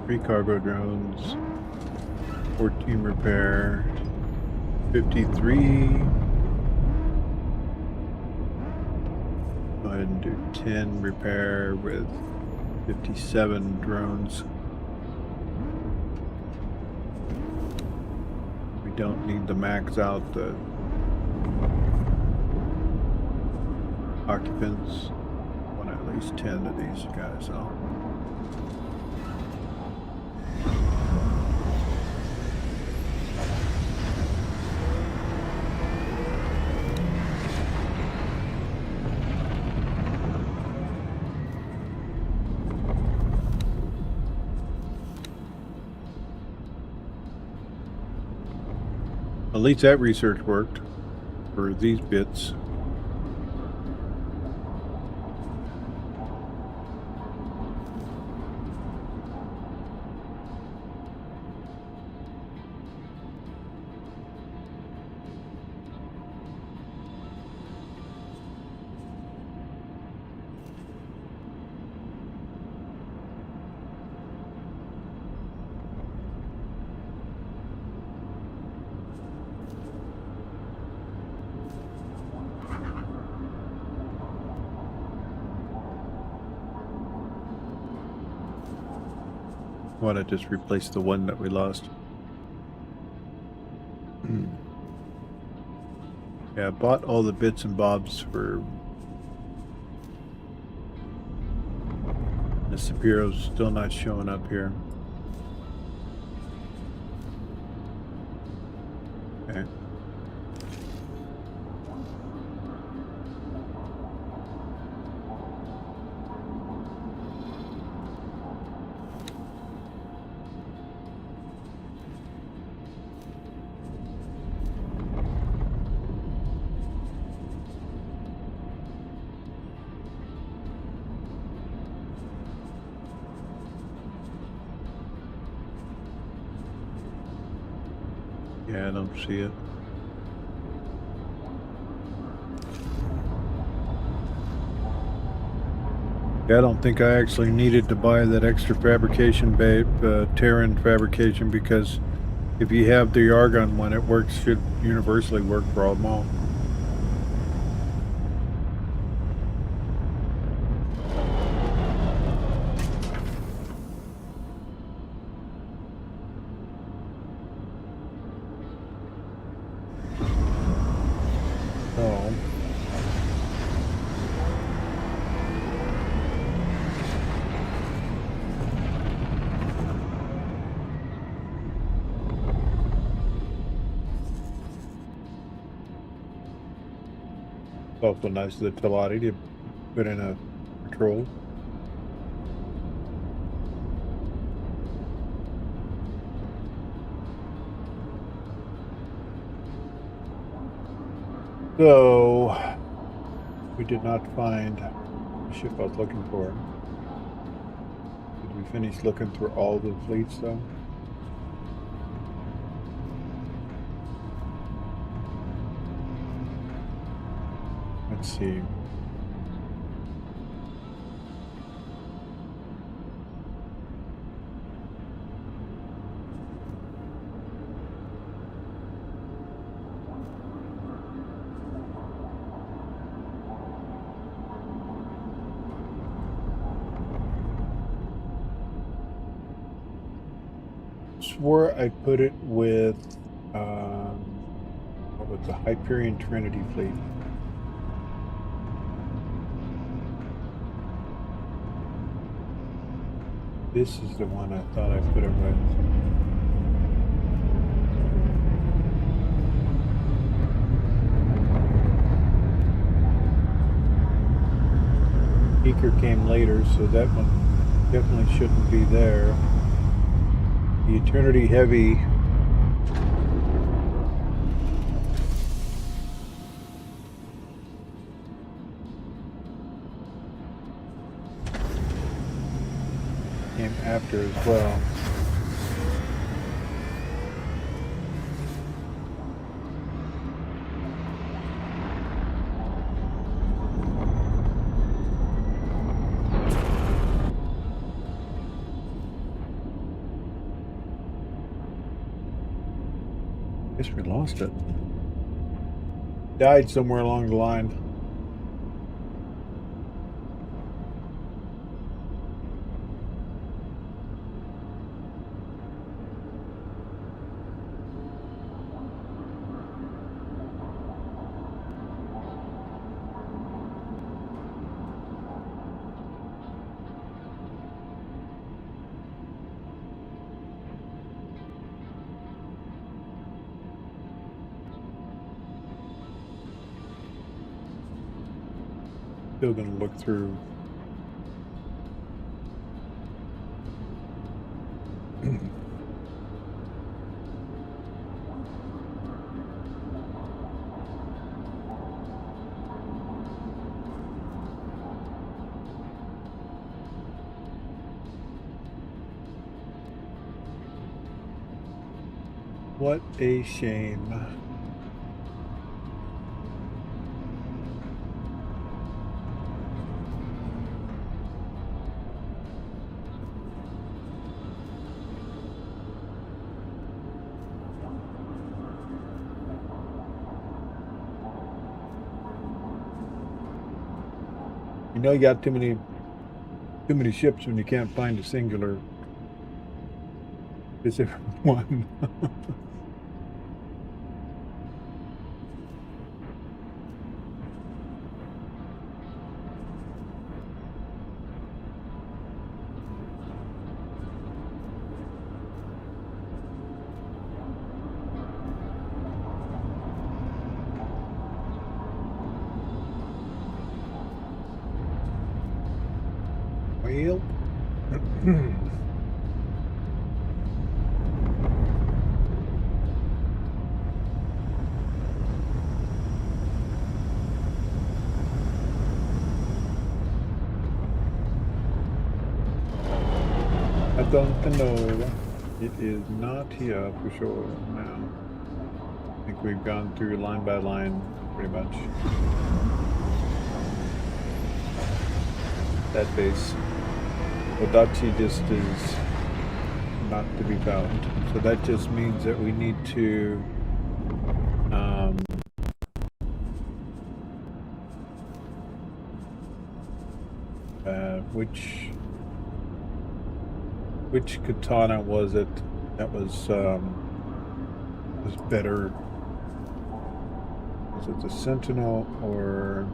Three cargo drones, 14 repair, 53. Go ahead and do 10 repair with 57 drones. Don't need to max out the occupants. Want at least 10 of these guys out. At least that research worked for these bits. I want to just replace the one that we lost. Yeah, I bought all the bits and bobs for the Sapiro's still not showing up here. Okay. Yeah, I don't see it. Yeah, I don't think I actually needed to buy that extra fabrication, Terran fabrication, because if you have the Argon one, it works, should universally work for all them all. Also nice of the Telati to put in a patrol. So we did not find ship I was looking for. Did we finish looking through all the fleets though? Let's see. Swore I put it with what was the Hyperion Trinity fleet. This is the one I thought I put it with. Beaker came later, so that one definitely shouldn't be there. The Eternity Heavy came after as well. Guess we lost it. Died somewhere along the line. Still gonna look through. What a shame. You know you got too many ships when you can't find a singular specific one. Well, I don't know. It is not here for sure now. I think we've gone through line by line pretty much. That base. Odachi just is not to be found. So that just means that we need to which katana was it that was better? Was it the Sentinel or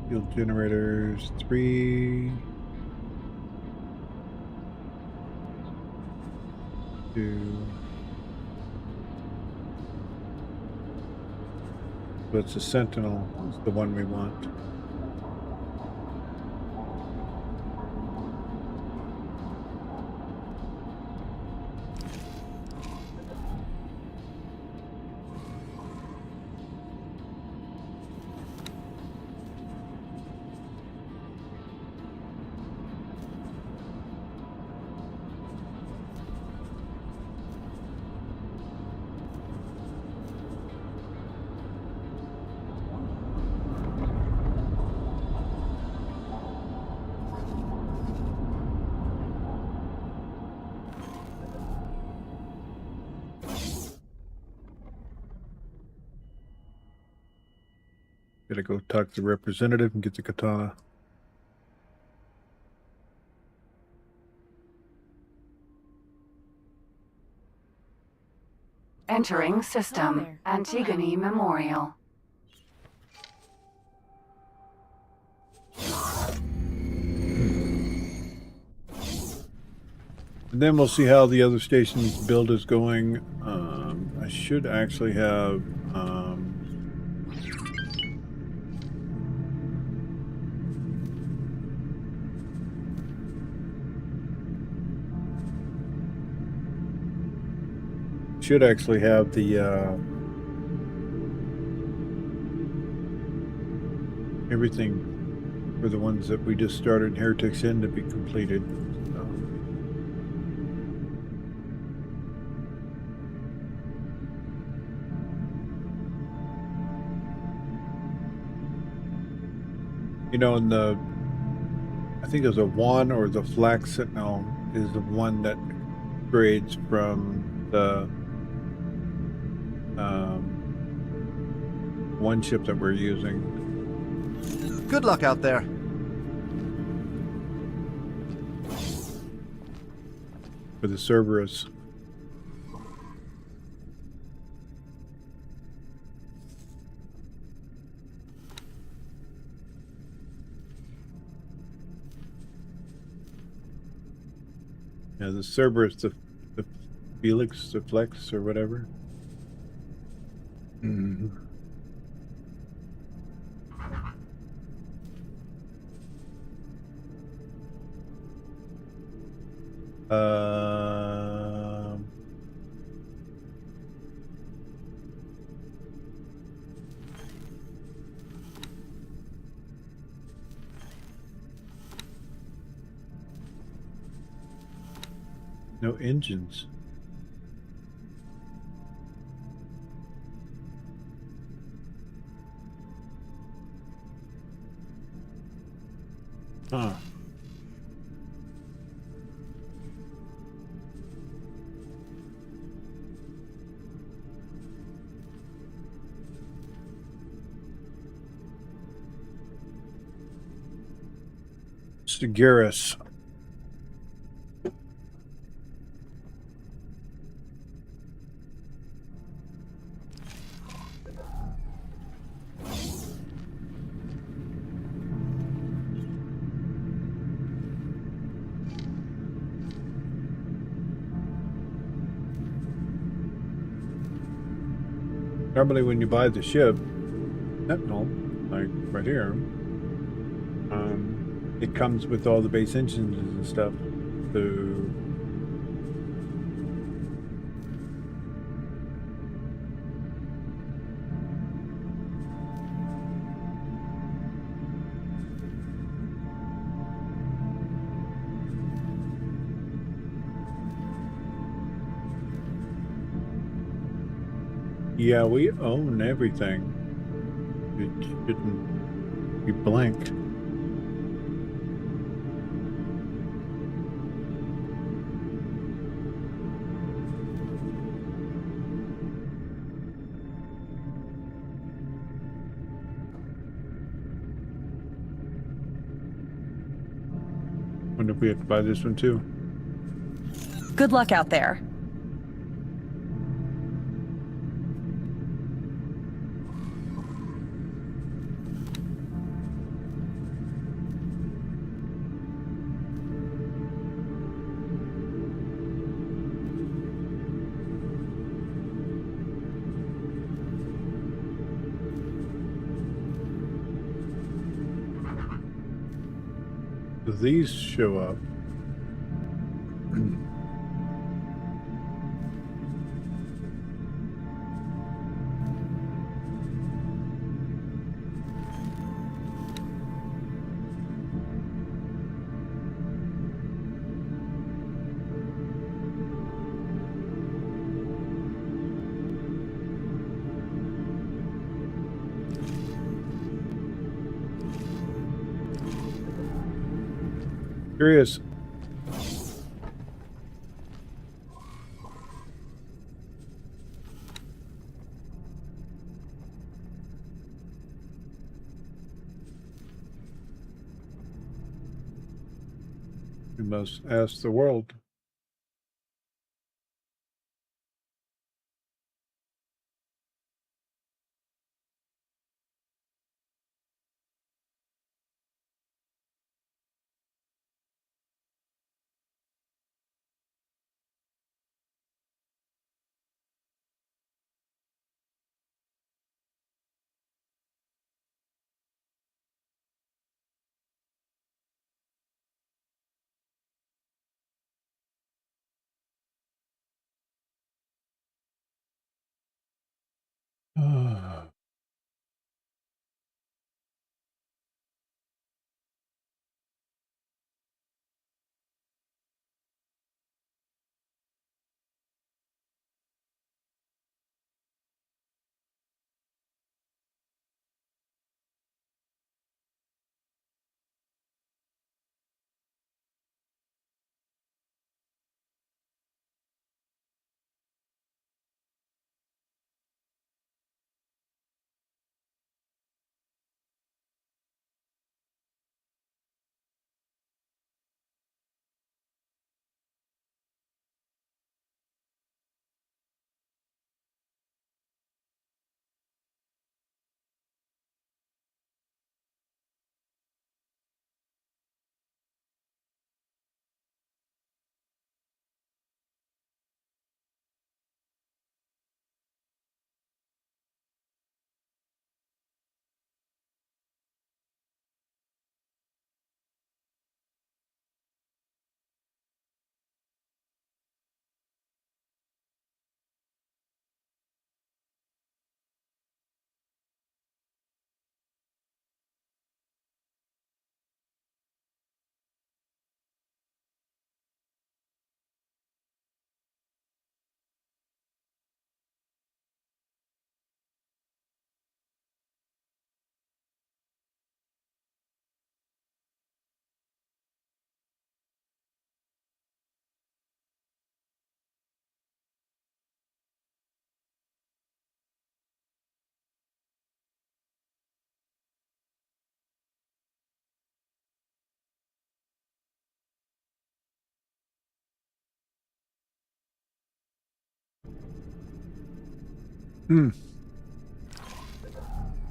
field generators 3, 2. So it's the Sentinel is the one we want. Gotta go talk to the representative and get the katana. Entering system. Antigone Memorial. And then we'll see how the other station's build is going. I should actually have the everything for the ones that we just started Heretics in to be completed. You know, in the, I think there's a 1 or the Flak Sentinel is the one that grades from the one ship that we're using. Good luck out there. For the Cerberus. Yeah, the Cerberus, the Felix, the Flex, or whatever. Mm-hmm. No engines. Huh. Garrus. Normally when you buy the ship, Sentinel, like right here, it comes with all the base engines and stuff. So yeah, we own everything. It shouldn't be blank. Wonder if we have to buy this one too. Good luck out there. These show up. Curious. We must ask the world.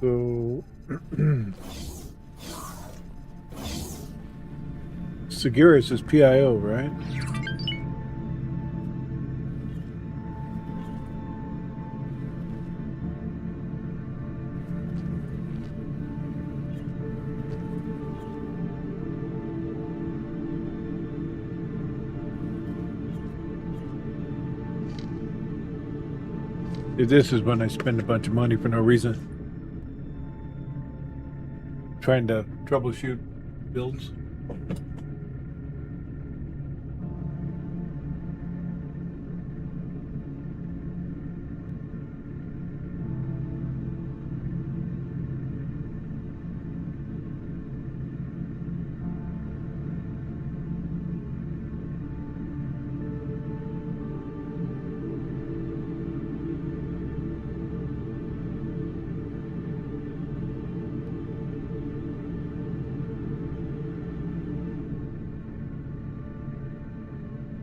So Seguris is PIO, right? This is when I spend a bunch of money for no reason. Trying to troubleshoot builds.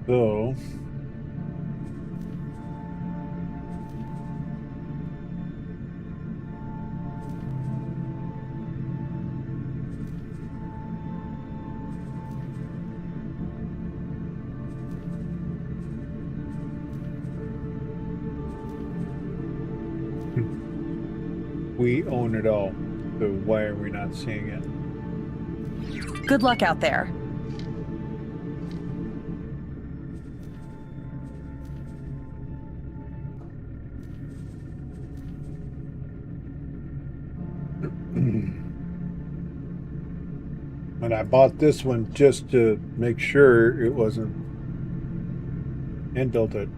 So we own it all. So why are we not seeing it? Good luck out there. And I bought this one just to make sure it wasn't inbuilt it.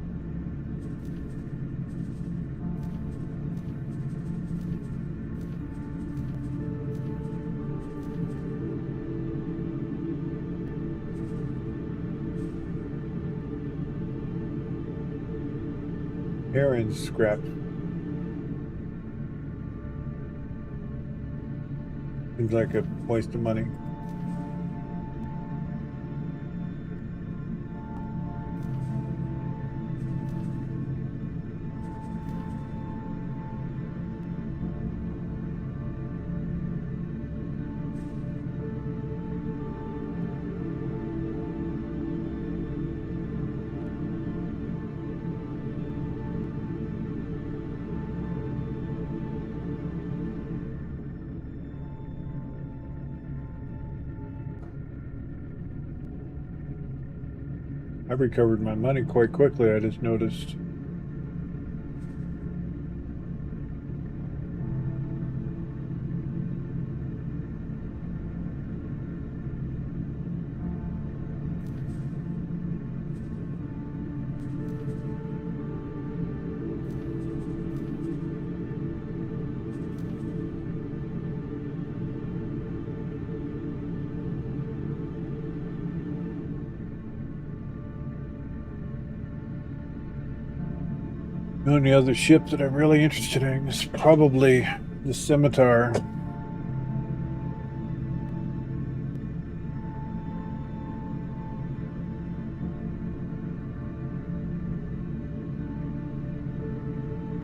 Heron's scrap. Seems like a waste of money. I recovered my money quite quickly, I just noticed. The only other ship that I'm really interested in is probably the Scimitar.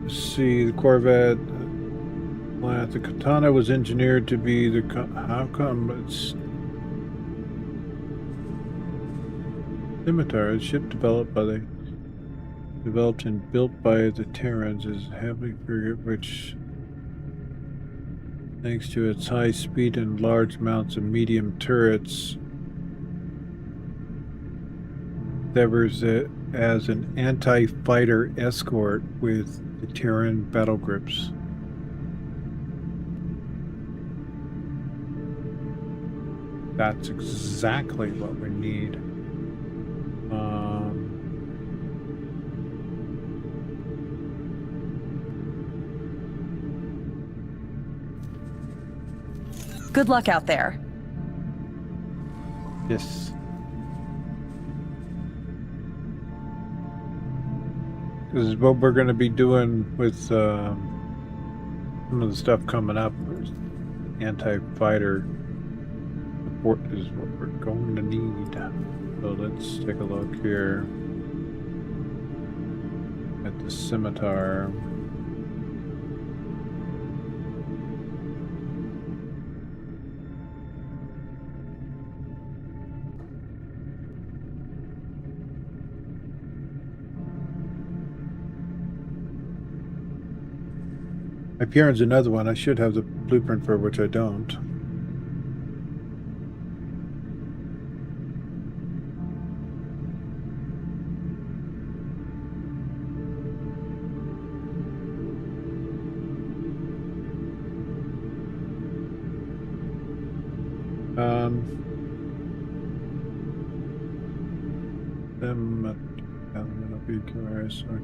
Let's see, the Corvette. The Katana was engineered to be the. How come it's Scimitar? A ship developed and built by the Terrans is heavily frigate, which, thanks to its high speed and large amounts of medium turrets, serves it as an anti-fighter escort with the Terran battle groups. That's exactly what we need. Good luck out there. Yes. This is what we're going to be doing with some of the stuff coming up. Anti-fighter support is what we're going to need. So let's take a look here at the Scimitar. Hyperion's another one. I should have the blueprint for which I don't.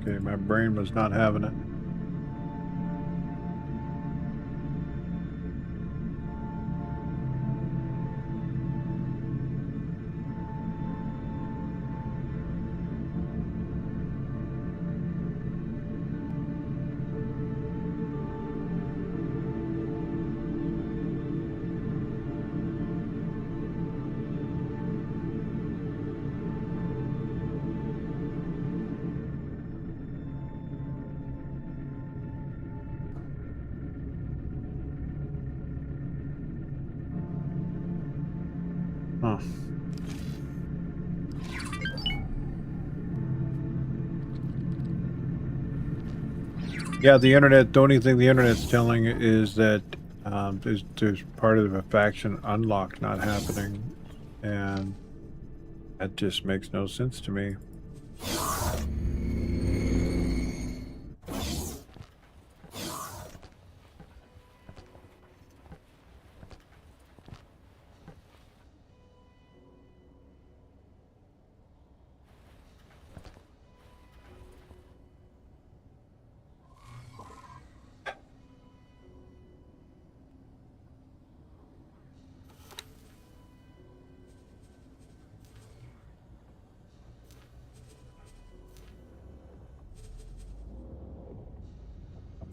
Okay, my brain was not having it. Huh. Yeah, the internet, the only thing the internet's telling is that there's part of a faction unlock not happening, and that just makes no sense to me.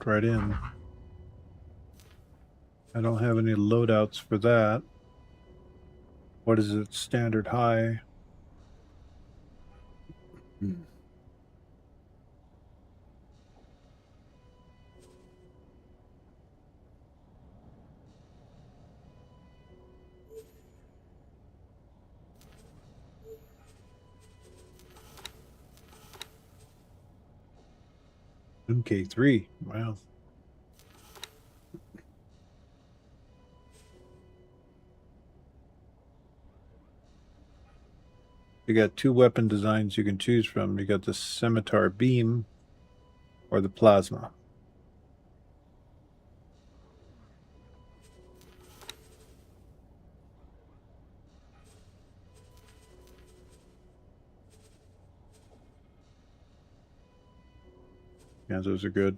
Right in. I don't have any loadouts for that. What is it? Standard high. MK3. Wow. You got two weapon designs you can choose from. You got the scimitar beam or the plasma. Yeah, those are good.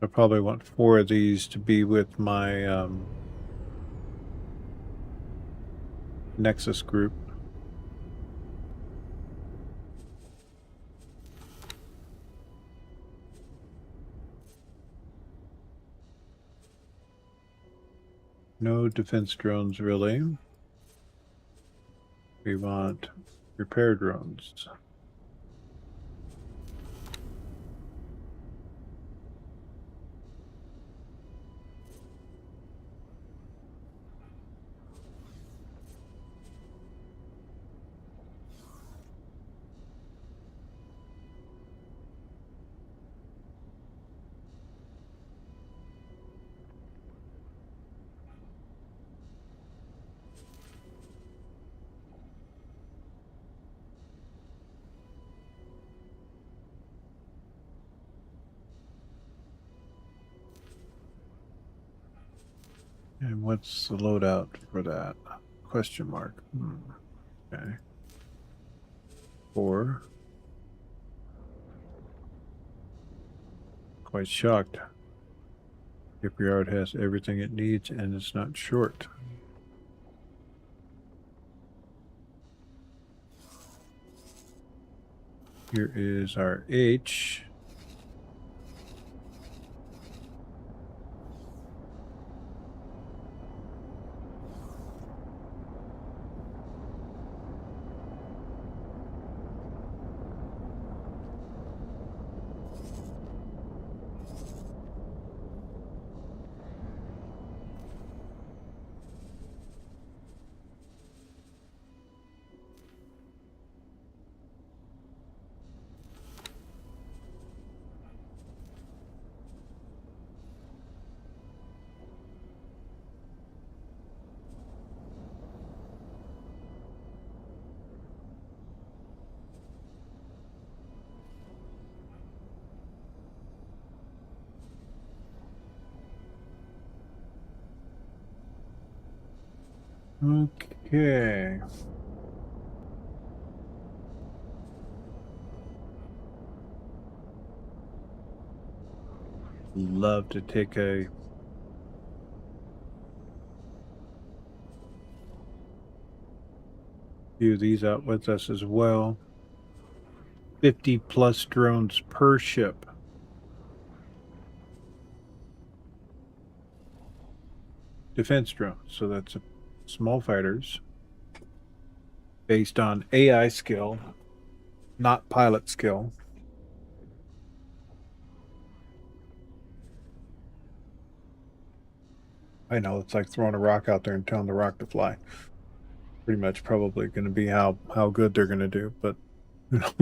I probably want 4 of these to be with my Nexus group. No defense drones, really. We want repair drones. And what's the loadout for that? Question mark. Okay. 4. Quite shocked. Shipyard has everything it needs and it's not short. Here is our H. Okay. Love to take a few of these out with us as well. 50 plus drones per ship. Defense drones, so that's small fighters based on AI skill, not pilot skill. I know, it's like throwing a rock out there and telling the rock to fly. Pretty much probably going to be how good they're going to do, but you know,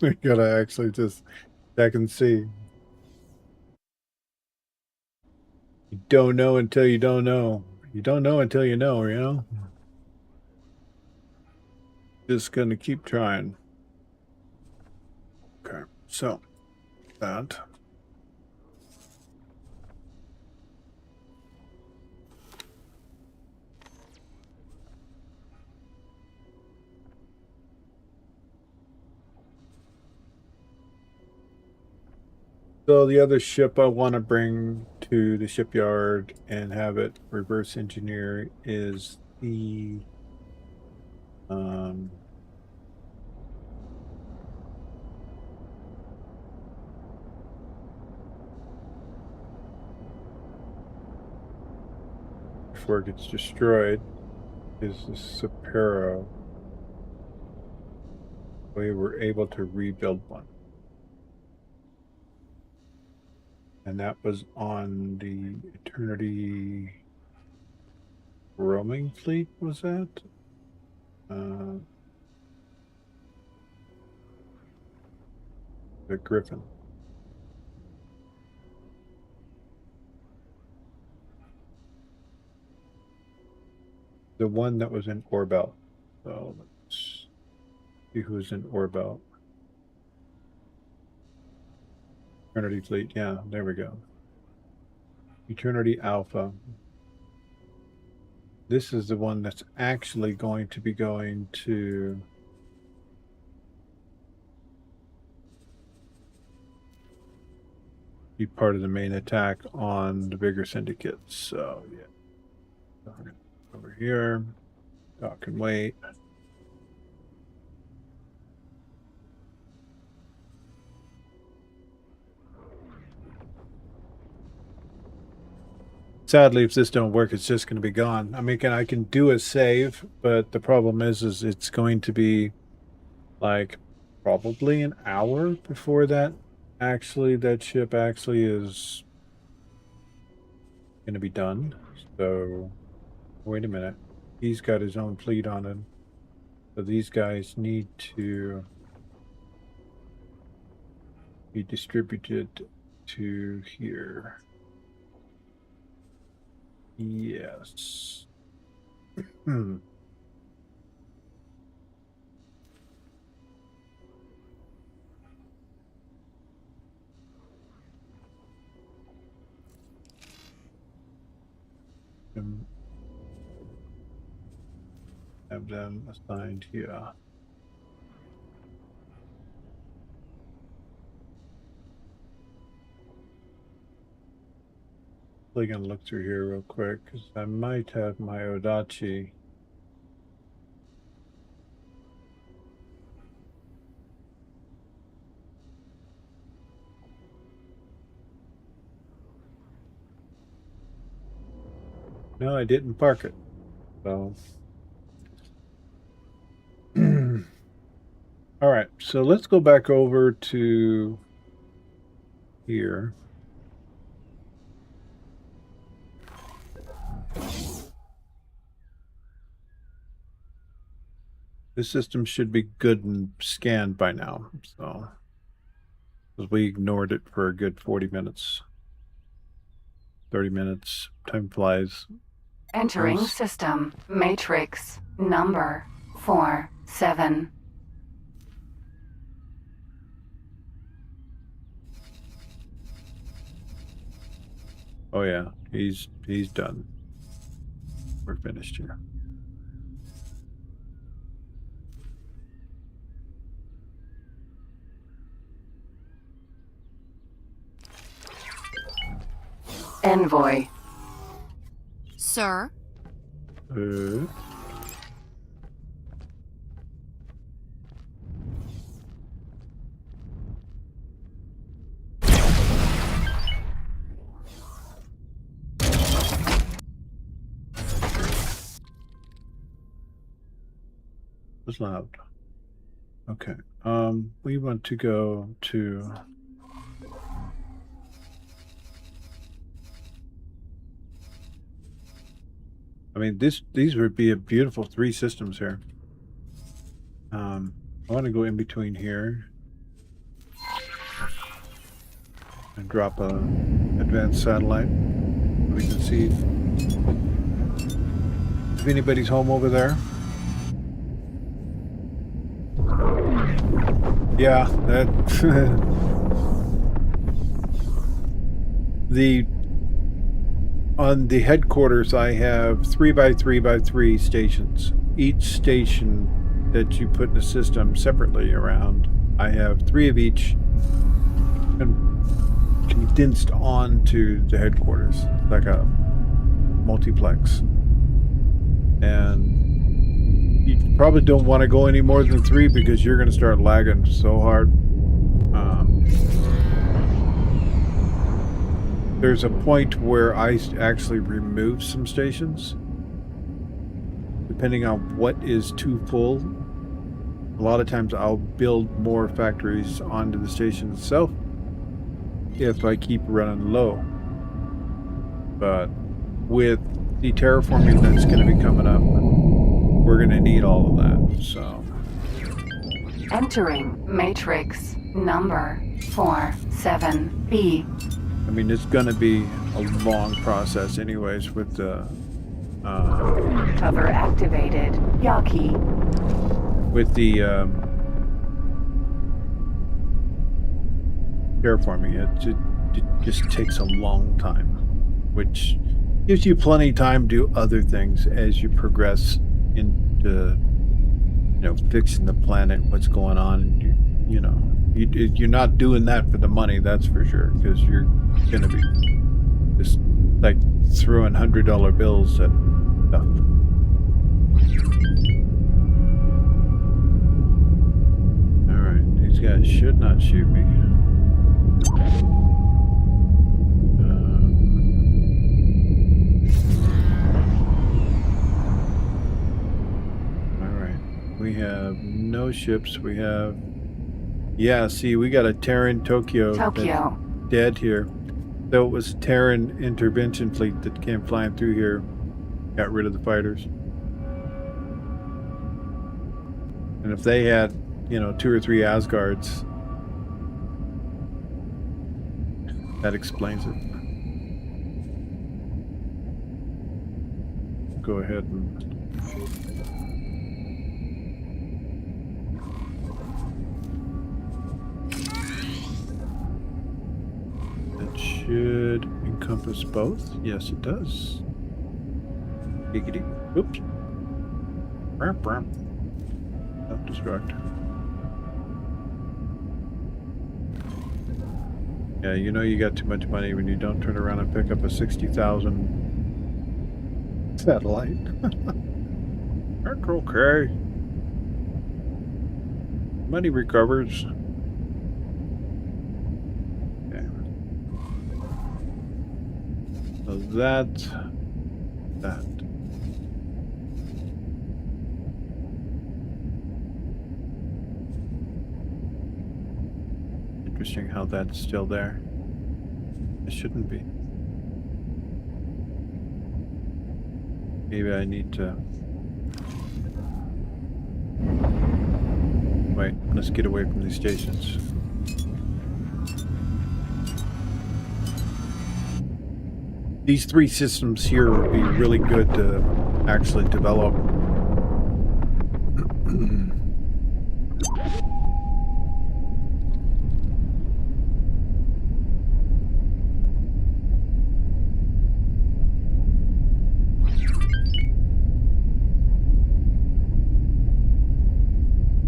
we got to actually just check and see. You don't know until you don't know. You don't know until you know, you know? Just going to keep trying. Okay, so that. So the other ship I want to bring to the shipyard and have it reverse engineer is the before it gets destroyed is the Sapero. We were able to rebuild one. And that was on the Eternity roaming fleet, was that? the Griffin. The one that was in Orbelt. So let's see who's in Orbelt. Eternity Fleet, yeah, there we go. Eternity Alpha. This is the one that's actually going to be going to be part of the main attack on the bigger syndicates. So yeah. Over here. Dock and wait. Sadly, if this don't work, it's just going to be gone. I mean, I can do a save, but the problem is it's going to be like probably an hour before that ship actually is going to be done. So, wait a minute. He's got his own fleet on him. So these guys need to be distributed to here. Yes. Have them assigned here. I'm gonna look through here real quick because I might have my Odachi. No, I didn't park it. So all right, so let's go back over to here. This system should be good and scanned by now, so because we ignored it for a good 40 minutes. 30 minutes. Time flies. Entering system. Matrix. Number 47. Oh yeah, he's done. We're finished here. Envoy. Sir? Was loud. Okay. We want to go to I mean, these would be a beautiful 3 systems here. I want to go in between here and drop a advanced satellite. We can see if anybody's home over there. Yeah, that on the headquarters, I have 3x3x3 stations. Each station that you put in the system separately around, I have 3 of each condensed onto the headquarters, like a multiplex. And you probably don't want to go any more than 3 because you're going to start lagging so hard. There's a point where I actually remove some stations, depending on what is too full. A lot of times I'll build more factories onto the station itself if I keep running low. But with the terraforming that's going to be coming up, we're going to need all of that. So Entering matrix number 47B. I mean, it's going to be a long process anyways with the Cover activated. Yaki. with the terraforming. It just takes a long time, which gives you plenty of time to do other things as you progress into, you know, fixing the planet, what's going on. And you're not doing that for the money, that's for sure, because you're gonna be just like throwing $100 bills at stuff. All right, these guys should not shoot me. We have no ships. We have, yeah, see, we got a Terran Tokyo that's dead here. So it was a Terran intervention fleet that came flying through here, got rid of the fighters. And if they had, 2 or 3 Asgards, that explains it. Go ahead and should encompass both. Yes, it does. Giggity. Oops. Self-destruct. Yeah, you got too much money when you don't turn around and pick up a 60,000 satellite. That's okay. Money recovers. So that. Interesting how that's still there. It shouldn't be. Maybe I need to. Wait, let's get away from these stations. These 3 systems here would be really good to actually develop.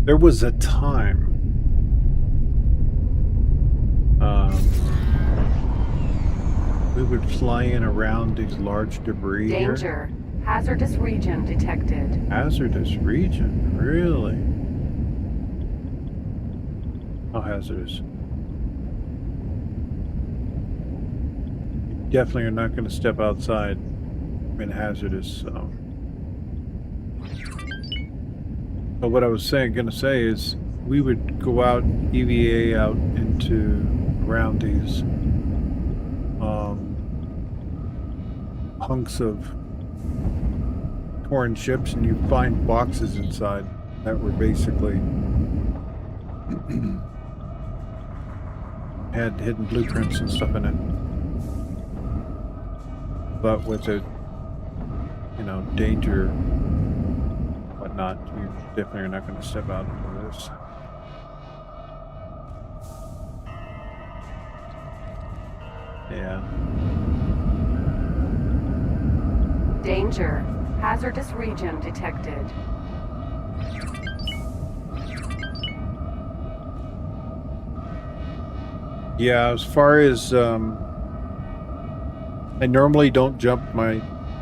There was a time we would fly in around these large debris Danger. here. Hazardous region detected. Hazardous region? Really? How hazardous? You definitely are not going to step outside in hazardous, so. But what I was going to say is we would go out, EVA out into around these hunks of torn ships, and you find boxes inside that were basically had hidden blueprints and stuff in it. But with it, danger, whatnot, you definitely are not going to step out into this. Yeah. Danger. Hazardous region detected. Yeah, as far as I normally don't jump my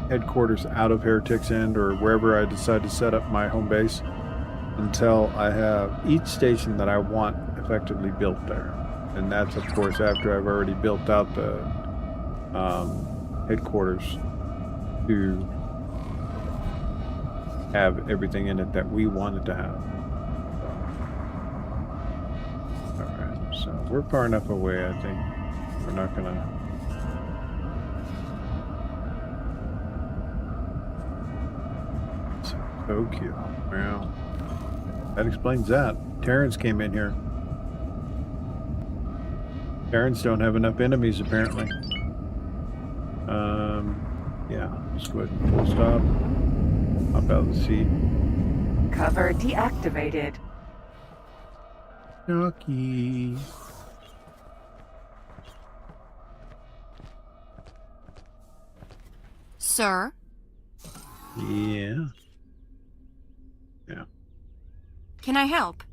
headquarters out of Heretic's End or wherever I decide to set up my home base until I have each station that I want effectively built there. And that's, of course, after I've already built out the headquarters to have everything in it that we wanted to have. Alright, so we're far enough away, I think. We're not gonna... So, Tokyo, well... That explains that. Terrans came in here. Terrans don't have enough enemies, apparently. Yeah, let's go ahead and full stop. Hop out of the seat. Cover deactivated. Yucky. Sir? Yeah. Can I help?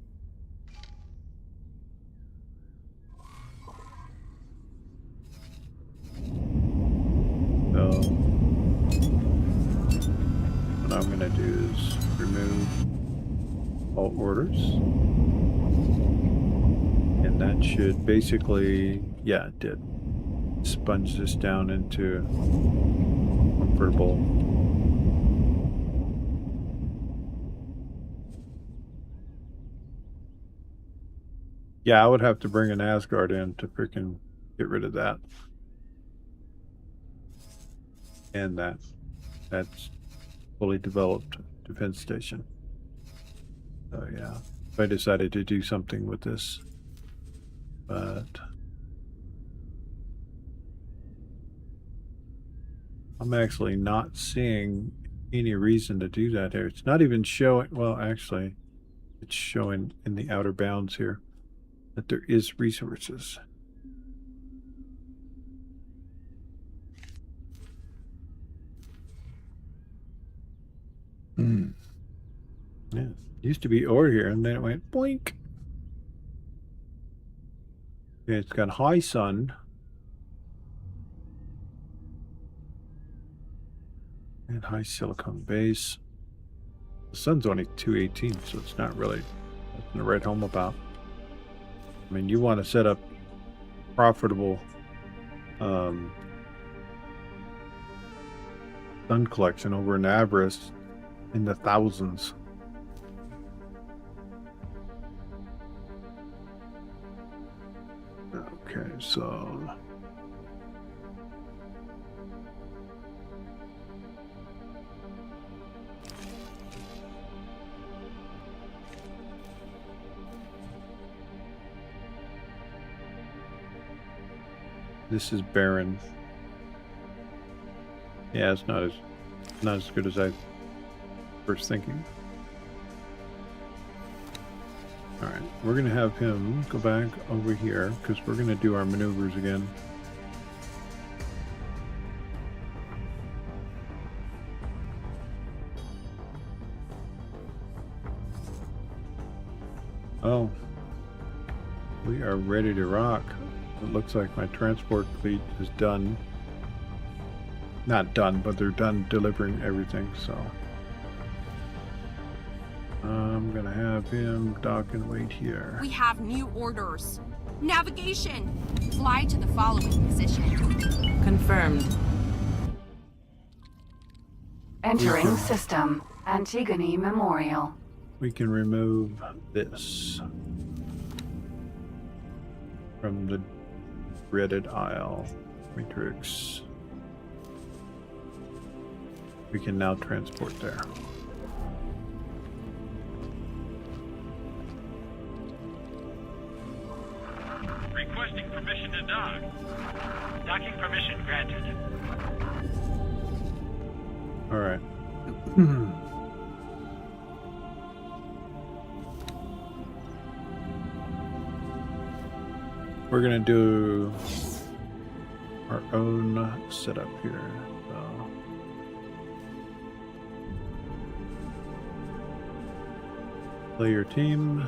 So, what I'm going to do is remove all orders. And that should basically, yeah, it did. Sponge this down into comfortable. Yeah, I would have to bring an Asgard in to freaking get rid of that. And that's fully developed defense station. So yeah, I decided to do something with this, but I'm actually not seeing any reason to do that here. It's not even showing, well, actually, it's showing in the outer bounds here that there is resources. Yeah, used to be ore here, and then it went boink. Yeah, it's got high sun. And high silicon base. The sun's only 218, so it's not really nothing to write home about. I mean, you want to set up profitable sun collection over in Avarice in the thousands. Okay, so this is barren. Yeah, it's not as good as I first thinking. All right, we're gonna have him go back over here because we're gonna do our maneuvers again. Oh, we are ready to rock. It looks like my transport fleet is done. Not done, but they're done delivering everything, so I'm gonna have him dock and wait here. We have new orders. Navigation! Fly to the following position. Confirmed. Entering system. Antigone Memorial. We can remove this from the gridded aisle matrix. We can now transport there. Requesting permission to dock. Docking permission granted. All right. We're gonna do our own setup here. So. Play your team.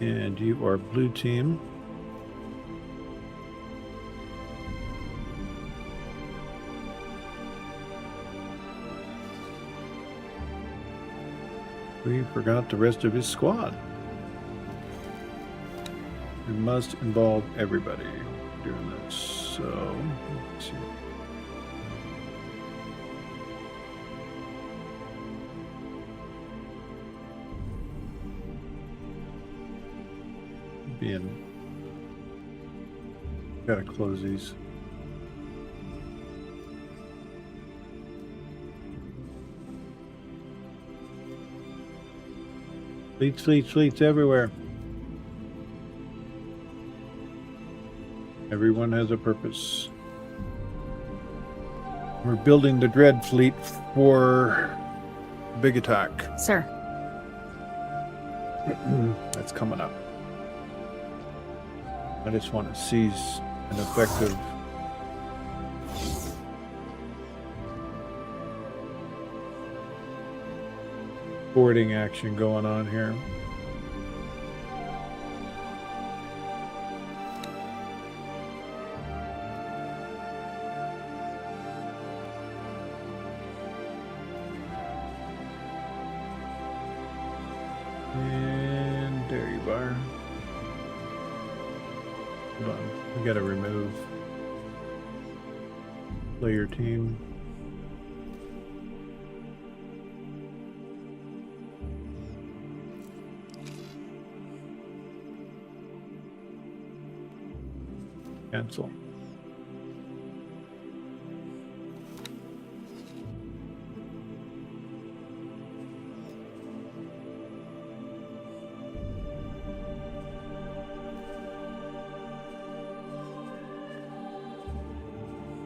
And you are blue team. We forgot the rest of his squad. We must involve everybody doing this. So, let's see. being... Gotta close these. Fleets everywhere. Everyone has a purpose. We're building the Dread fleet for big attack. Sir. That's coming up. I just want to seize an effective boarding action going on here. And there you are. Hold on, we gotta remove player team. Cancel.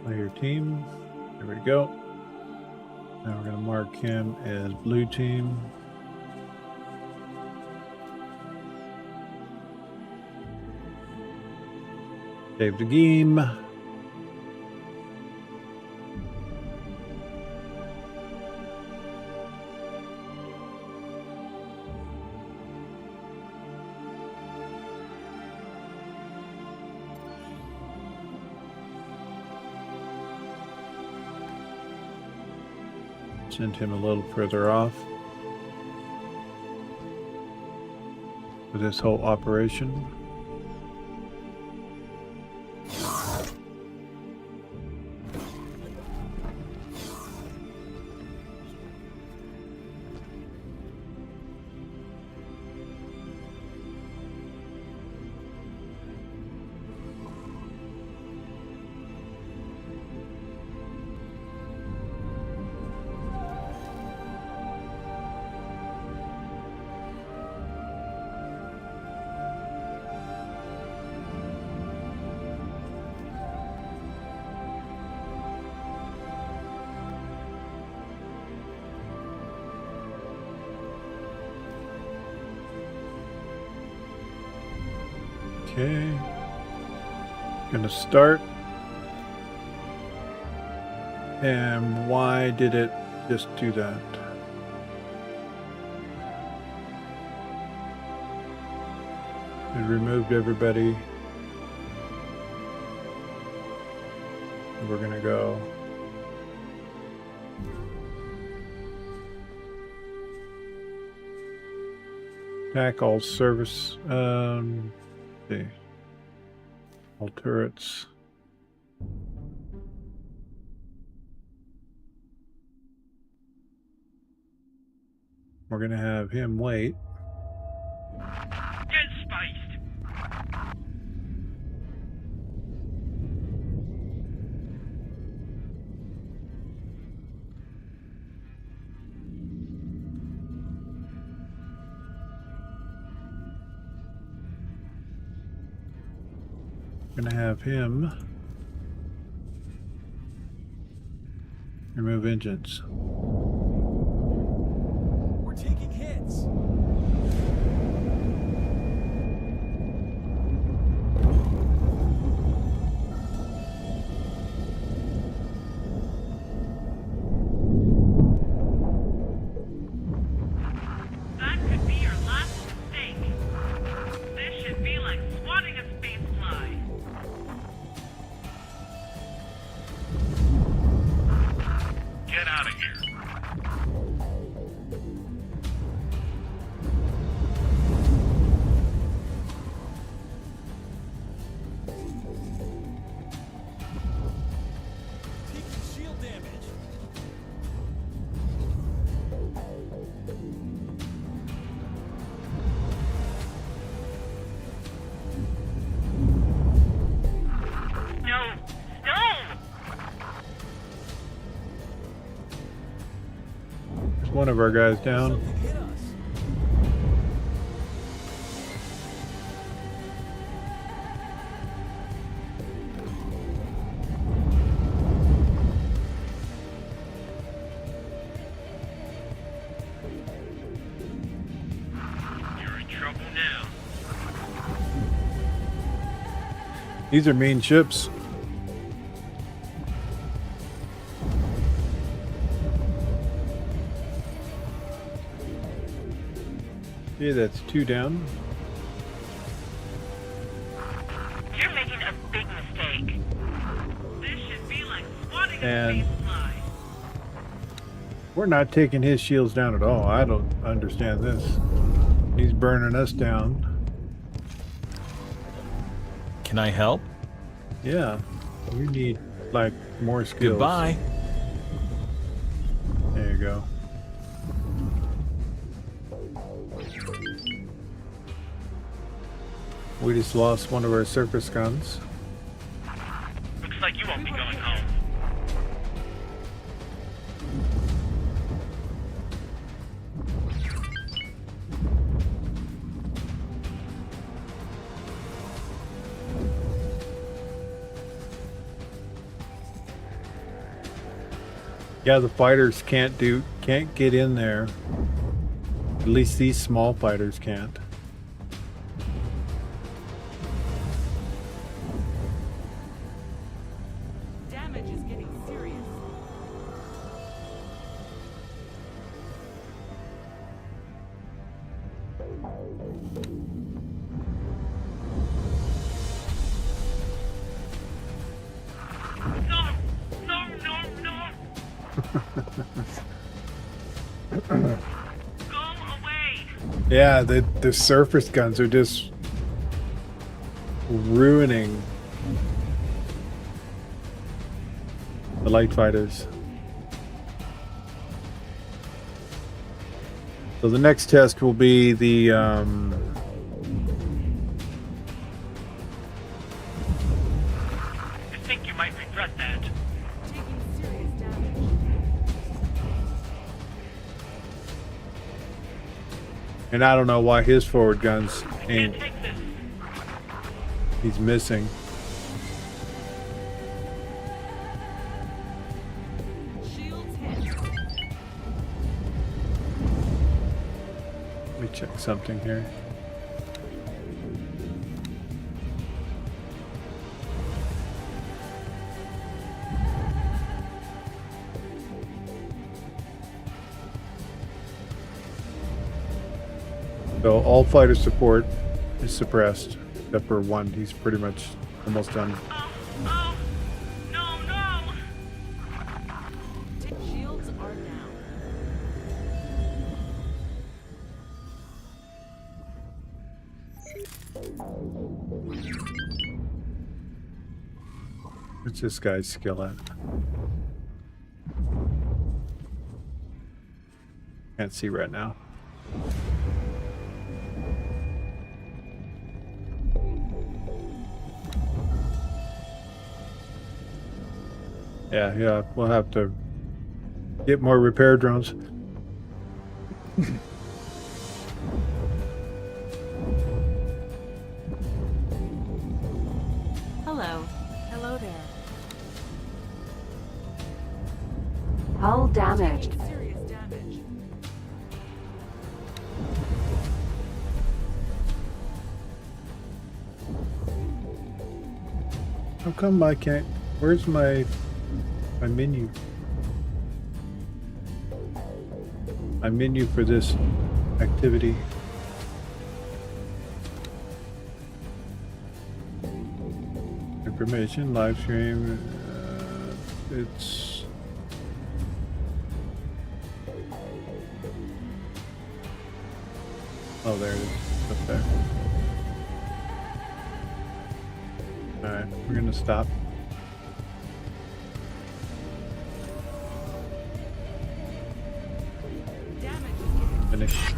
Player team. There we go. Now we're going to mark him as blue team. Save the game. Send him a little further off for this whole operation. Okay, gonna start. And why did it just do that? It removed everybody. We're gonna go. Attack all service. See. All turrets. We're gonna have him wait. Get spaced. Gonna have him remove engines. We're taking hits. That could be your last mistake. This should be like swatting a space fly. Get out of here. one of our guys down. Something hit us. You're in trouble now. These are mean ships. Yeah, that's 2 down. You're making a big mistake. This should be like swatting a And space fly. we're not taking his shields down at all. I don't understand this. He's burning us down. Can I help? Yeah, we need like more skills. Goodbye. There you go. We just lost one of our surface guns. Looks like you won't be going home. Yeah, the fighters can't get in there. At least these small fighters can't. Damage is getting serious. No! No, no, no! Go away! Yeah, the surface guns are just ruining the light fighters. So the next test will be the I think you might regret that. Taking serious damage. and I don't know why his forward guns ain't. Can't take this. He's missing. Shields hit. Let me check something here. So all fighter support is suppressed, except for one. He's pretty much almost done. Oh, oh! No, no! Shields are down. What's this guy's skill at? Can't see right now. Yeah, we'll have to get more repair drones. Hello. Hello there. Hull damaged. Taking serious damage. How come I can't? Where's my menu? My menu for this activity. Information, live stream. It's oh, there it is, up there. All right, we're gonna stop. Finish.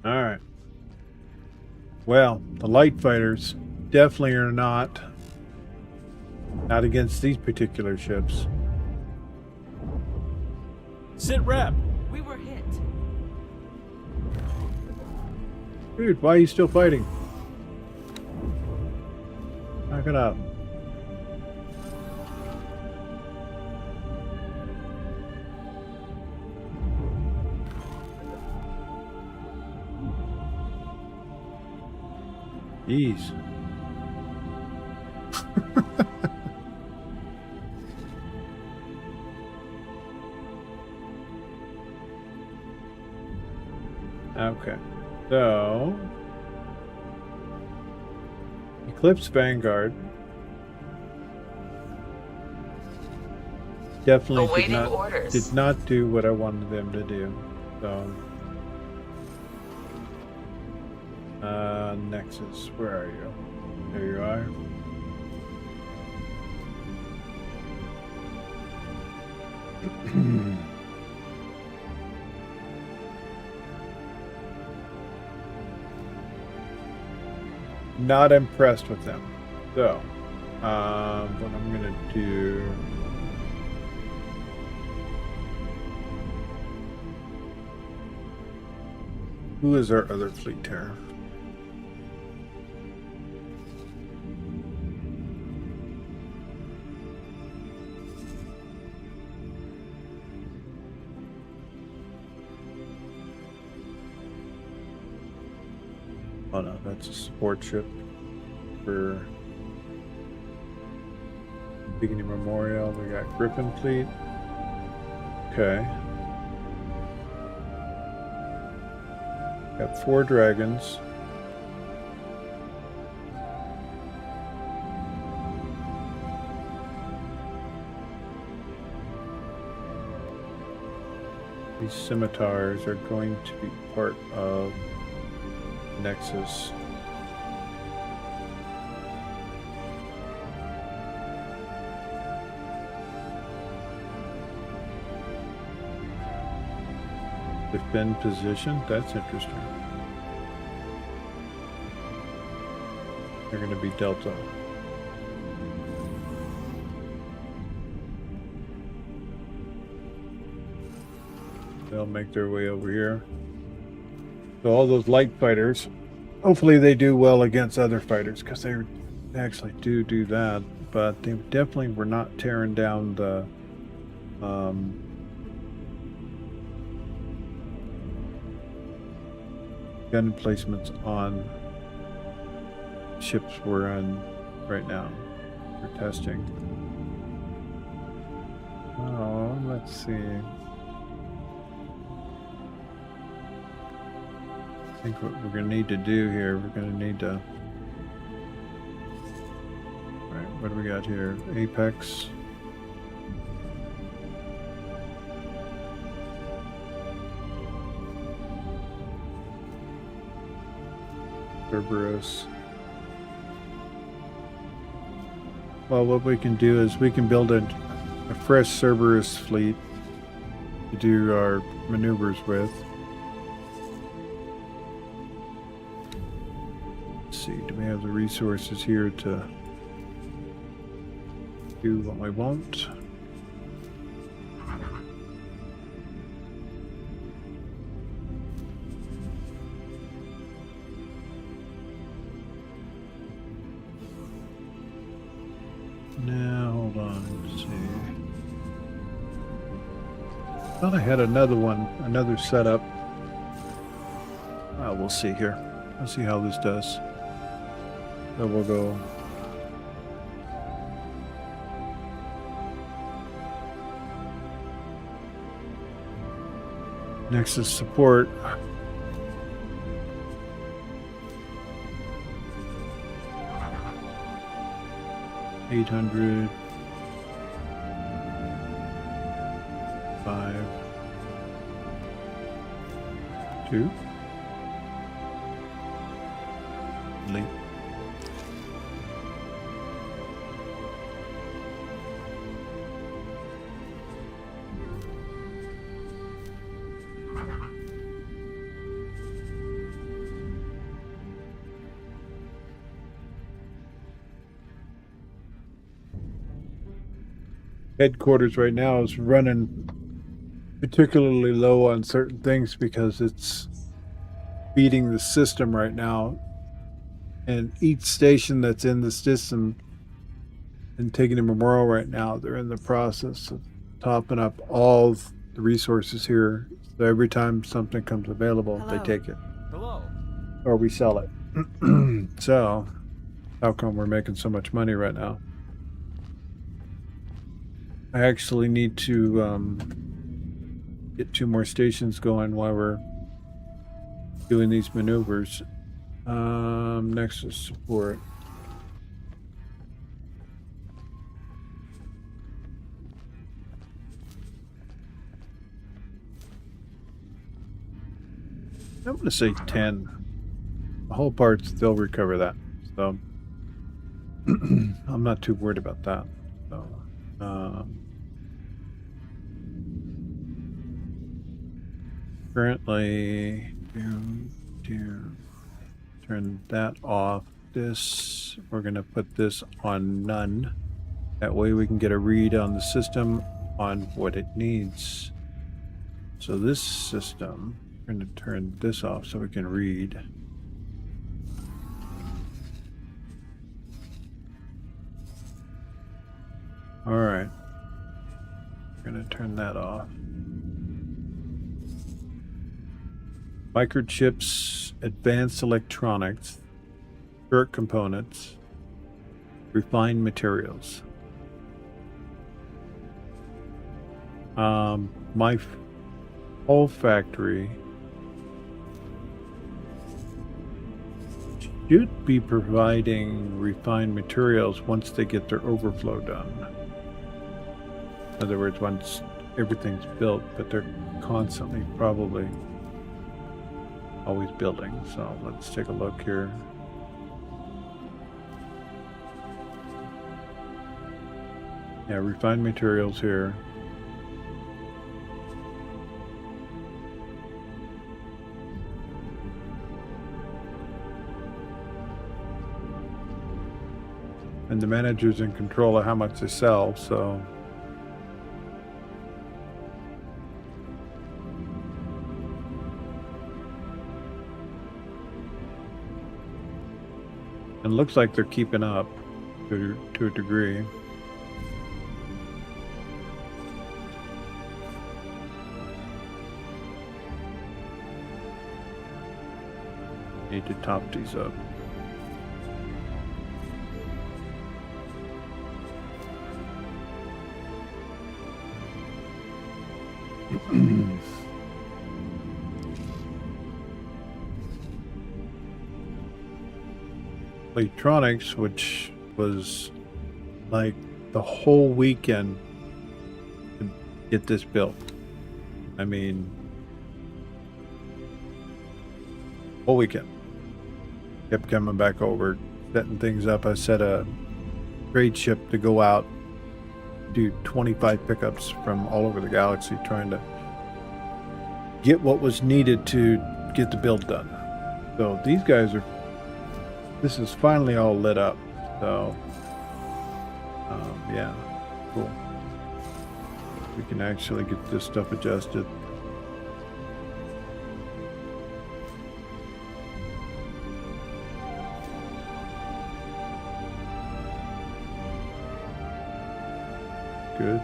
All right. Well, the light fighters definitely are not against these particular ships. Sit rep. We were hit. Dude, why are you still fighting? Knock it out. Jeez. Okay, so Eclipse Vanguard definitely did not do what I wanted them to do. So Nexus, where are you? There you are. Not impressed with them. So, what I'm gonna do. Who is our other fleet here? Oh no, that's a support ship for Antigone Memorial. We got Griffin fleet. Okay. Got 4 dragons. These scimitars are going to be part of Nexus. Defend position? That's interesting. They're going to be Delta. They'll make their way over here. So all those light fighters, hopefully they do well against other fighters, because they actually do that. But they definitely were not tearing down the gun placements on ships we're in right now for testing. Oh, let's see. I think what we're going to need to do here, we're going to need to... Alright, what do we got here? Apex. Cerberus. Well, what we can do is we can build a fresh Cerberus fleet to do our maneuvers with. See, do we have the resources here to do what we want? Now, hold on, let's see. I thought I had another one, another setup. We'll see here. We'll see how this does. So we'll go Nexus support. $800 5 2 late. Headquarters right now is running particularly low on certain things because it's feeding the system right now. And each station that's in the system Antigone Memorial right now, they're in the process of topping up all of the resources here. So every time something comes available, they take it. Hello. Or we sell it. So, how come we're making so much money right now? I actually need to get 2 more stations going while we're doing these maneuvers. Nexus support. I'm going to say 10. The whole part still recover that. So I'm not too worried about that. So, currently, turn that off. This, we're going to put this on none. That way we can get a read on the system on what it needs. So this system, we're going to turn this off so we can read. All right. We're going to turn that off. Microchips, advanced electronics, short components, refined materials. My whole factory should be providing refined materials once they get their overflow done. In other words, once everything's built, but they're constantly probably always building. So let's take a look here. Yeah, refined materials here. And the manager's in control of how much they sell, so it looks like they're keeping up to a degree. Need to top these up. Electronics, which was like the whole weekend to get this built. I mean, whole weekend. Kept coming back over, setting things up. I set a trade ship to go out, do 25 pickups from all over the galaxy, trying to get what was needed to get the build done. So these guys are, this is finally all lit up. So yeah, cool. We can actually get this stuff adjusted. Good.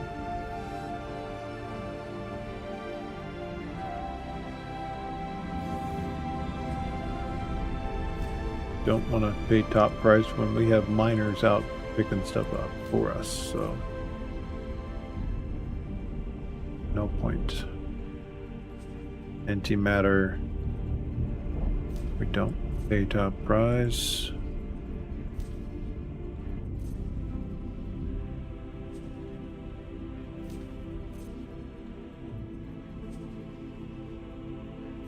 Don't want to pay top price when we have miners out picking stuff up for us, so no point. Antimatter, we don't pay top price.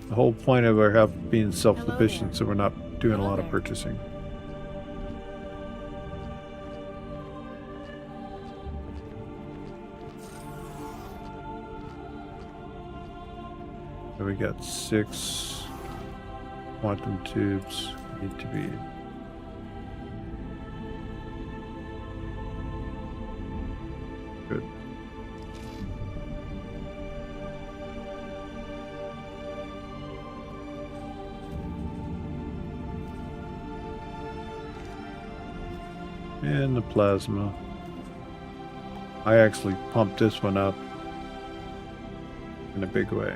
The whole point of our help being self-sufficient, so we're not doing a lot of purchasing. So we got 6 quantum tubes need to be good. And the plasma. I actually pumped this one up in a big way.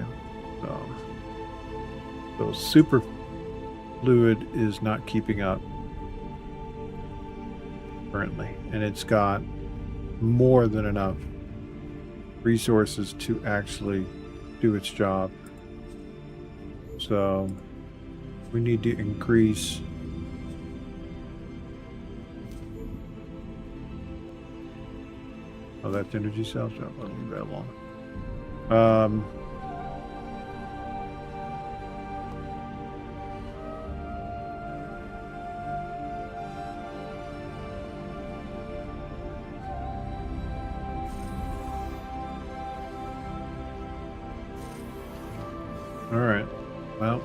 So super fluid is not keeping up currently, and it's got more than enough resources to actually do its job. So we need to increase that's energy cells. No, I'll leave that alone. All right. Well,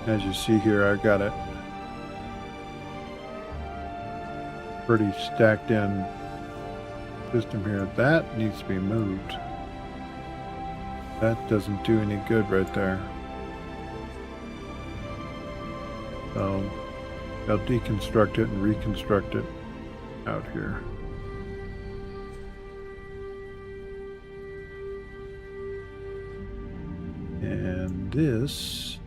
as you see here, I got it pretty stacked in system here. That needs to be moved. That doesn't do any good right there. So I'll deconstruct it and reconstruct it out here. And this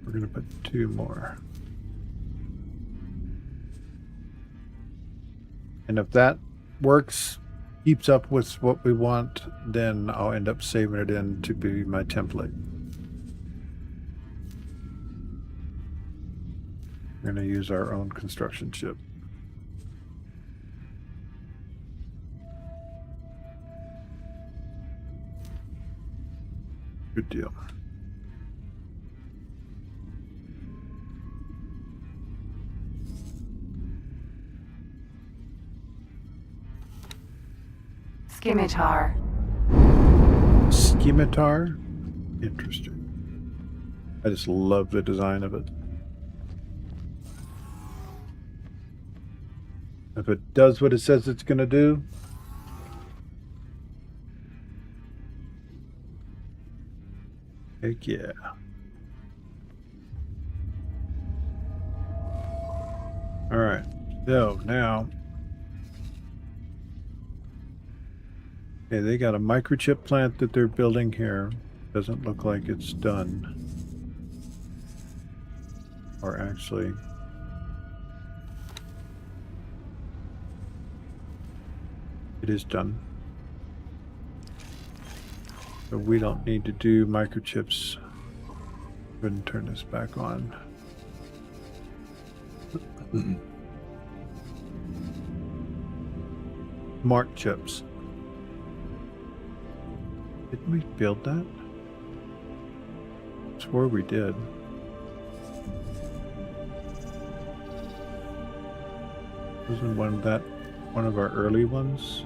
we're going to put 2 more. And if that works, keeps up with what we want, then I'll end up saving it in to be my template. We're going to use our own construction ship. Good deal. Scimitar. Scimitar? Interesting. I just love the design of it. If it does what it says it's going to do, heck yeah. All right, so now, okay, they got a microchip plant that they're building here. Doesn't look like it's done. Or actually, it is done. So we don't need to do microchips. Go ahead and turn this back on. Smart chips. Didn't we build that? I swore we did. Wasn't one of our early ones?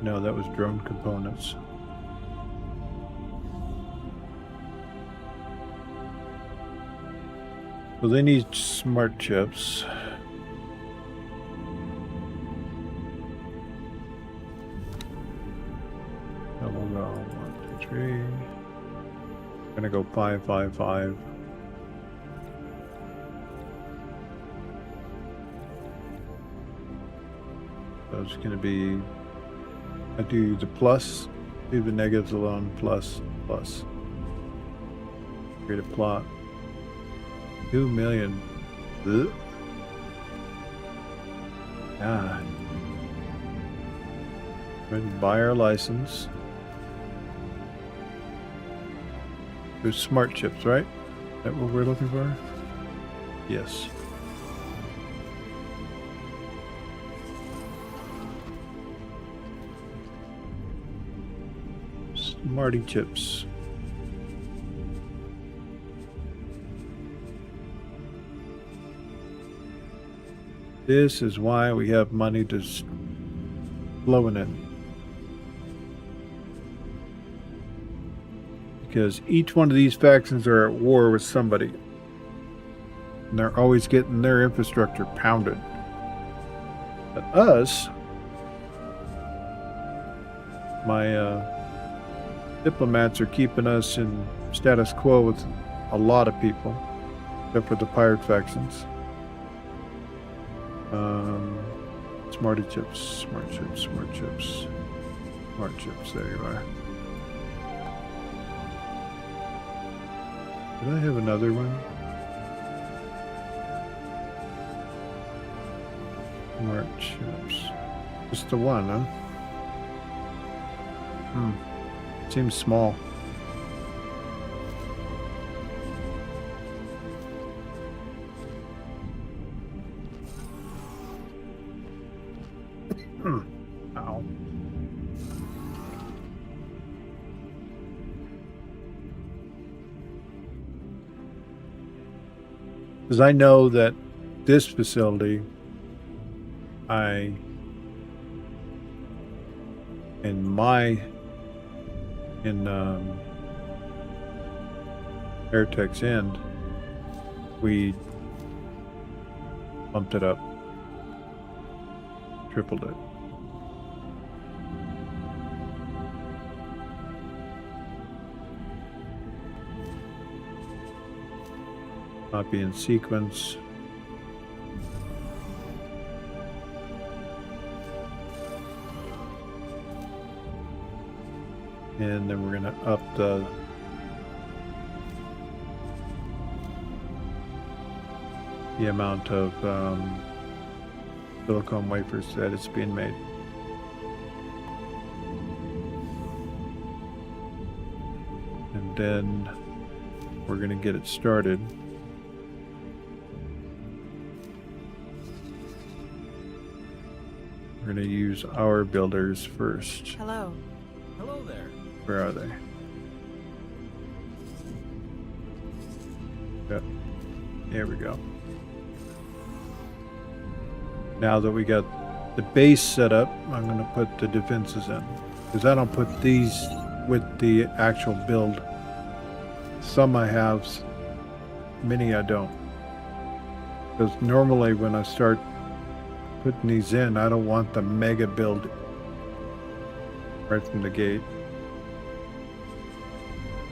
No, that was drone components. So they need smart chips. So we'll go 1, 2, 3. Gonna go 5, 5, 5. So it's gonna be, I do the plus, do the negatives alone, plus, plus. Create a plot. 2 million. Ugh. God. Go ahead and buy our license. There's smart chips, right? Is that what we're looking for? Yes. Smarty chips. This is why we have money just flowing in. because each one of these factions are at war with somebody. And they're always getting their infrastructure pounded. But us, my diplomats are keeping us in status quo with a lot of people, except for the pirate factions. Smarty chips, smart chips, smart chips, smart chips. There you are. Did I have another one? Smart chips. Just the one, huh? Seems small. Ow. Because I know that this facility, in Airtech's End, we bumped it up, tripled it. Copy in sequence. And then we're going to up the amount of silicone wafers that it's being made. And then we're going to get it started. We're going to use our builders first. Hello. Hello there. Where are they? Yep. There we go. Now that we got the base set up, I'm going to put the defenses in. Because I don't put these with the actual build. Some I have, many I don't. Because normally when I start putting these in, I don't want the mega build right from the gate.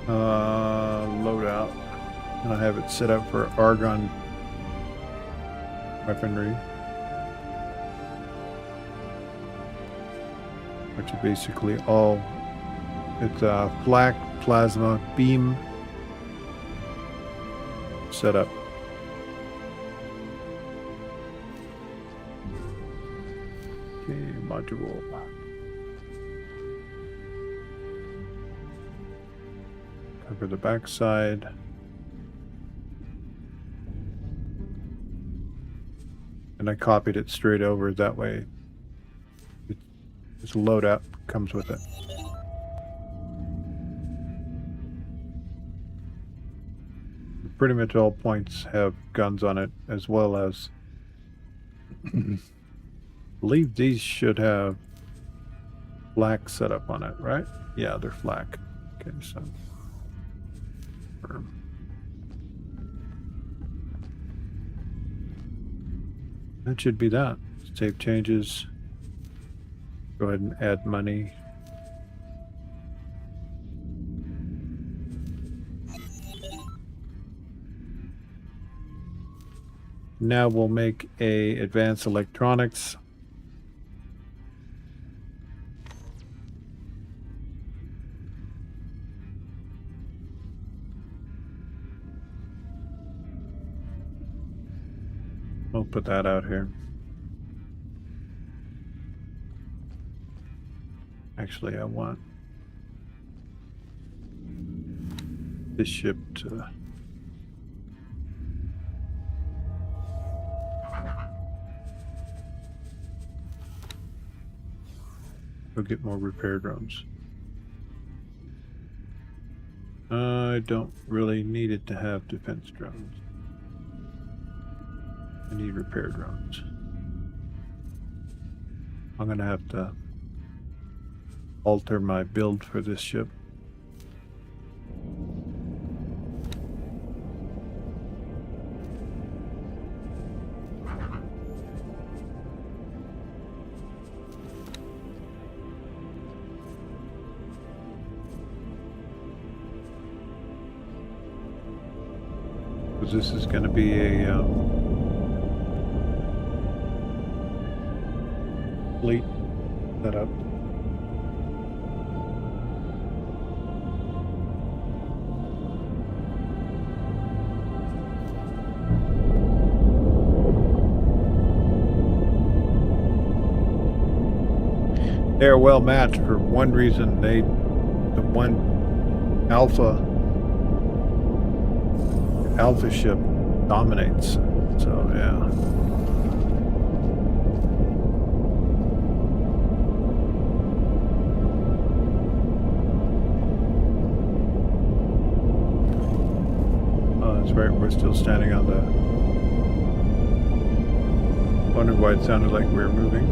Loadout. And I have it set up for argon weaponry, which is basically all, it's a flak plasma beam setup. Okay, module. Cover the backside. And I copied it straight over, that way this loadout comes with it. Pretty much all points have guns on it, as well as I believe these should have flak set up on it, right? Yeah, they're flak. Okay, so that should be that. Save changes. Go ahead and add money. Now we'll make a advanced electronics. We'll put that out here. Actually, I want this ship to go get more repair drones. I don't really need it to have defense drones. I need repair drones. I'm gonna have to alter my build for this ship. Because this is going to be a fleet setup. They're well matched for one reason. The one alpha ship dominates. So yeah. Oh, that's right. We're still standing on the. Wondered why it sounded like we were moving.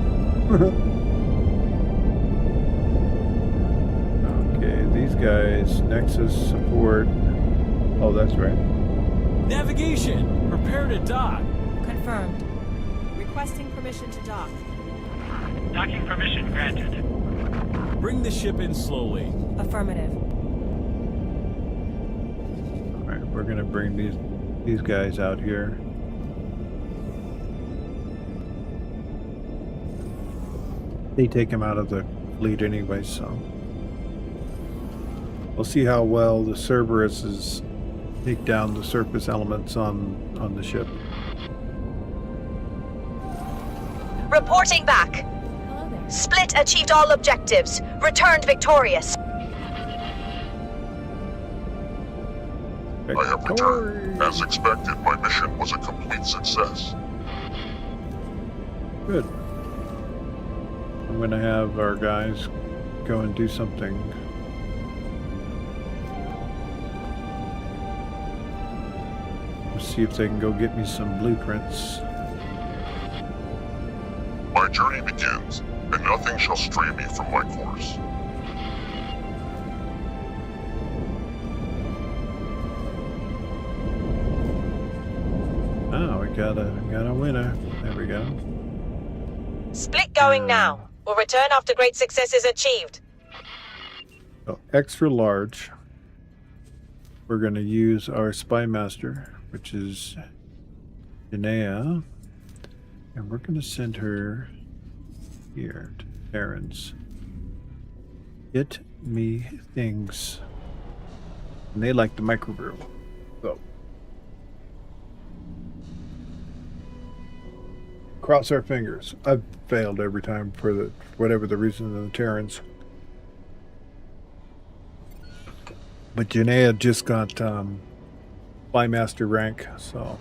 These guys, Nexus support. Oh, that's right. Navigation! Prepare to dock. Confirmed. Requesting permission to dock. Docking permission granted. Bring the ship in slowly. Affirmative. Alright, we're gonna bring these guys out here. They take them out of the fleet anyway, so we'll see how well the Cerberuses take down the surface elements on the ship. Reporting back. Hello there. Split achieved all objectives. Returned victorious. I have returned. As expected, my mission was a complete success. Good. I'm gonna have our guys go and do something. See if they can go get me some blueprints. My journey begins, and nothing shall stray me from my course. Oh, we got a winner. There we go. Split going now. We'll return after great success is achieved. So extra large. We're going to use our spy master, which is Janaea, and we're going to send her here to Terrans. Get me things. And they like the microbrew. So cross our fingers. I've failed every time for whatever the reason of the Terrans. But Janaea just got spy master rank, so.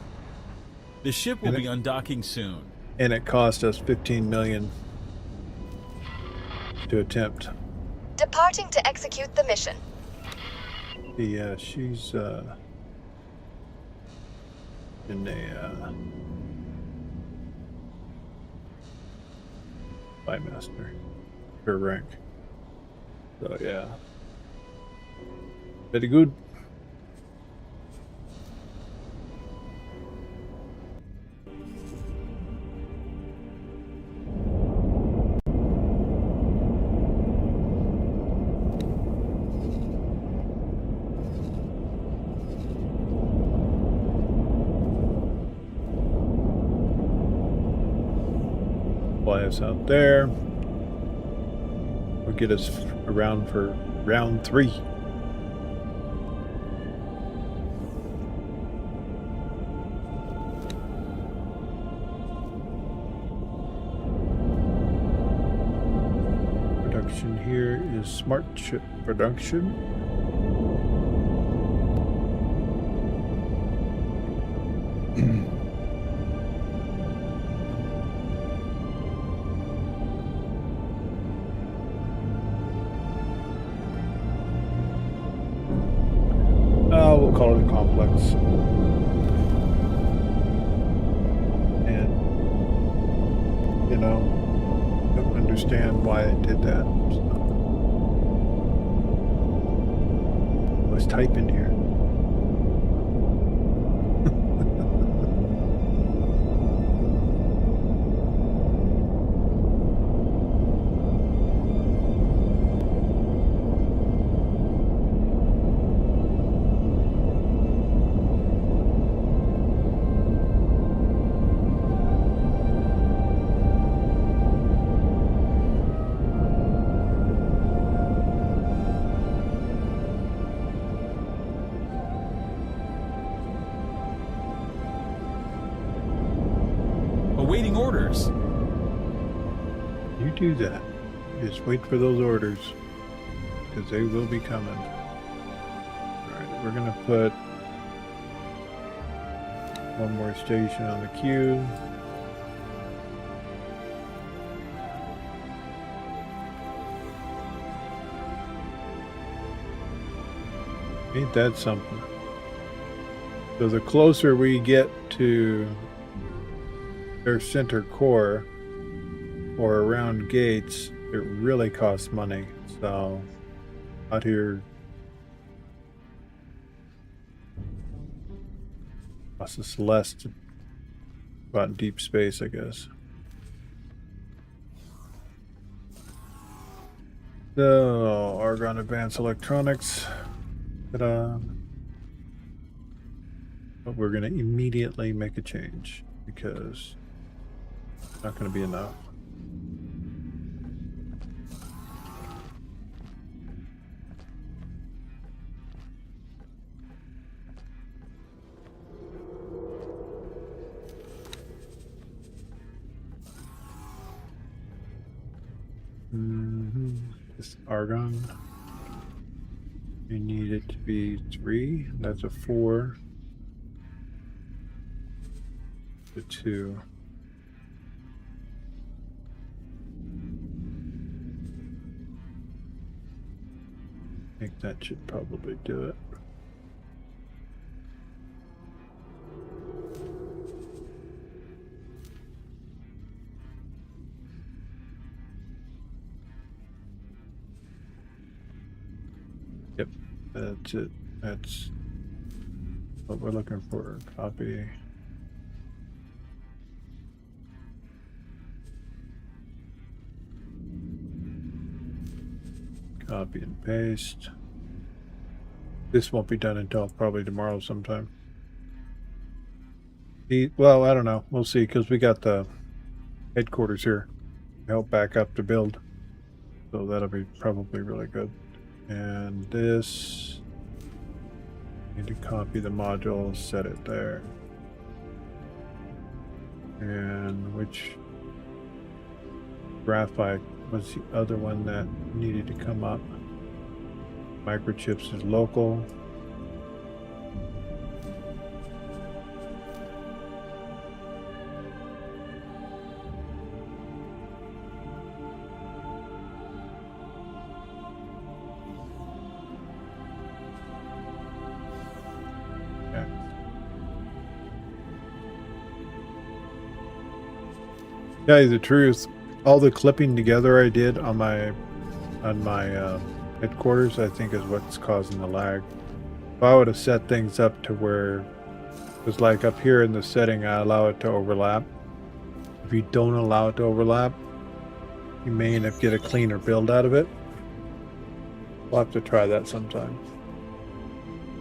The ship will be undocking soon. And it cost us 15 million to attempt. Departing to execute the mission. Yeah, she's Janaea. Spy master. Her rank. So yeah. Very good. Fly us out there. We'll get us around for round 3. Here is smart chip production. We'll call it a complex. And, you know, don't understand why I did that. I was typing here. awaiting orders. You do that. Just wait for those orders, because they will be coming. Alright, we're gonna put one more station on the queue. Ain't that something? So the closer we get to their center core or around gates, it really costs money. So out here costs us less to go out in deep space, I guess. So Argonne Advanced Electronics. Ta-da. But we're going to immediately make a change because it's not going to be enough. This argon. We need it to be 3. That's a 4. The 2. I think that should probably do it. Yep, that's it. That's what we're looking for. Copy. Copy and paste. This won't be done until probably tomorrow sometime. Well, I don't know. We'll see, because we got the headquarters here to help back up to build. So that'll be probably really good. And this, need to copy the module, set it there. And which graphite was the other one that needed to come up? Microchips is local. Tell you the truth, all the clipping together I did on my headquarters, I think is what's causing the lag. If I would have set things up to where it was like up here in the setting, I allow it to overlap. If you don't allow it to overlap, you may end up get a cleaner build out of it. We'll have to try that sometime.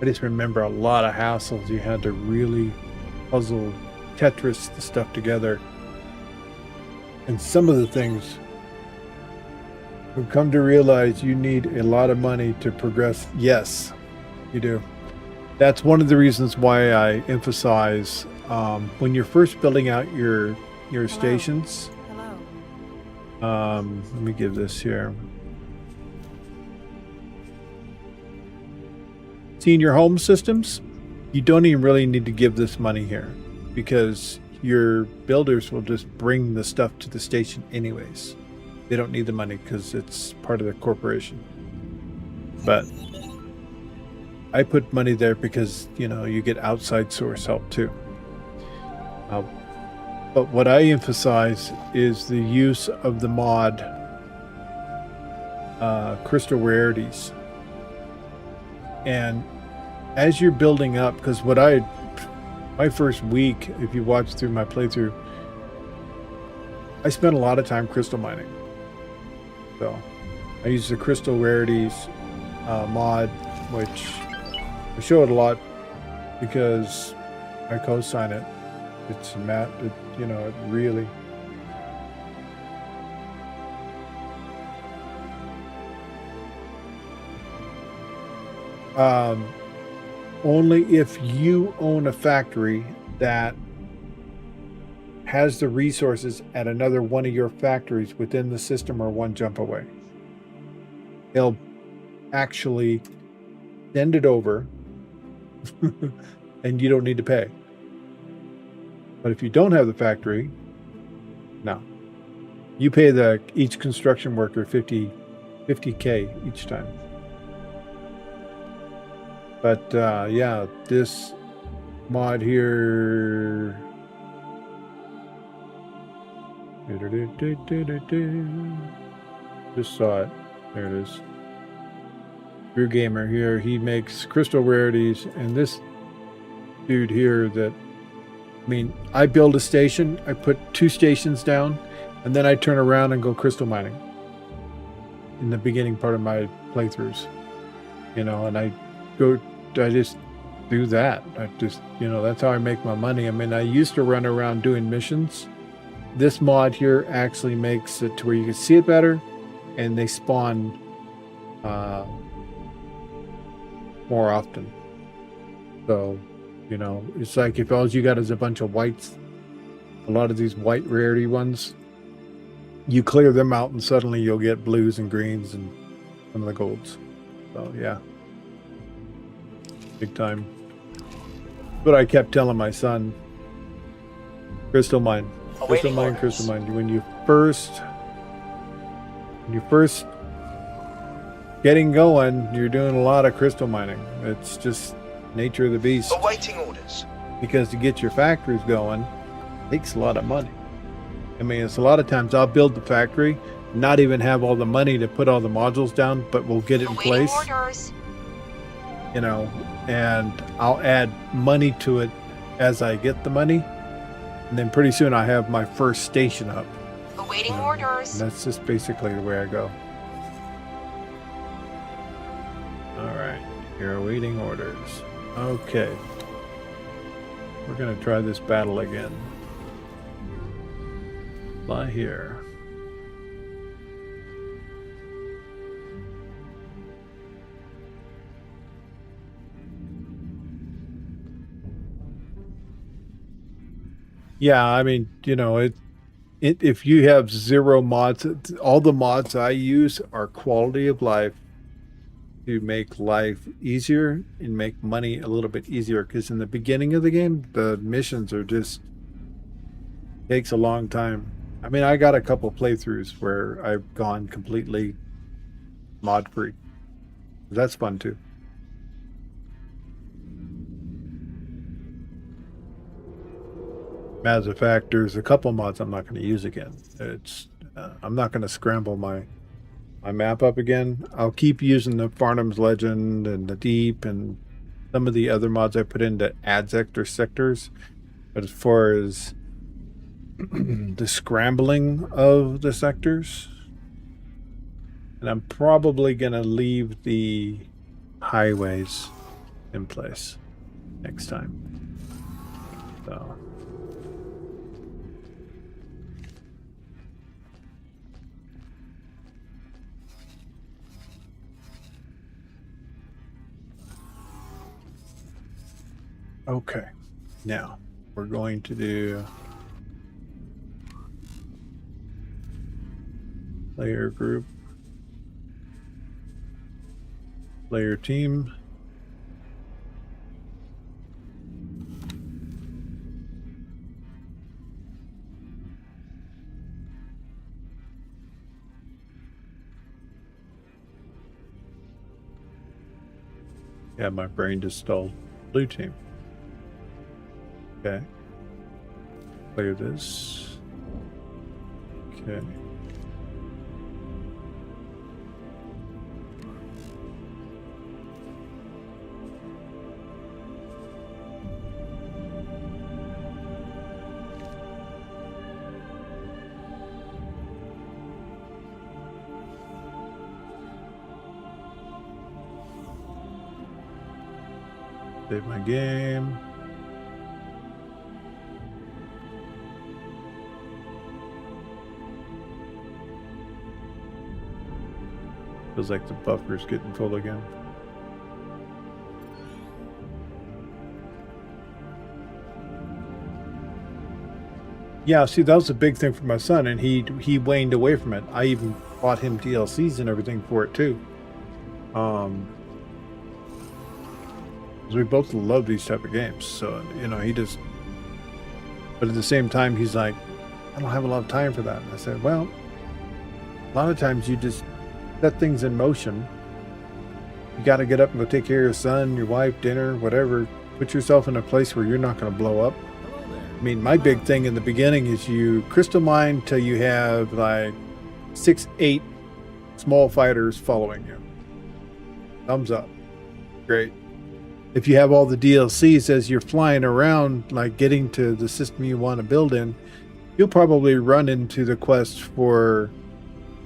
I just remember a lot of hassles. You had to really puzzle Tetris the stuff together. And some of the things we've come to realize you need a lot of money to progress. Yes, you do. That's one of the reasons why I emphasize when you're first building out your stations. Hello. Let me give this here. See, in your home systems, you don't even really need to give this money here, because your builders will just bring the stuff to the station anyways. They don't need the money because it's part of the corporation. But I put money there because, you know, you get outside source help too. But what I emphasize is the use of the mod crystal rarities. And as you're building up, because my first week, if you watch through my playthrough, I spent a lot of time crystal mining. So I use the crystal rarities mod, which I show it a lot because I co-sign it. It's you know, it really. Only if you own a factory that has the resources at another one of your factories within the system or one jump away. They'll actually send it over and you don't need to pay. But if you don't have the factory, no. You pay each construction worker 50K each time. But yeah, this mod here. Just saw it. There it is. Brew Gamer here. He makes crystal rarities, and this dude here that, I mean, I build a station, I put 2 stations down, and then I turn around and go crystal mining in the beginning part of my playthroughs, you know, and I just do that. I just, you know, that's how I make my money. I mean, I used to run around doing missions. This mod here actually makes it to where you can see it better, and they spawn more often. So, you know, it's like if all you got is a bunch of whites, a lot of these white rarity ones, you clear them out and suddenly you'll get blues and greens and some of the golds. So yeah, big time. But I kept telling my son, crystal mine, crystal mine, crystal mine. When you first getting going, you're doing a lot of crystal mining. It's just nature of the beast. Awaiting orders. Because to get your factories going, it takes a lot of money. I mean, it's a lot of times I'll build the factory, not even have all the money to put all the modules down, but we'll get it in place. Orders. You know, and I'll add money to it as I get the money. And then pretty soon I have my first station up. Awaiting orders. And that's just basically the way I go. Alright, you're awaiting orders. Okay. We're going to try this battle again. Fly here. Yeah, I mean, you know, if you have 0 mods, all the mods I use are quality of life to make life easier and make money a little bit easier. Because in the beginning of the game, the missions are just takes a long time. I mean, I got a couple playthroughs where I've gone completely mod free. That's fun too. As a fact, there's a couple mods I'm not going to use again. It's I'm not going to scramble my map up again. I'll keep using the Farnham's Legend and the Deep and some of the other mods I put in to add sectors. But as far as the scrambling of the sectors, and I'm probably going to leave the highways in place next time. So. Okay, now we're going to do player group, player team. Yeah, my brain just stalled. Blue team. Okay. Clear this. Okay. Save my game. Feels like the buffer's getting full again. Yeah, see, that was a big thing for my son, and he waned away from it. I even bought him DLCs and everything for it too. 'Cause we both love these type of games, so you know he just. But at the same time, he's like, I don't have a lot of time for that. And I said, well, a lot of times you just set things in motion. You got to get up and go take care of your son, your wife, dinner, whatever. Put yourself in a place where you're not going to blow up. I mean, my big thing in the beginning is you crystal mine till you have like 6, 8 small fighters following you. Thumbs up. Great. If you have all the DLCs as you're flying around, like getting to the system you want to build in, you'll probably run into the quest for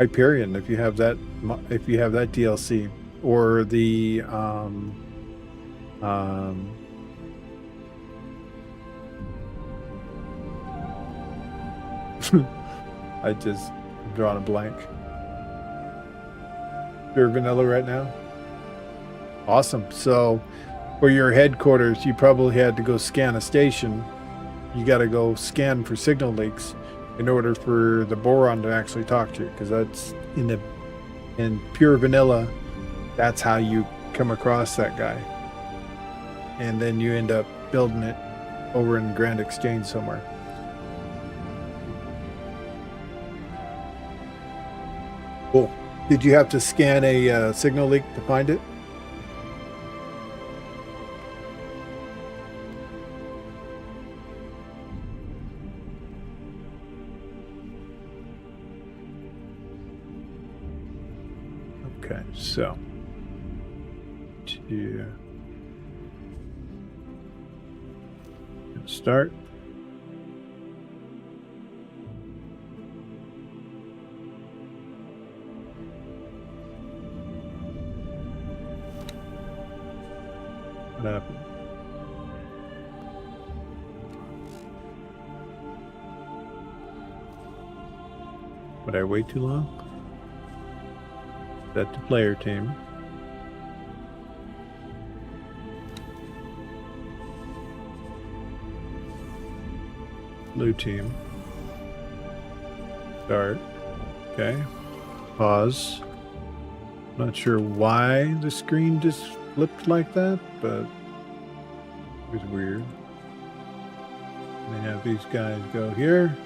Hyperion if you have that DLC, or the I'm drawing a blank. Pure vanilla right now. Awesome. So for your headquarters, you probably had to go scan a station. You got to go scan for signal leaks in order for the boron to actually talk to you, because that's in pure vanilla. That's how you come across that guy, and then you end up building it over in Grand Exchange somewhere. Cool. Did you have to scan a signal leak to find it? Okay, so to start. What happened? Would I wait too long? Set the player team. Blue team. Start. Okay. Pause. Not sure why the screen just flipped like that, but it was weird. They have these guys go here.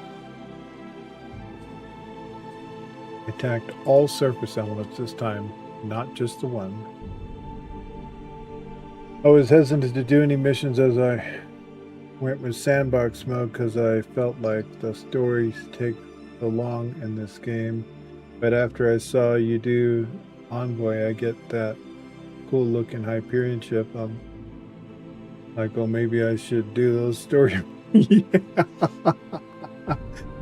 Attacked all surface elements this time, not just the one. I was hesitant to do any missions as I went with sandbox mode because I felt like the stories take so long in this game. But after I saw you do Envoy, I get that cool looking Hyperion ship. I'm like, oh, maybe I should do those stories. Yeah.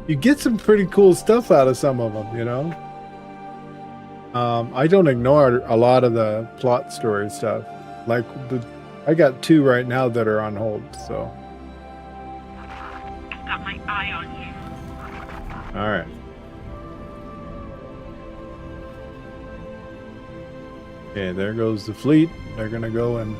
You get some pretty cool stuff out of some of them, you know. I don't ignore a lot of the plot story stuff. Like, I got 2 right now that are on hold, so. Got my eye on you. All right. Okay, there goes the fleet. They're gonna go and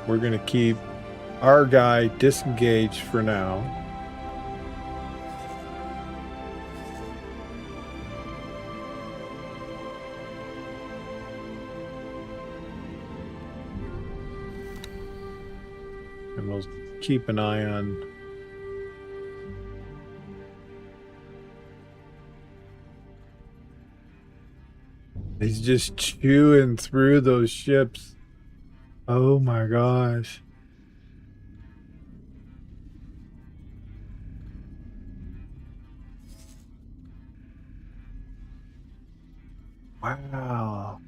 we're gonna keep our guy disengaged for now. And we'll keep an eye on he's just chewing through those ships. Oh my gosh. Wow.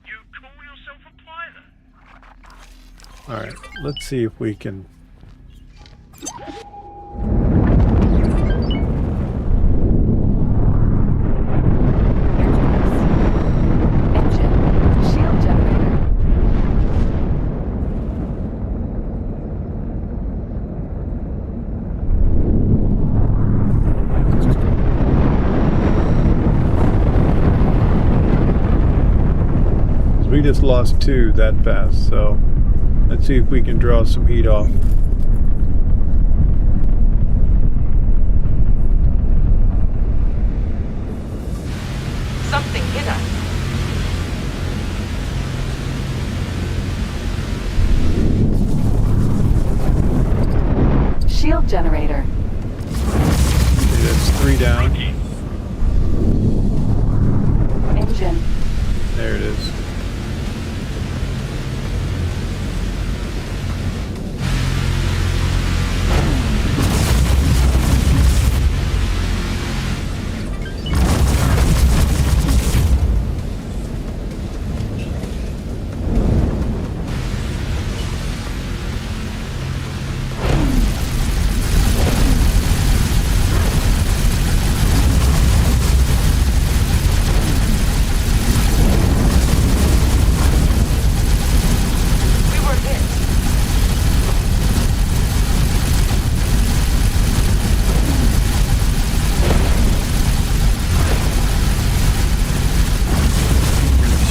You call yourself a pilot? All right, let's see if we can. Engine. Shield generator. just lost 2 that fast, so let's see if we can draw some heat off. Something hit us. Shield generator. Okay, that's 3 down. Engine. There it is.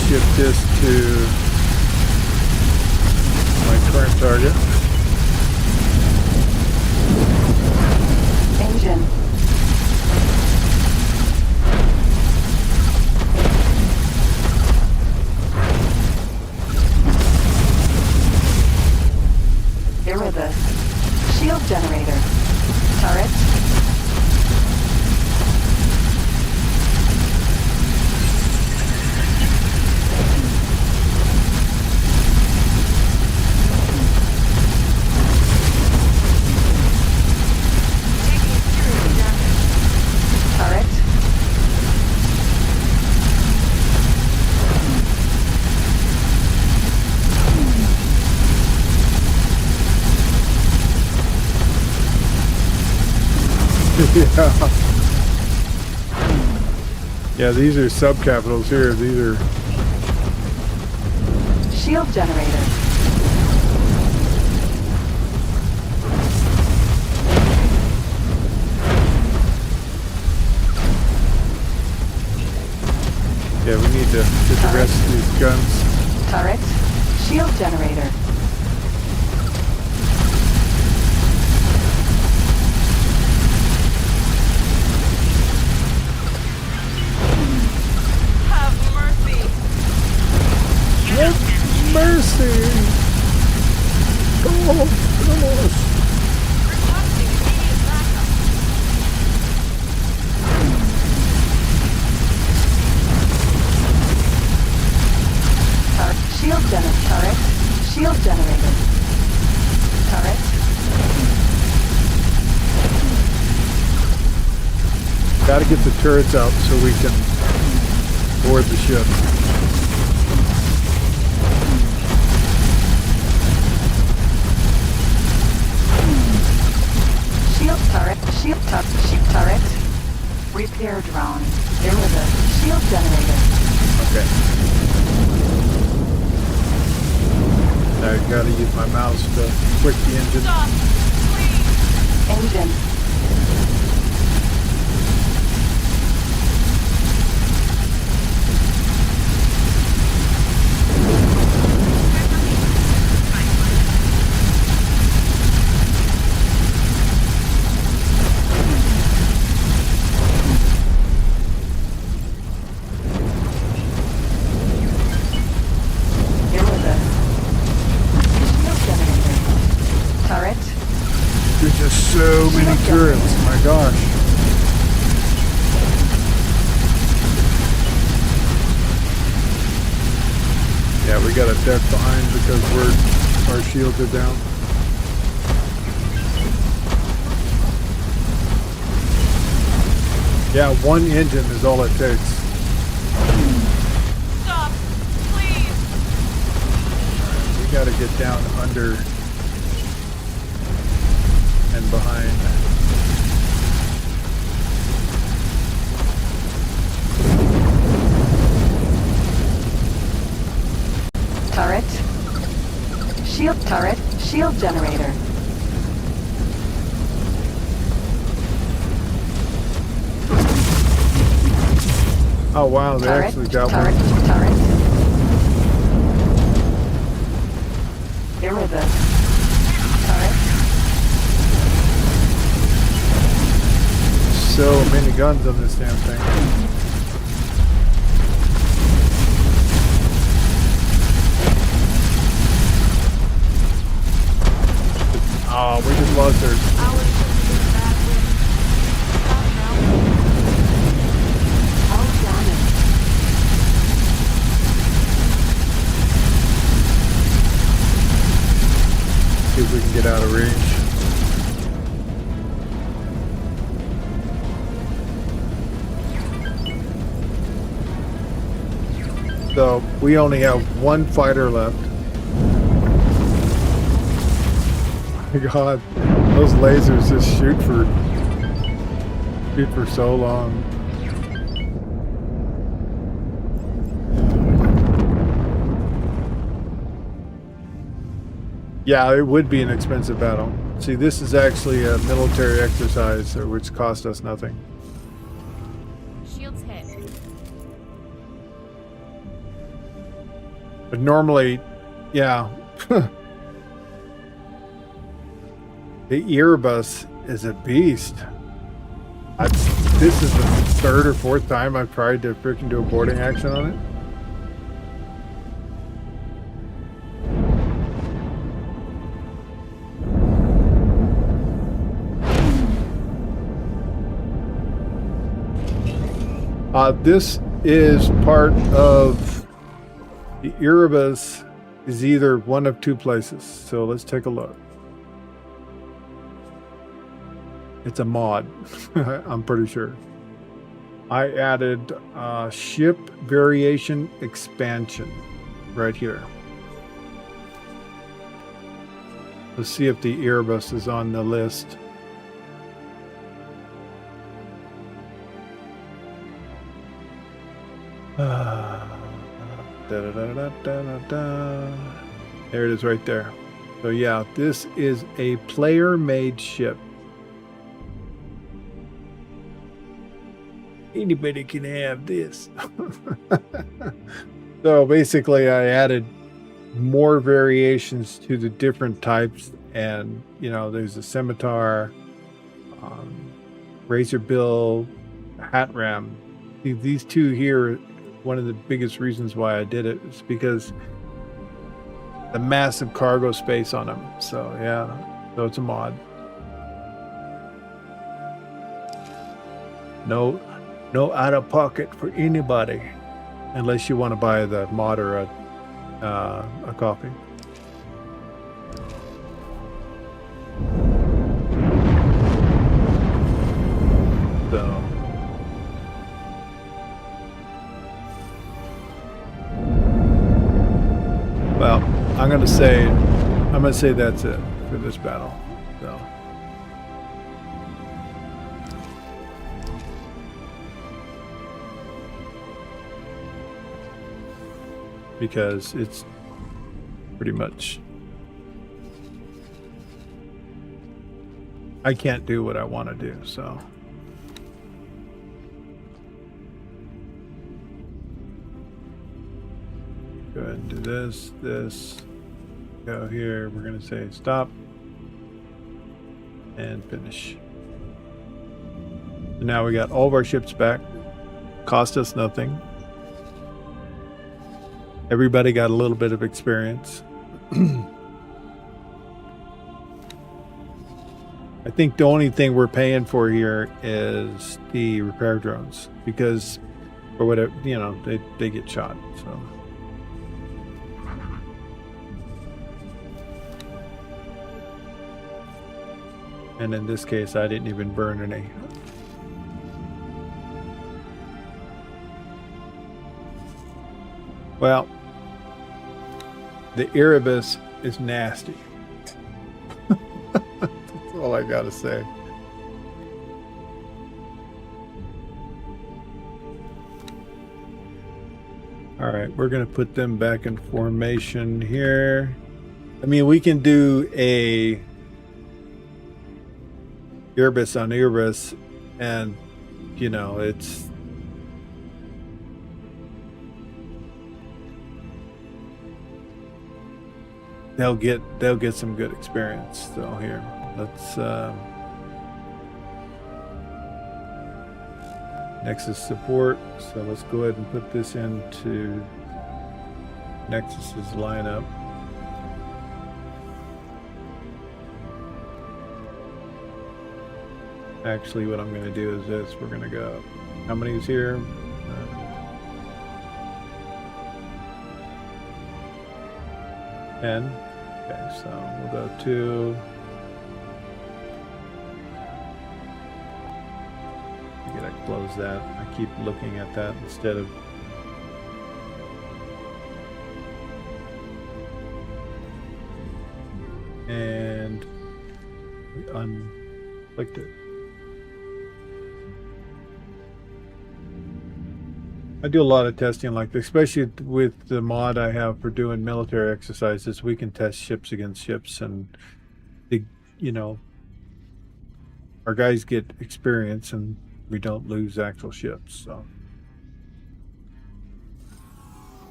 Shift this to my current target. Engine. Erebus. Shield generator. Turret. Yeah, these are subcapitals here. These are Shield generator. yeah. We need to get the rest of these guns. Turret. Shield generator. Have mercy. Mercy! Come on! Requesting immediate backup. Shield generator. Turret. Shield generator. Turret. Gotta get the turrets out so we can board the ship. Shield turret. Shield turret. Repair drone. Erebus. Shield generator. Okay. I gotta use my mouse to click the engine. Stop, please. Engine. There's just so many turrets, my gosh. Yeah, we got a deck behind because our shields are down. Yeah, 1 engine is all it takes. Stop, please. We gotta get down under and behind. Turret. Shield generator. Oh wow, they Turret. actually got Turret. one. Turret. Erebus. Turret. So many guns on this damn thing. Oh, we just lost her. All damage. See if we can get out of range. So we only have one fighter left. My God, those lasers just shoot for so long. Yeah, it would be an expensive battle. See, this is actually a military exercise, which cost us nothing. Shields hit. But normally, yeah. The Erebus is a beast. This is the third or fourth time I've tried to freaking do a boarding action on it. This is part of the Erebus is either one of two places. So let's take a look. It's a mod. I'm pretty sure. I added ship variation expansion right here. Let's see if the Erebus is on the list. There it is right there. So yeah, this is a player-made ship. Anybody can have this. So basically I added more variations to the different types, and you know, there's a scimitar, razor bill, hat ram. These two here, one of the biggest reasons why I did it is because the massive cargo space on them. So yeah, so it's a mod. No out of pocket for anybody, unless you want to buy the mod or a coffee. So. Well, I'm gonna say that's it for this battle. So. Because it's pretty much, I can't do what I want to do, so. Go ahead and do this, go here, we're gonna say stop, and finish. And now we got all of our ships back, cost us nothing. Everybody got a little bit of experience. I think the only thing we're paying for here is the repair drones, because, or whatever, you know, they get shot, so. And in this case, I didn't even burn any. Well, the Erebus is nasty. That's all I gotta say. All right, we're gonna put them back in formation here. I mean, we can do a Erebus on Erebus, and you know, it's they'll get some good experience. So here, let's Nexus support. So let's go ahead and put this into Nexus's lineup. Actually, what I'm going to do is this. We're going to go. How many is here? 10. Okay, so we'll go to. I gotta close that. I keep looking at that instead of. And we unclicked it. I do a lot of testing like this, especially with the mod I have for doing military exercises. We can test ships against ships, and our guys get experience, and we don't lose actual ships. So,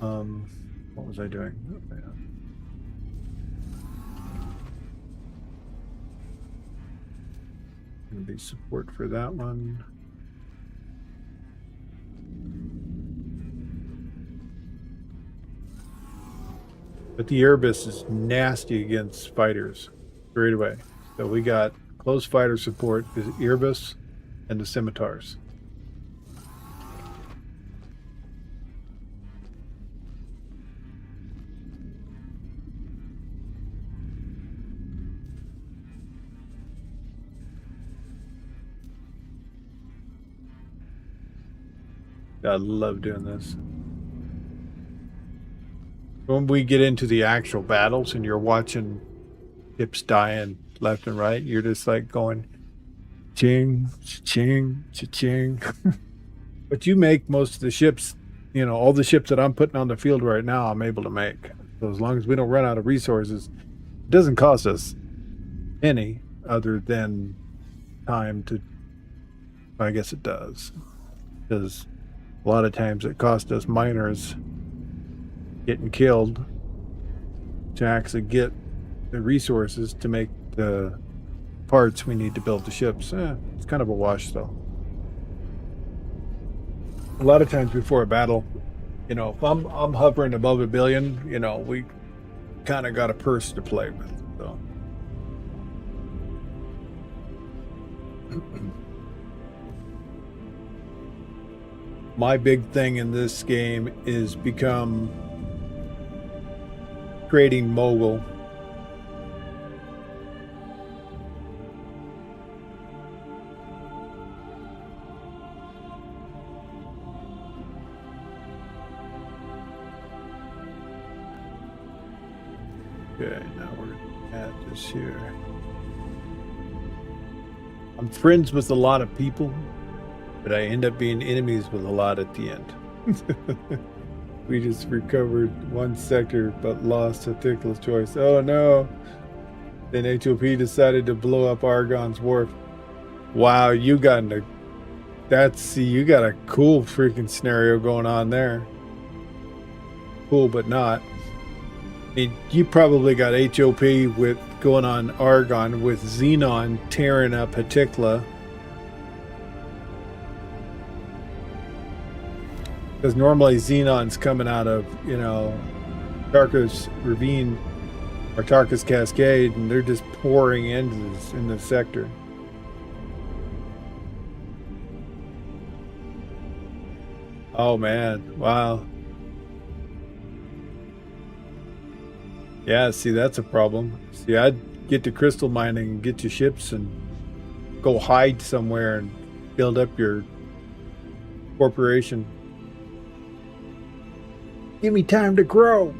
what was I doing? Oh, yeah. Gonna be support for that one. But the Erebus is nasty against fighters straight away. So we got close fighter support, the Erebus and the Scimitars. I love doing this. When we get into the actual battles and you're watching ships dying left and right, you're just like going ching, ching, ching. But you make most of the ships, all the ships that I'm putting on the field right now, I'm able to make. So as long as we don't run out of resources, it doesn't cost us any other than time to, I guess it does. Because a lot of times it costs us miners getting killed to actually get the resources to make the parts we need to build the ships. It's kind of a wash though. A lot of times before a battle, if I'm hovering above 1 billion, we kind of got a purse to play with. So my big thing in this game is become creating mogul. Okay, now we're at this here. I'm friends with a lot of people, but I end up being enemies with a lot at the end. We just recovered one sector, but lost a Tickler's choice. Oh no! Then HOP decided to blow up Argon's wharf. Wow, you got a cool freaking scenario going on there. Cool, but not. I mean, you probably got HOP with going on Argon with Xenon tearing up Hatikla. Because normally Xenon's coming out of, Tarkus Ravine or Tarkus Cascade, and they're just pouring into this in the sector. Oh man, wow. Yeah, see, that's a problem. See, I'd get to crystal mining and get your ships and go hide somewhere and build up your corporation. Give me time to grow.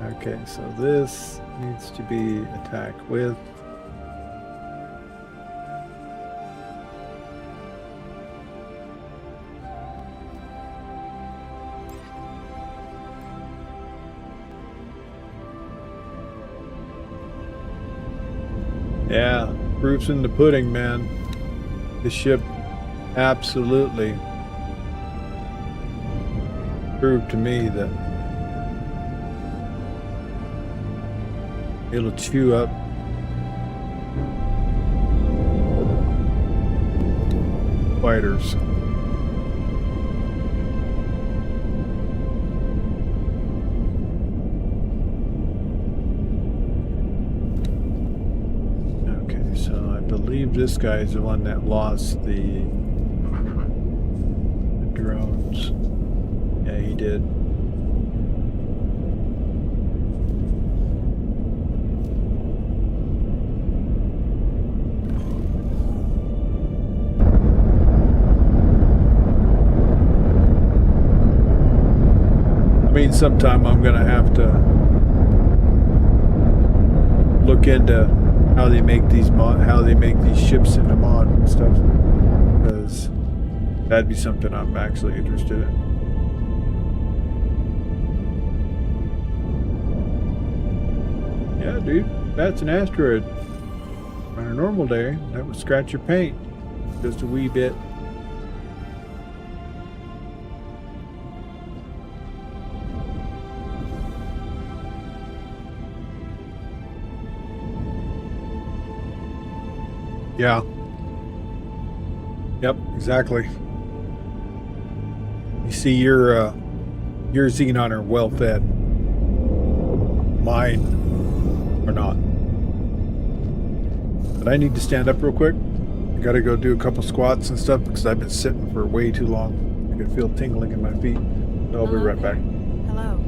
Okay, so this needs to be attacked with. Yeah, proof's in the pudding, man. The ship absolutely proved to me that It'll chew up fighters. Okay, so I believe this guy is the one that lost the drones. Yeah, he did. I mean, sometime I'm gonna have to look into how they make these ships into mod and stuff, because that'd be something I'm actually interested in. Yeah, dude, that's an asteroid. On a normal day, that would scratch your paint just a wee bit. Yeah. Yep, exactly. You see, your Xenon are well fed. Mine are not. But I need to stand up real quick. I gotta go do a couple squats and stuff because I've been sitting for way too long. I can feel tingling in my feet. So I'll be right back. Hello.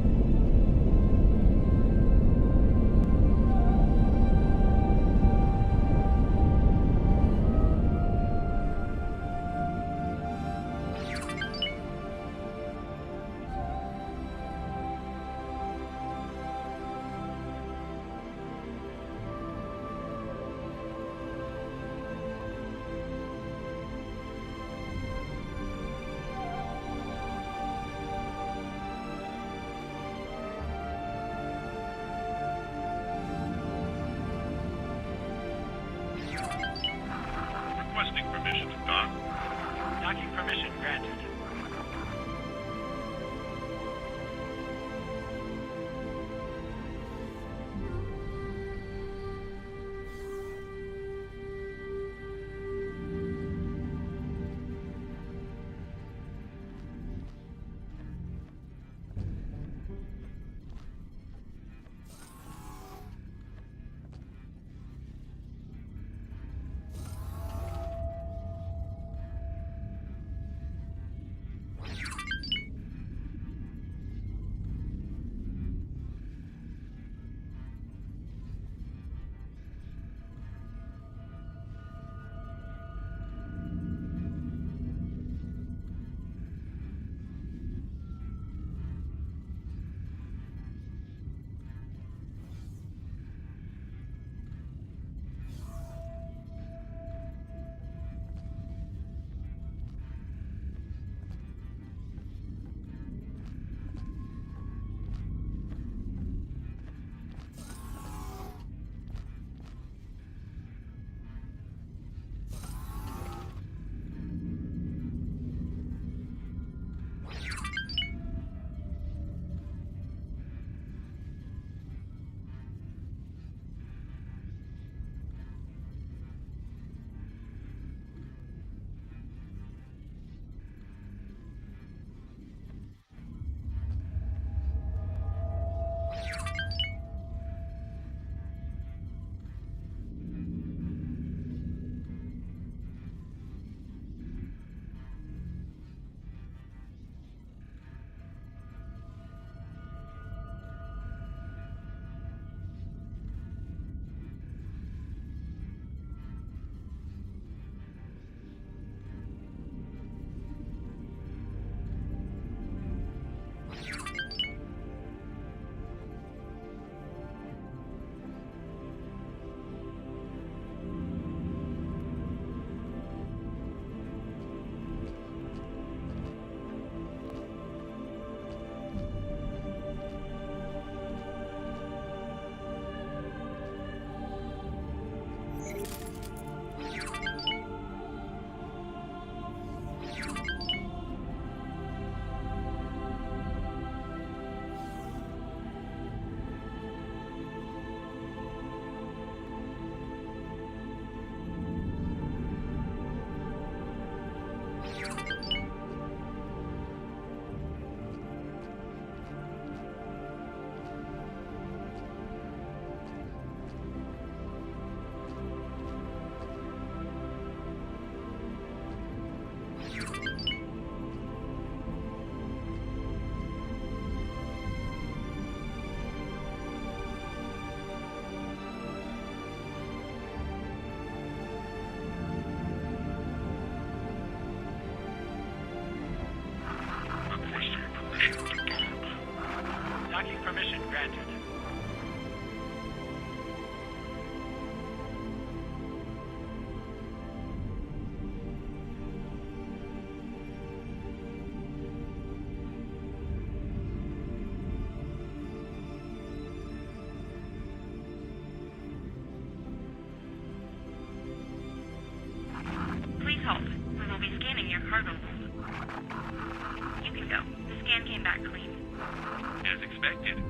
expected.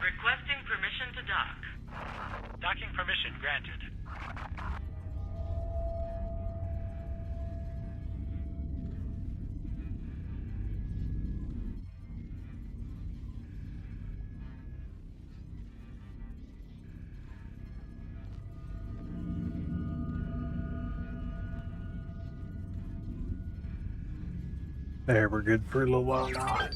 Requesting permission to dock. Docking permission granted. There, we're good for a little while now.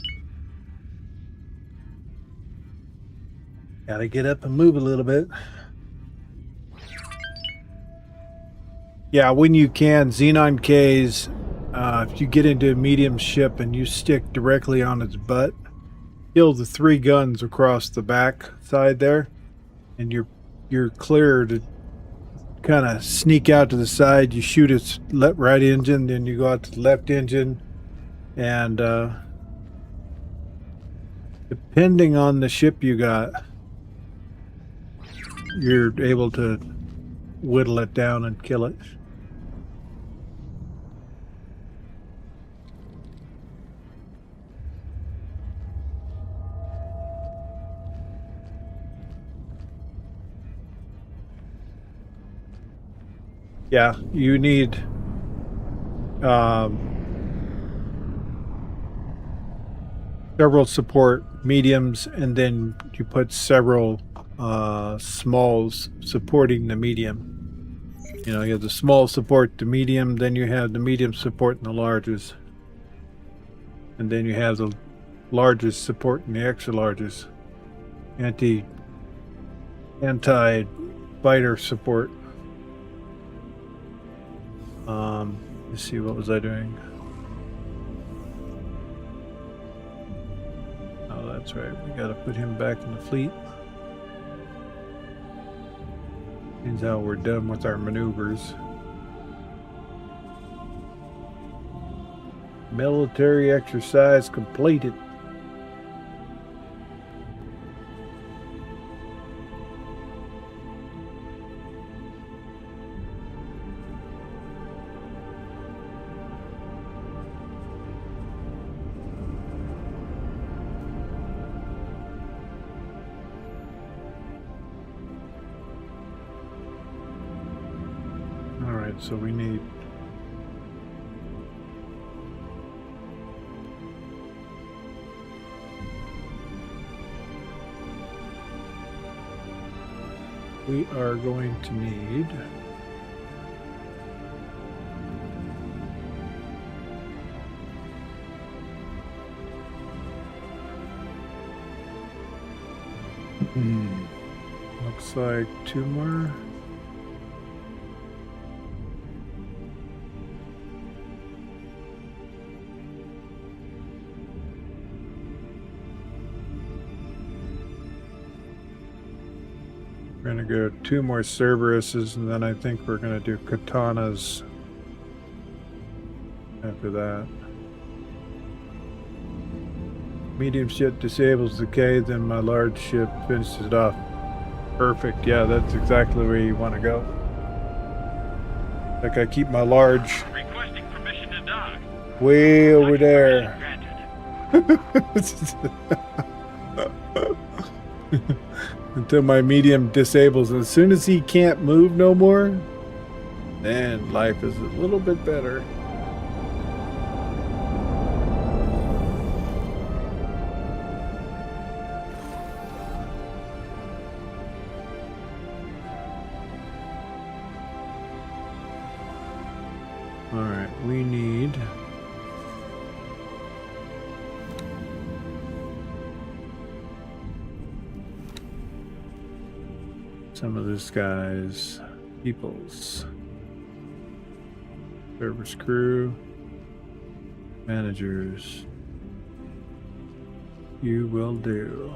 Gotta get up and move a little bit. Yeah, when you can, Xenon K's, if you get into a medium ship and you stick directly on its butt, kill the 3 guns across the back side there, and you're clear to kind of sneak out to the side. You shoot its right engine, then you go out to the left engine, and depending on the ship you got, you're able to whittle it down and kill it. Yeah, you need several support mediums, and then you put several smalls supporting the medium. You know, you have the small support the medium, then you have the medium supporting the larges, and then you have the larges supporting the extra larges. Anti-fighter support. Let's see, what was I doing? Oh, that's right. We gotta put him back in the fleet. Means how we're done with our maneuvers. Military exercise completed. All right, so we need we are going to need looks like 2 more. We're gonna go 2 more Cerberuses, and then I think we're gonna do Katanas after that. Medium ship disables the K, then my large ship finishes it off. Perfect, yeah, that's exactly where you want to go. Like I keep my large Requesting permission to dock. way over there. Until my medium disables. And as soon as he can't move no more, then life is a little bit better. All right, we need some of this guy's peoples. Service crew, managers. You will do.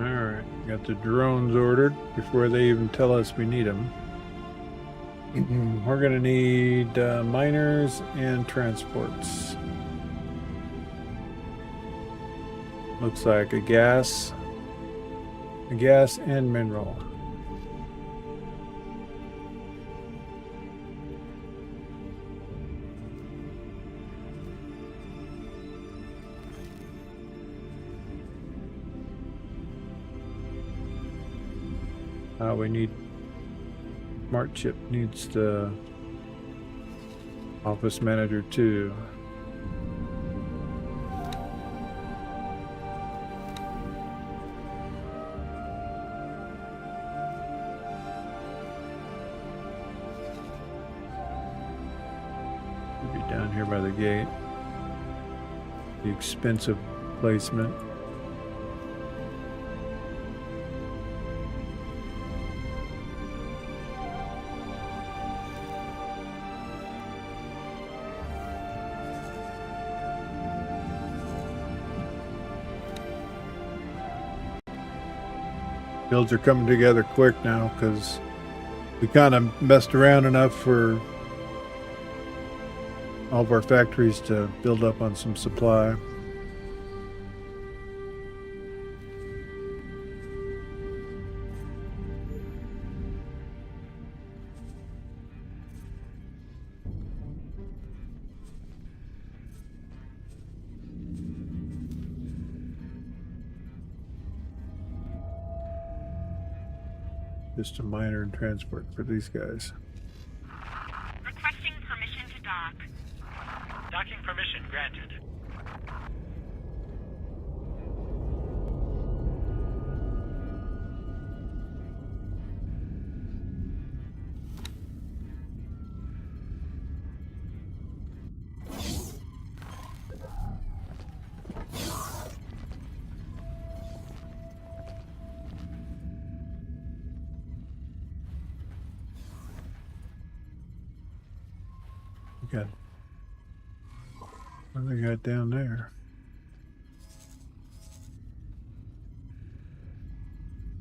Alright, got the drones ordered before they even tell us we need them. We're gonna need miners and transports. Looks like a gas and mineral. We need smart chip needs the office manager too. Should be down here by the gate. The expensive placement. Builds are coming together quick now because we kind of messed around enough for all of our factories to build up on some supply. Just a minor in transport for these guys. Requesting permission to dock. Docking permission granted. Good. What do they got down there?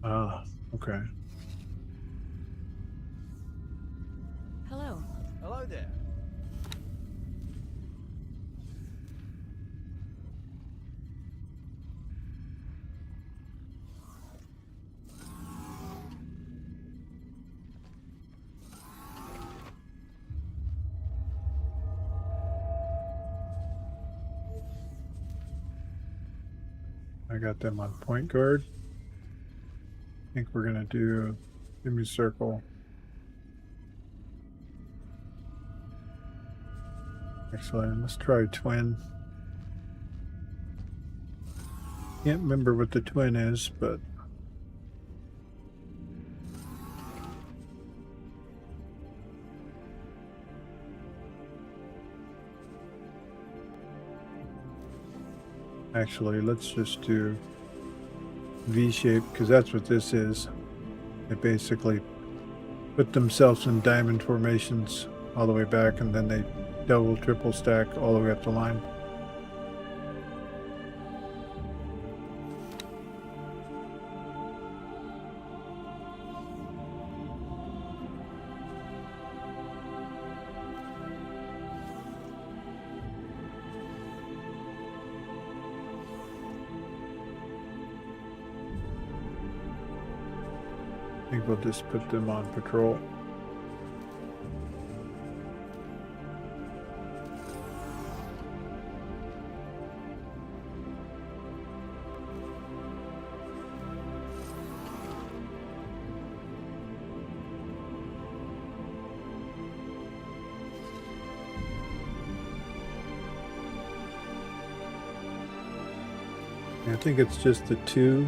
Ah, okay. Hello. Hello there. I got them on point guard. I think we're gonna do semicircle. Actually, let's try twin. Can't remember what the twin is, but actually, let's just do V-shape because that's what this is. They basically put themselves in diamond formations all the way back, and then they double, triple stack all the way up the line. I think we'll just put them on patrol. I think it's just the two.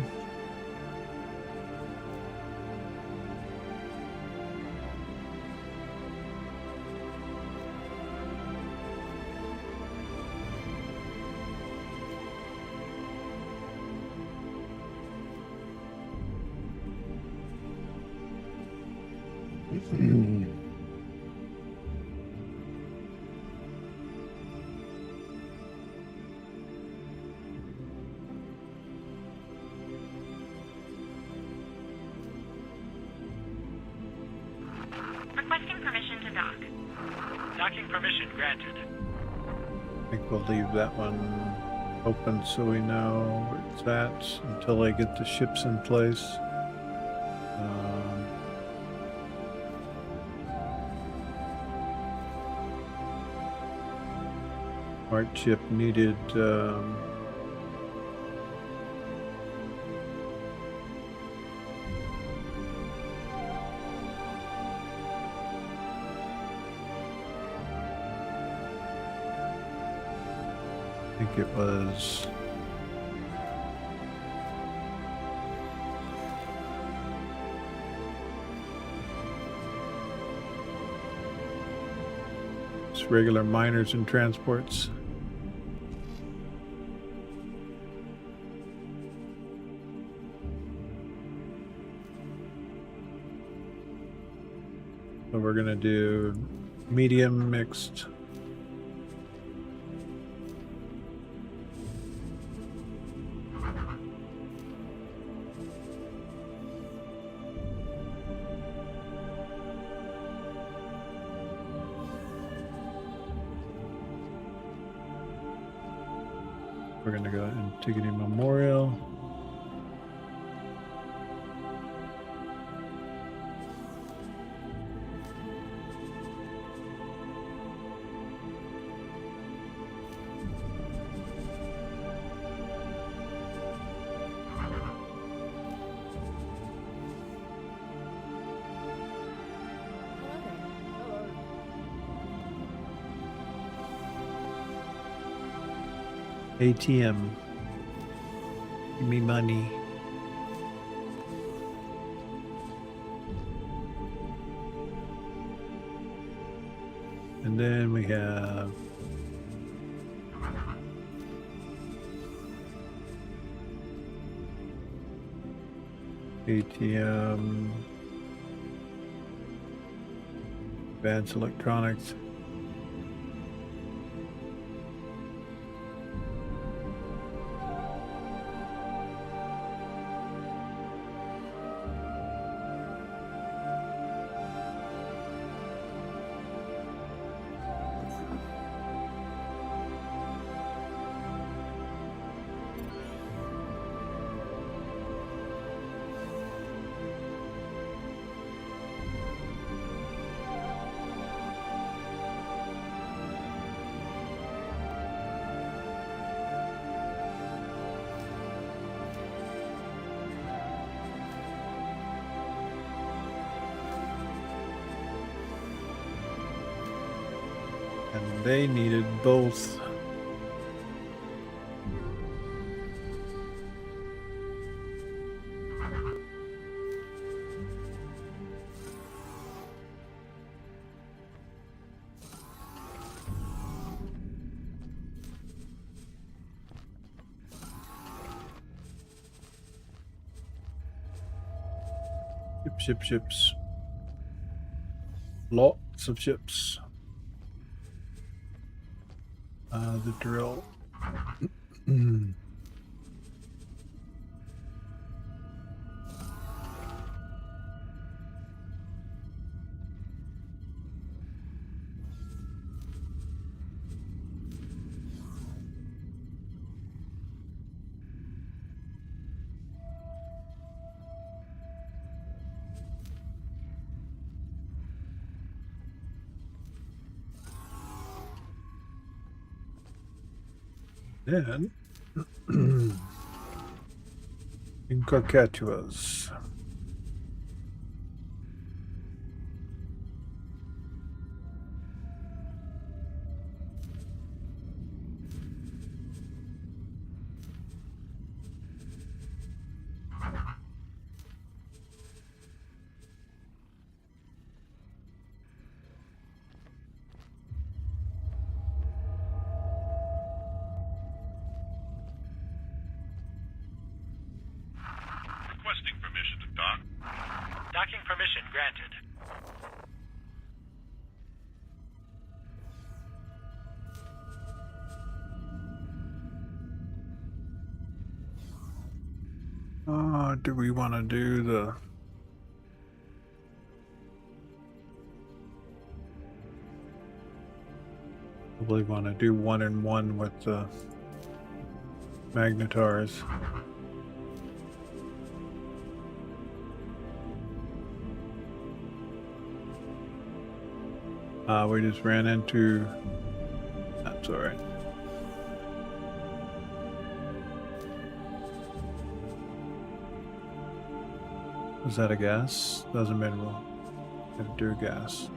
Requesting permission to dock. Docking permission granted. I think we'll leave that one open so we know where it's at until I get the ships in place. Art chip needed I think it was just regular miners and transports. So we're gonna do medium mixed. We're gonna go Antigone Memorial. ATM. Give me money. And then we have ATM, Advanced Electronics. And they needed both. Ships. Lots of ships. The drill. Then in Gargantuas. Requesting permission to dock. Docking permission granted. Do we want to do the... Probably want to do 1-in-1 with the magnetars. We just ran into... That's alright. Was that a gas? Doesn't matter. We'll have to do a gas.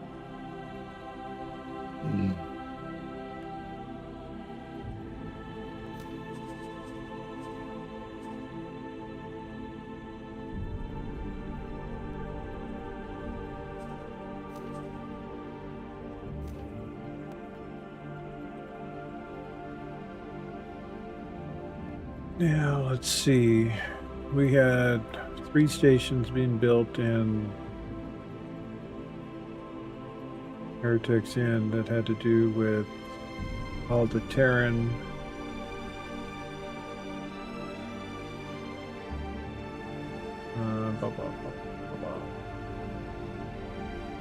Now, let's see. We had 3 stations being built in Heretics Inn that had to do with all the Terran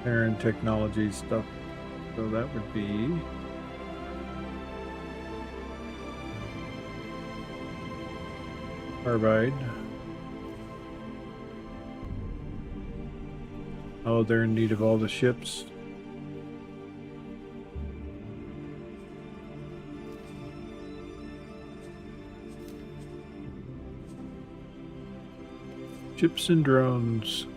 Terran technology stuff. So that would be Carbide. Oh, they're in need of all the ships. Ships and drones.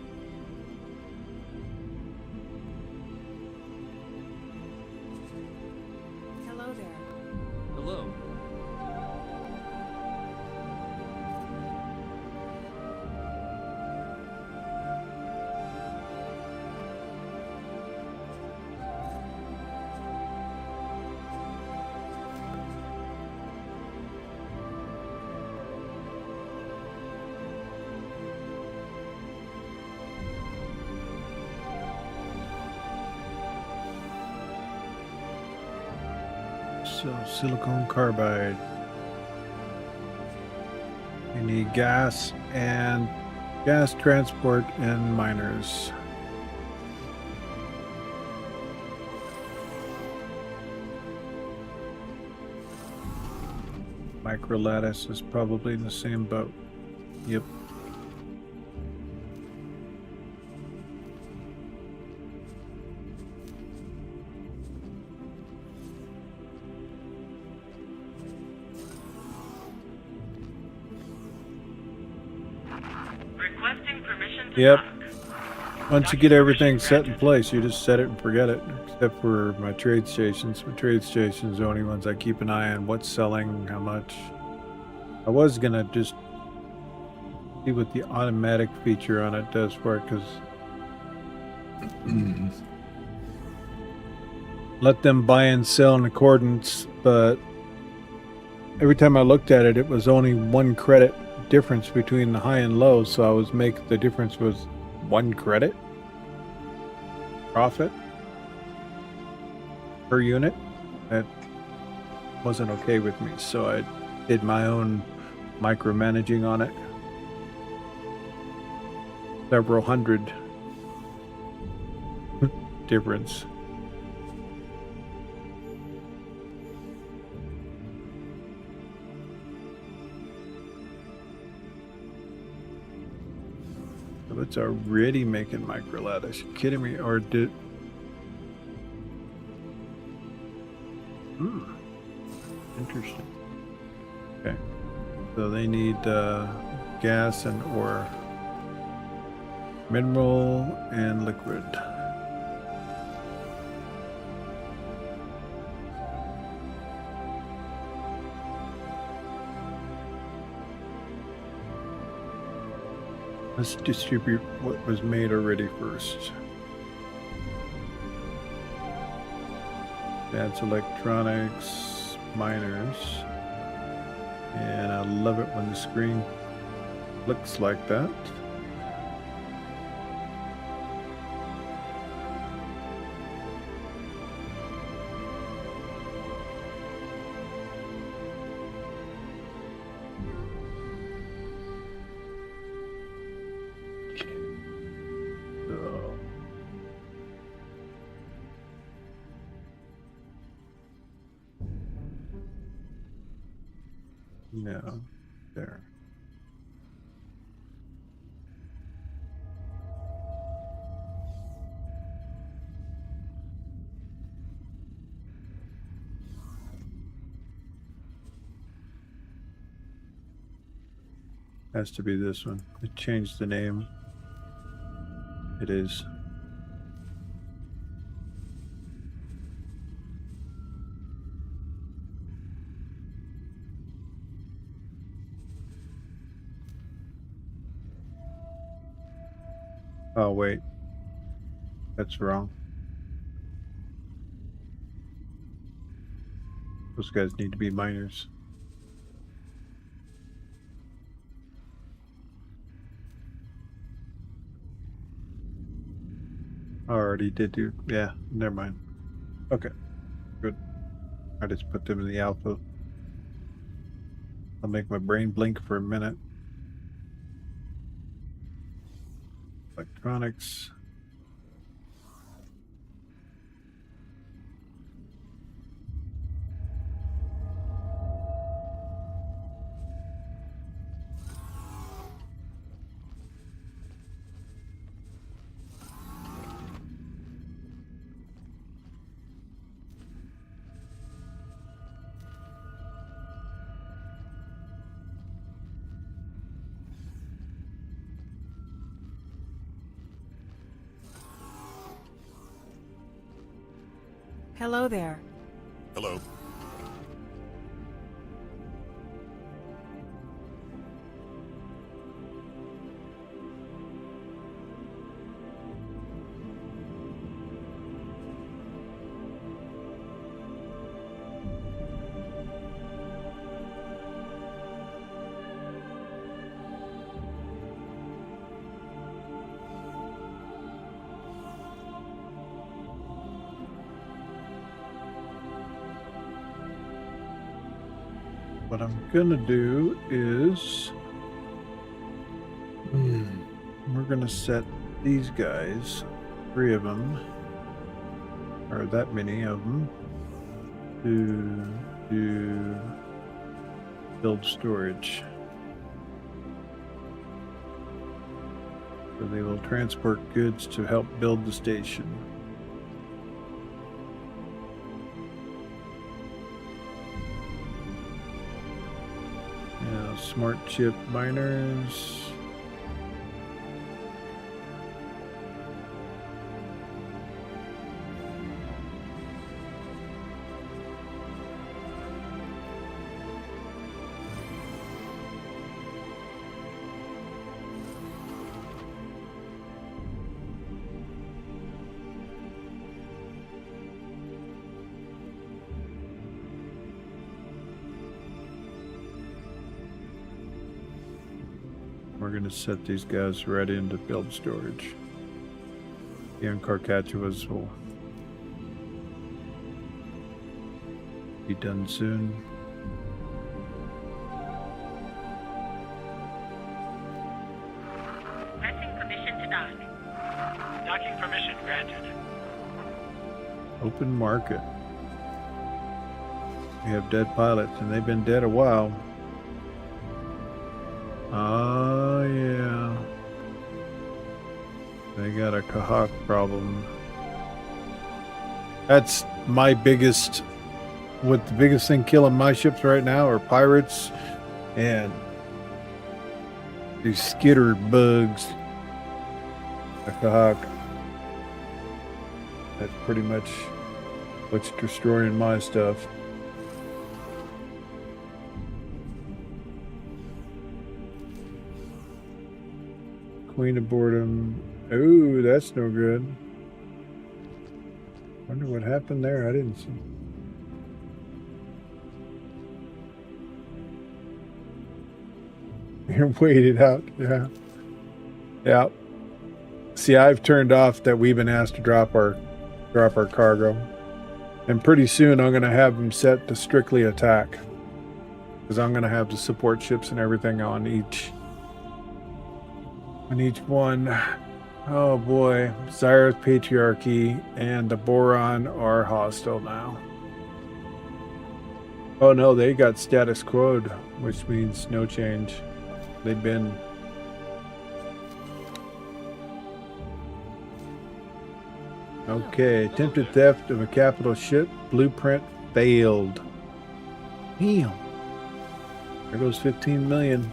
Hello there. Hello. So silicon carbide. We need gas and gas transport and miners. Micro lattice is probably in the same boat. Yep. Requesting permission to Yep. dock. Once you get everything set in place, you just set it and forget it. Except for my trade stations. My trade stations are the only ones I keep an eye on. What's selling, how much. I was gonna just see what the automatic feature on it does for it, because let them buy and sell in accordance, but every time I looked at it, it was only 1 credit difference between the high and low, so I was the difference was 1 credit profit per unit. That wasn't okay with me, so I did my own micromanaging on it. Several hundred difference. So it's already making micro lattice. You kidding me? Or did? Interesting. Okay. So they need gas and ore. Mineral and liquid. Let's distribute what was made already first. That's electronics, miners. And I love it when the screen looks like that. No, there. Has to be this one. I changed the name. It is. Oh, wait. That's wrong. Those guys need to be miners. I already did do. Yeah, never mind. Okay. Good. I just put them in the alpha. I'll make my brain blink for a minute. Electronics. Hello there. Hello. what I'm gonna do is we're gonna set these guys, 3 of them, or that many of them, to build storage. So they will transport goods to help build the station. Yeah, smart chip miners. We're going to set these guys right into build storage. The Carcachuas will be done soon. Requesting permission to dock. Docking permission granted. Open market. We have dead pilots, and they've been dead a while. Oh, yeah. They got a Kahak problem. That's my biggest... What the biggest thing killing my ships right now are pirates and these skitter bugs. A Kahak. That's pretty much what's destroying my stuff. Queen of boredom. Ooh, that's no good. Wonder what happened there. I didn't see. You're waited out. Yeah. Yeah. See, I've turned off that we've been asked to drop our cargo. And pretty soon I'm going to have them set to strictly attack. Because I'm going to have the support ships and everything on each one. Oh boy, Zyra's Patriarchy and the Boron are hostile now. Oh no, they got status quo'd, which means no change. They've been... Okay, attempted theft of a capital ship. Blueprint failed. Damn. There goes 15 million.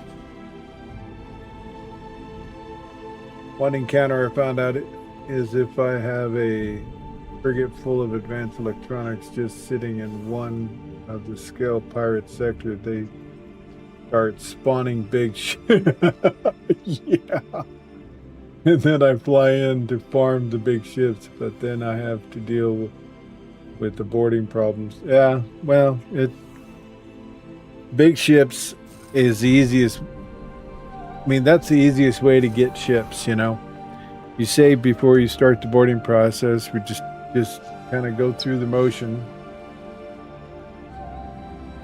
One encounter I found out is if I have a frigate full of advanced electronics just sitting in one of the scale pirate sector, they start spawning big shit. Yeah. And then I fly in to farm the big ships, but then I have to deal with the boarding problems. Yeah, well, big ships is the easiest. I mean, that's the easiest way to get ships, you know. You save before you start the boarding process. We just kind of go through the motion.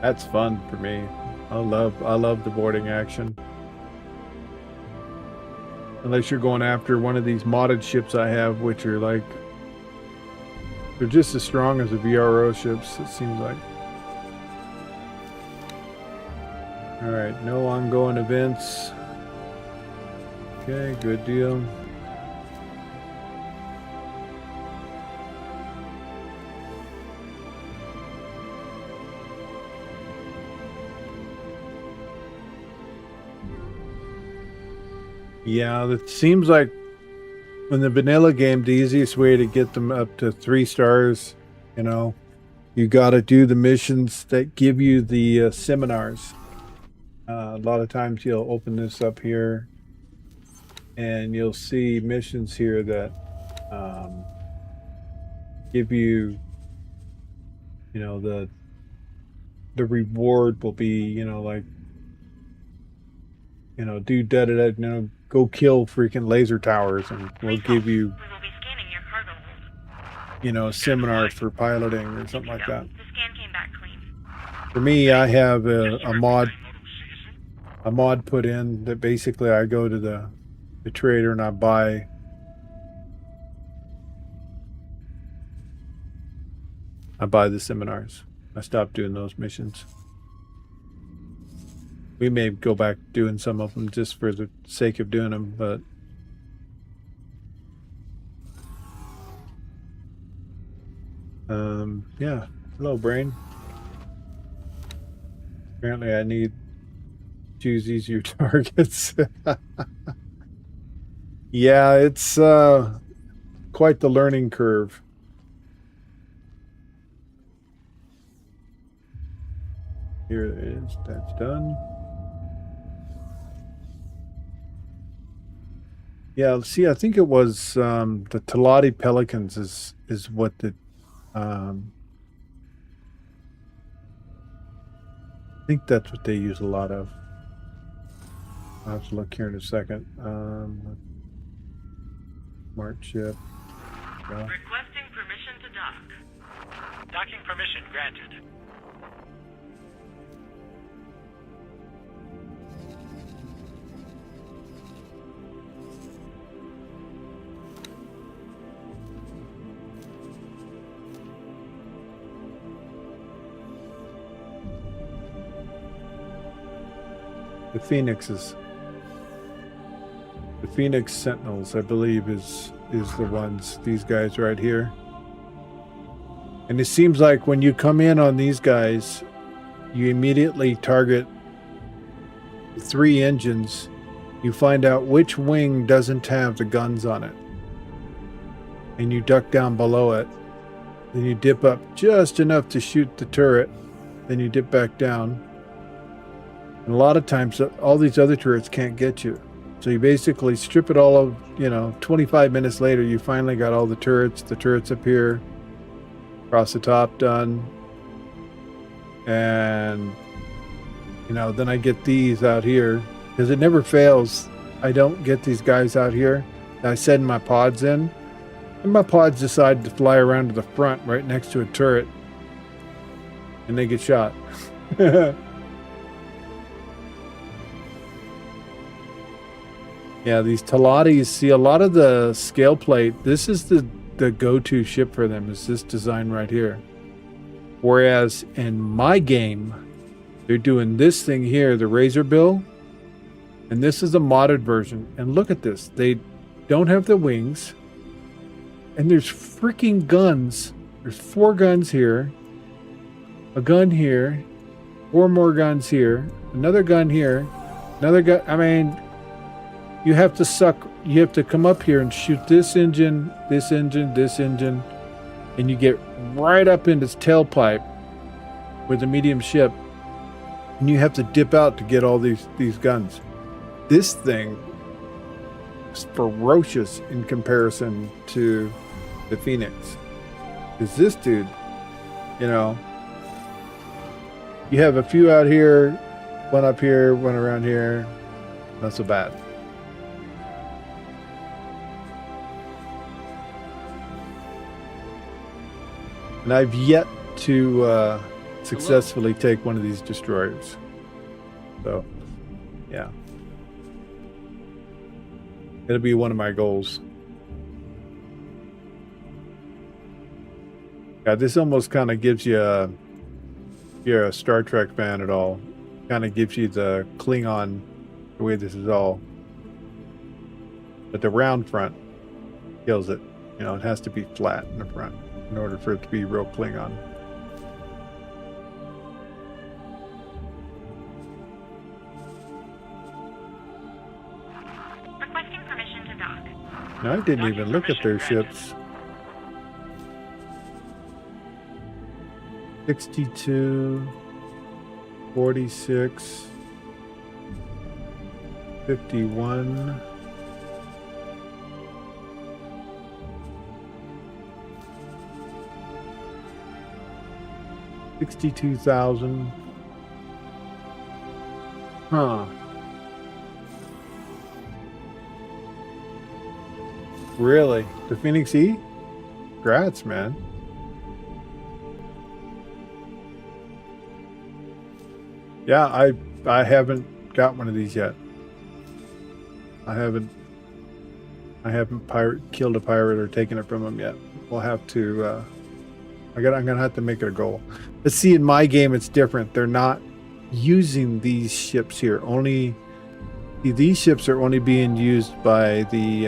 That's fun for me. I love the boarding action. Unless you're going after one of these modded ships I have, which are like, they're just as strong as the VRO ships, it seems like. All right, no ongoing events. Okay, good deal. Yeah, it seems like in the vanilla game, the easiest way to get them up to 3 stars, you know, you got to do the missions that give you the seminars. A lot of times you'll open this up here and you'll see missions here that give you, you know, the reward will be, you know, like, you know, do da-da-da, you know, go kill freaking laser towers, and we'll give you, We will be scanning your cargo hold. you know, a seminar for piloting or something like that. The scan came back clean. For me, I have a mod put in that basically I go to the trader and I buy the seminars. I stopped doing those missions. We may go back doing some of them just for the sake of doing them, but yeah. Hello, brain. Apparently I need to choose easier targets. Yeah, it's quite the learning curve. Here it is. That's done. Yeah, see, I think it was the Talati Pelicans is what the I think that's what they use a lot of. I'll have to look here in a second. Smart ship. Yeah. Requesting permission to dock. Docking permission granted. The Phoenixes. The Phoenix Sentinels, I believe, is the ones, these guys right here. And it seems like when you come in on these guys, you immediately target 3 engines. You find out which wing doesn't have the guns on it. And you duck down below it. Then you dip up just enough to shoot the turret. Then you dip back down. And a lot of times, all these other turrets can't get you. So you basically strip it all of, 25 minutes later, you finally got all the turrets up here, across the top done. And, then I get these out here, because it never fails. I don't get these guys out here. I send my pods in, and my pods decide to fly around to the front right next to a turret, and they get shot. Yeah, these Talatis, see a lot of the scale plate, this is the go-to ship for them, is this design right here. Whereas in my game, they're doing this thing here, the Razor Bill, and this is a modded version. And look at this, they don't have the wings, and there's freaking guns. There's 4 guns here, a gun here, 4 more guns here, another gun here, another gun. I mean, you have to come up here and shoot this engine, this engine, this engine, and you get right up into its tailpipe with a medium ship, and you have to dip out to get all these guns. This thing is ferocious in comparison to the Phoenix. Because this dude, you have a few out here, one up here, one around here, not so bad. And I've yet to successfully take one of these destroyers. So, yeah. It'll be one of my goals. Yeah, this almost kind of gives you if you're a Star Trek fan at all, kind of gives you the Klingon, the way this is all. But the round front kills it. It has to be flat in the front in order for it to be real Klingon. Requesting permission to dock. Now, I didn't even look at their ships. 62, 46, 51. $62,000. Huh. Really? The Phoenix E? Congrats, man. Yeah, I haven't got one of these yet. I haven't killed a pirate or taken it from him yet. We'll have to. I'm gonna have to make it a goal. But see, in my game, it's different. They're not using these ships here. Only these ships are only being used by the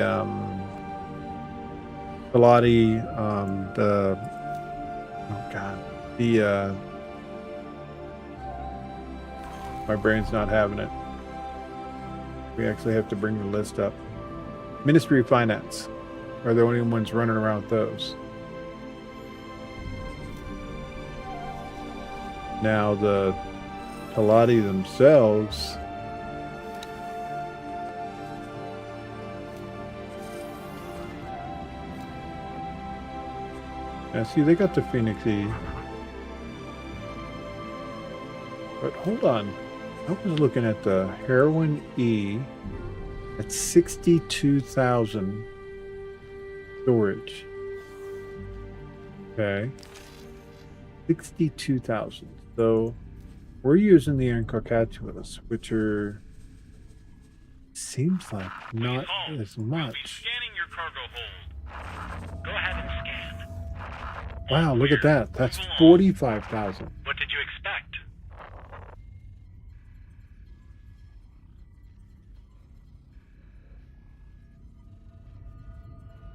Pilati, my brain's not having it. We actually have to bring the list up. Ministry of Finance are the only ones running around with those. Now the Pilati themselves, yeah, see, they got the Phoenix E. But hold on, I was looking at the Heroine E at 62,000 storage. Okay, 62,000. So we're using the Ancarcatulas, which are seems like not as much. Scanning your cargo hold. Go ahead and scan. Wow, look at that. That's 45,000. What did you expect?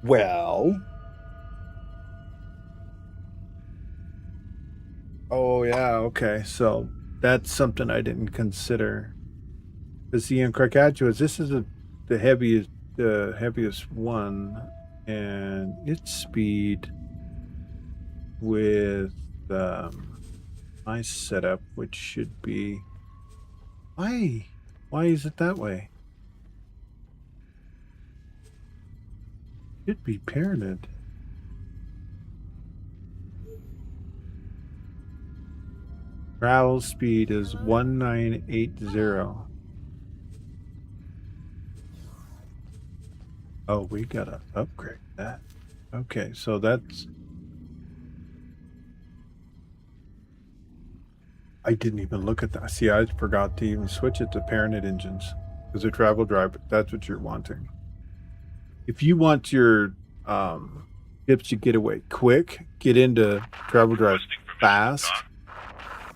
Well. Oh yeah, okay. So that's something I didn't consider. Because the Ancarcatulas, this is the heaviest one, and its speed with my setup, which should be why is it that way? Should be parented. Travel speed is 1980. Oh, we gotta upgrade that. Okay, so that's... I didn't even look at that. See, I forgot to even switch it to parented engines. Because a travel drive, that's what you're wanting. If you want your ships to get away quick, get into travel drive fast.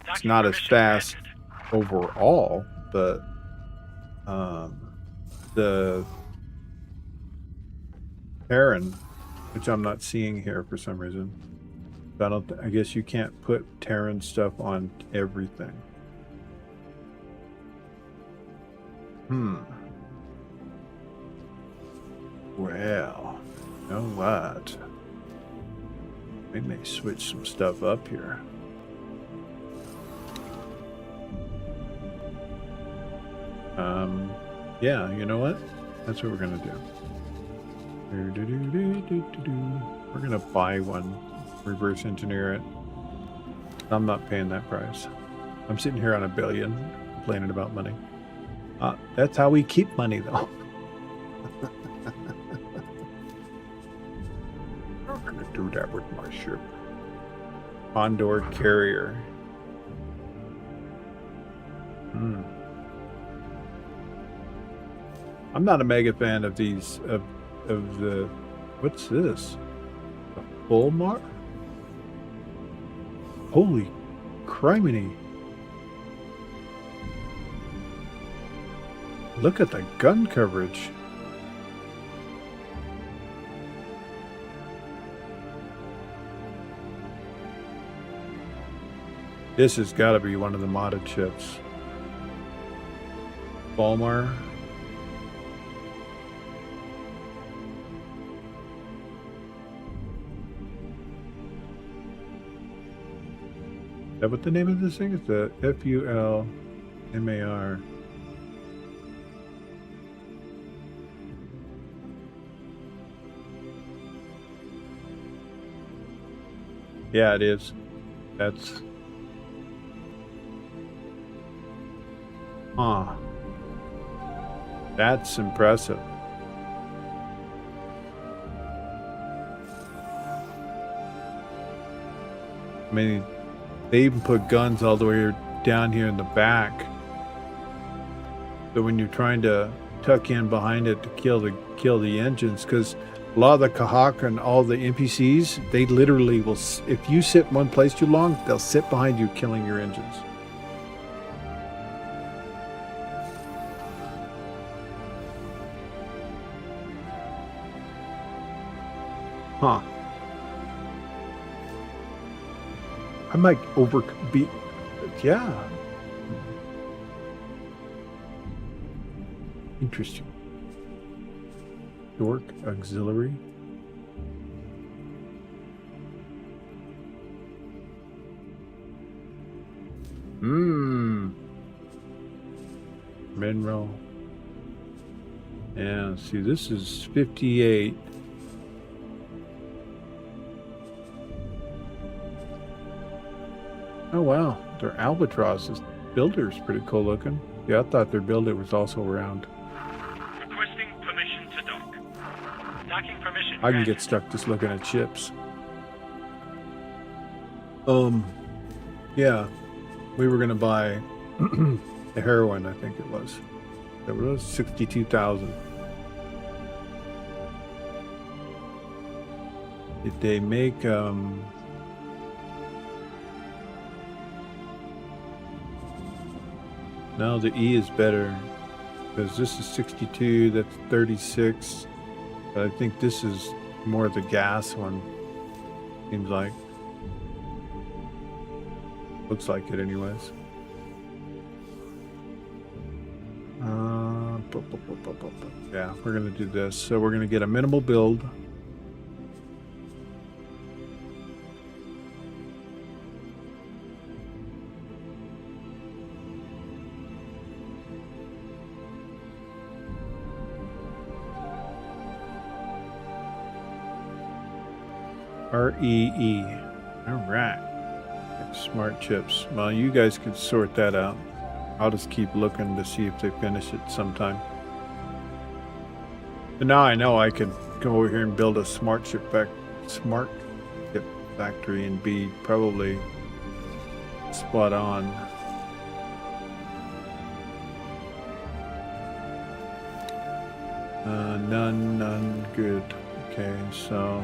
It's not as fast overall, but the Terran, which I'm not seeing here for some reason. I guess you can't put Terran stuff on everything. Well, you know what? We may switch some stuff up here. Yeah, you know what? That's what we're gonna do. We're gonna buy one, reverse engineer it. I'm not paying that price. I'm sitting here on $1 billion, complaining about money. That's how we keep money, though. I'm not gonna do that with my ship. Condor carrier. I'm not a mega fan of these of the what's this? A Fulmar? Holy criminy. Look at the gun coverage. This has got to be one of the modded ships. Fulmar. Is that what the name of this thing is? The Fulmar. Yeah, it is. That's... Huh. That's impressive. I mean, they even put guns all the way down here in the back. So when you're trying to tuck in behind it to kill the engines, because a lot of the Kahak and all the NPCs, they literally will, if you sit in one place too long, they'll sit behind you killing your engines. Huh. I might yeah. Interesting. York Auxiliary. Mineral. Yeah, see, this is 58. Oh wow, their albatrosses builder's pretty cool looking. Yeah, I thought their builder was also around. Requesting permission to dock. Docking permission. I can get stuck just looking at ships. Yeah, we were gonna buy a heroin, I think it was. It was 62,000. Did they make No, the E is better because this is 62, that's 36. But I think this is more the gas one. Seems like. Looks like it anyways. Yeah, we're gonna do this. So we're gonna get a minimal build. REE. All right. Smart chips. Well, you guys could sort that out. I'll just keep looking to see if they finish it sometime. And now I know I could come over here and build a smart chip factory and be probably spot on. None good. Okay, so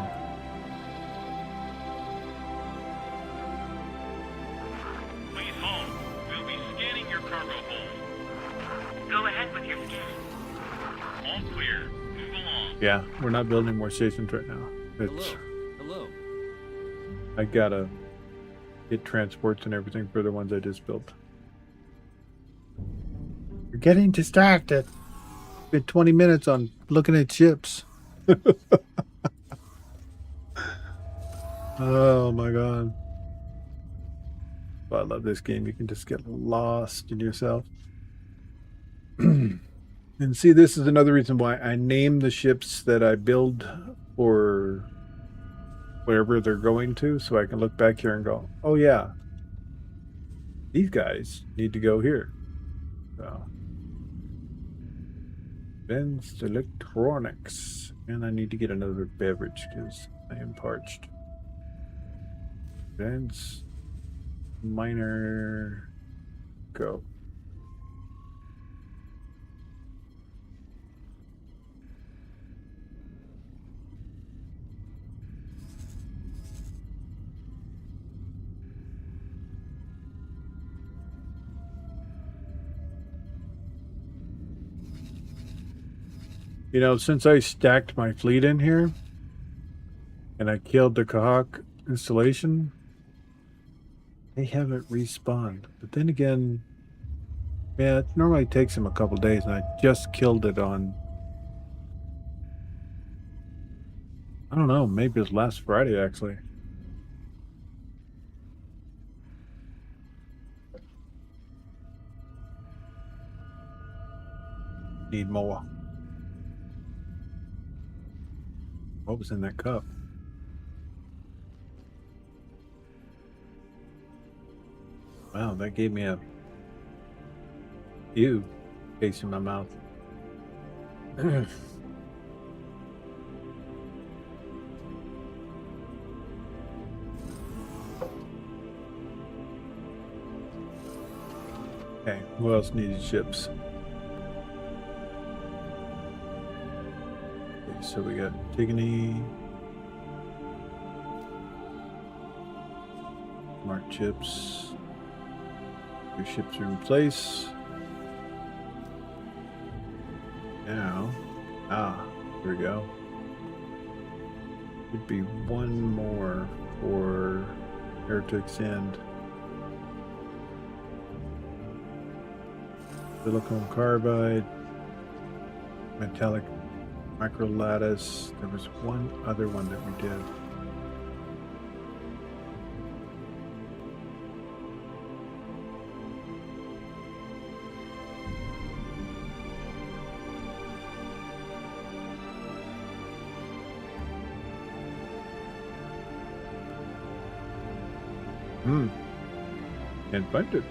Please hold. We'll be scanning your cargo hold. Go ahead with your scan. All clear. Move along. yeah, we're not building more stations right now. It's Hello. I gotta get transports and everything for the ones I just built. You're getting distracted. Been 20 minutes on looking at ships. Oh my god. I love this game. You can just get lost in yourself. And see, this is another reason why I name the ships that I build for wherever they're going to, so I can look back here and go, oh yeah, these guys need to go here. So Advanced Electronics. And I need to get another beverage because I am parched. Advanced Minor. Go. You know, since I stacked my fleet in here and I killed the Kahak installation, they haven't respawned. But then again, yeah, it normally takes them a couple days, and I just killed it on, I don't know, maybe it was last Friday actually. Need more. What was in that cup? Wow, that gave me a ew taste in my mouth. Okay, who else needed ships? Okay, so we got Antigone. Mark chips. Your ships are in place. Now, here we go. Could be one more for Heretic's End. Silicon carbide, metallic microlattice. There was one other one that we did. Can't find it.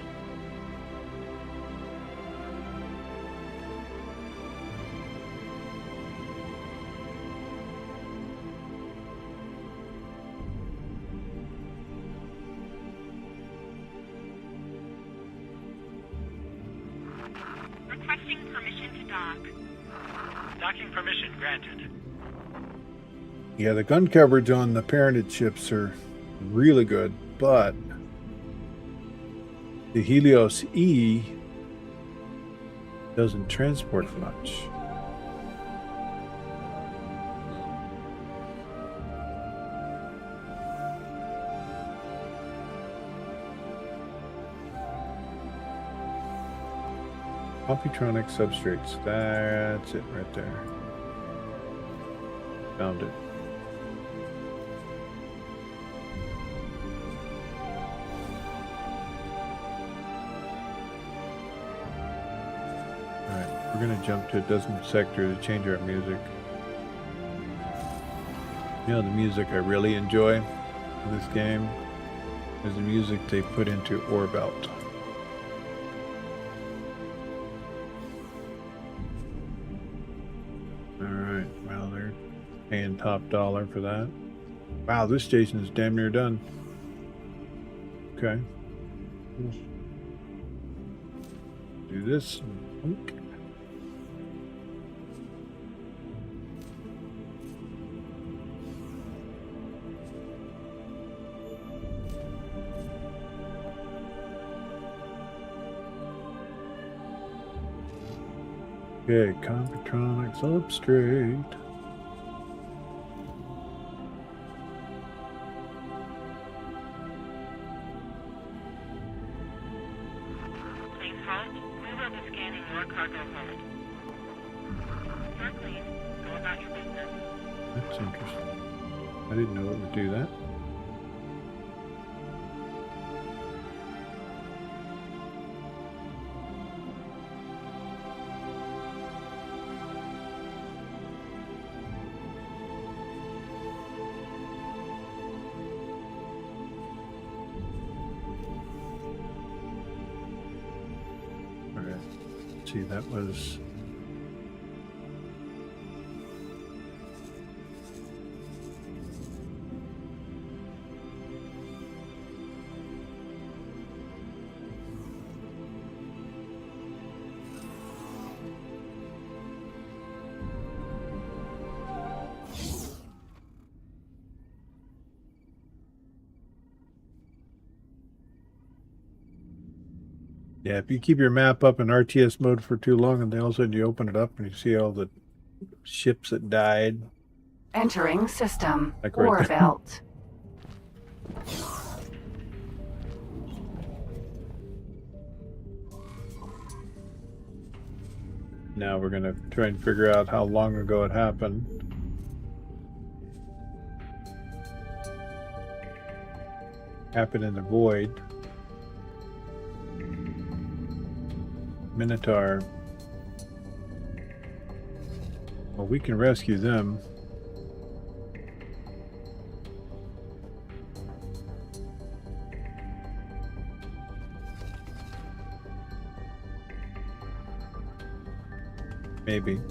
Requesting permission to dock. Docking permission granted. Yeah, the gun coverage on the parented ships are really good, but the Helios E doesn't transport much. Computronic substrates. That's it right there. Found it. Alright, we're gonna jump to a dozen sector to change our music. You know, the music I really enjoy in this game is the music they put into Orbelt. Alright, well, they're paying top dollar for that. Wow, this station is damn near done. Okay. Do this. Okay. Okay, Computronics up straight. Please halt. We will be scanning your cargo hold. Sir, please, go about your business. That's interesting. I didn't know it would do that. See, that was yeah, if you keep your map up in RTS mode for too long and then all of a sudden you open it up and you see all the ships that died. Entering system. Like right Ore there. belt. Now we're gonna try and figure out how long ago it happened. Happened in the void. Minotaur. Well, we can rescue them. Maybe.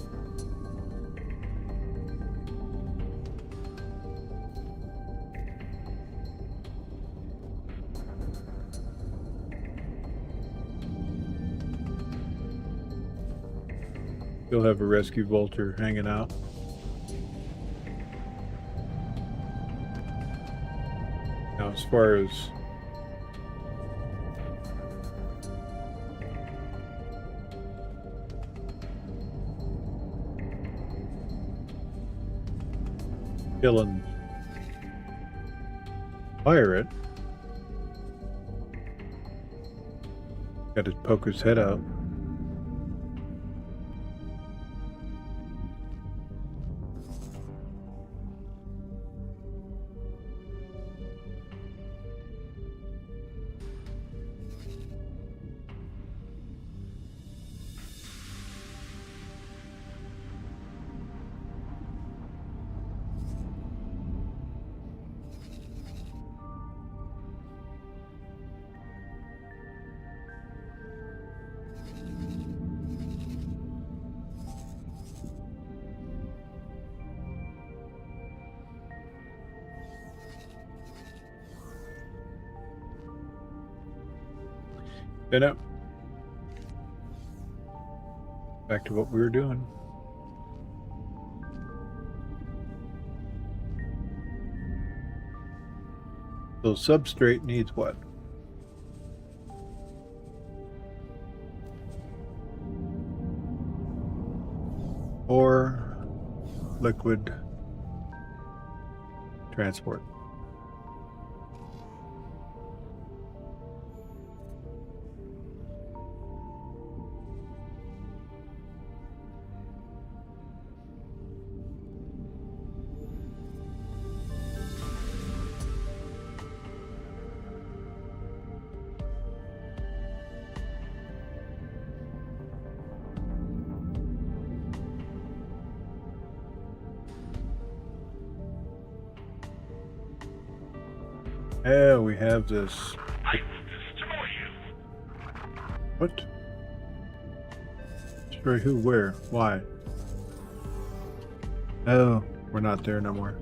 You'll have a rescue vulture hanging out. Now, as far as killing pirate, got to poke his head out. Get up. Back to what we were doing. So substrate needs what? Or liquid transport. Yeah, we have this. I will destroy you. What? Destroy who? Where? Why? Oh, we're not there no more.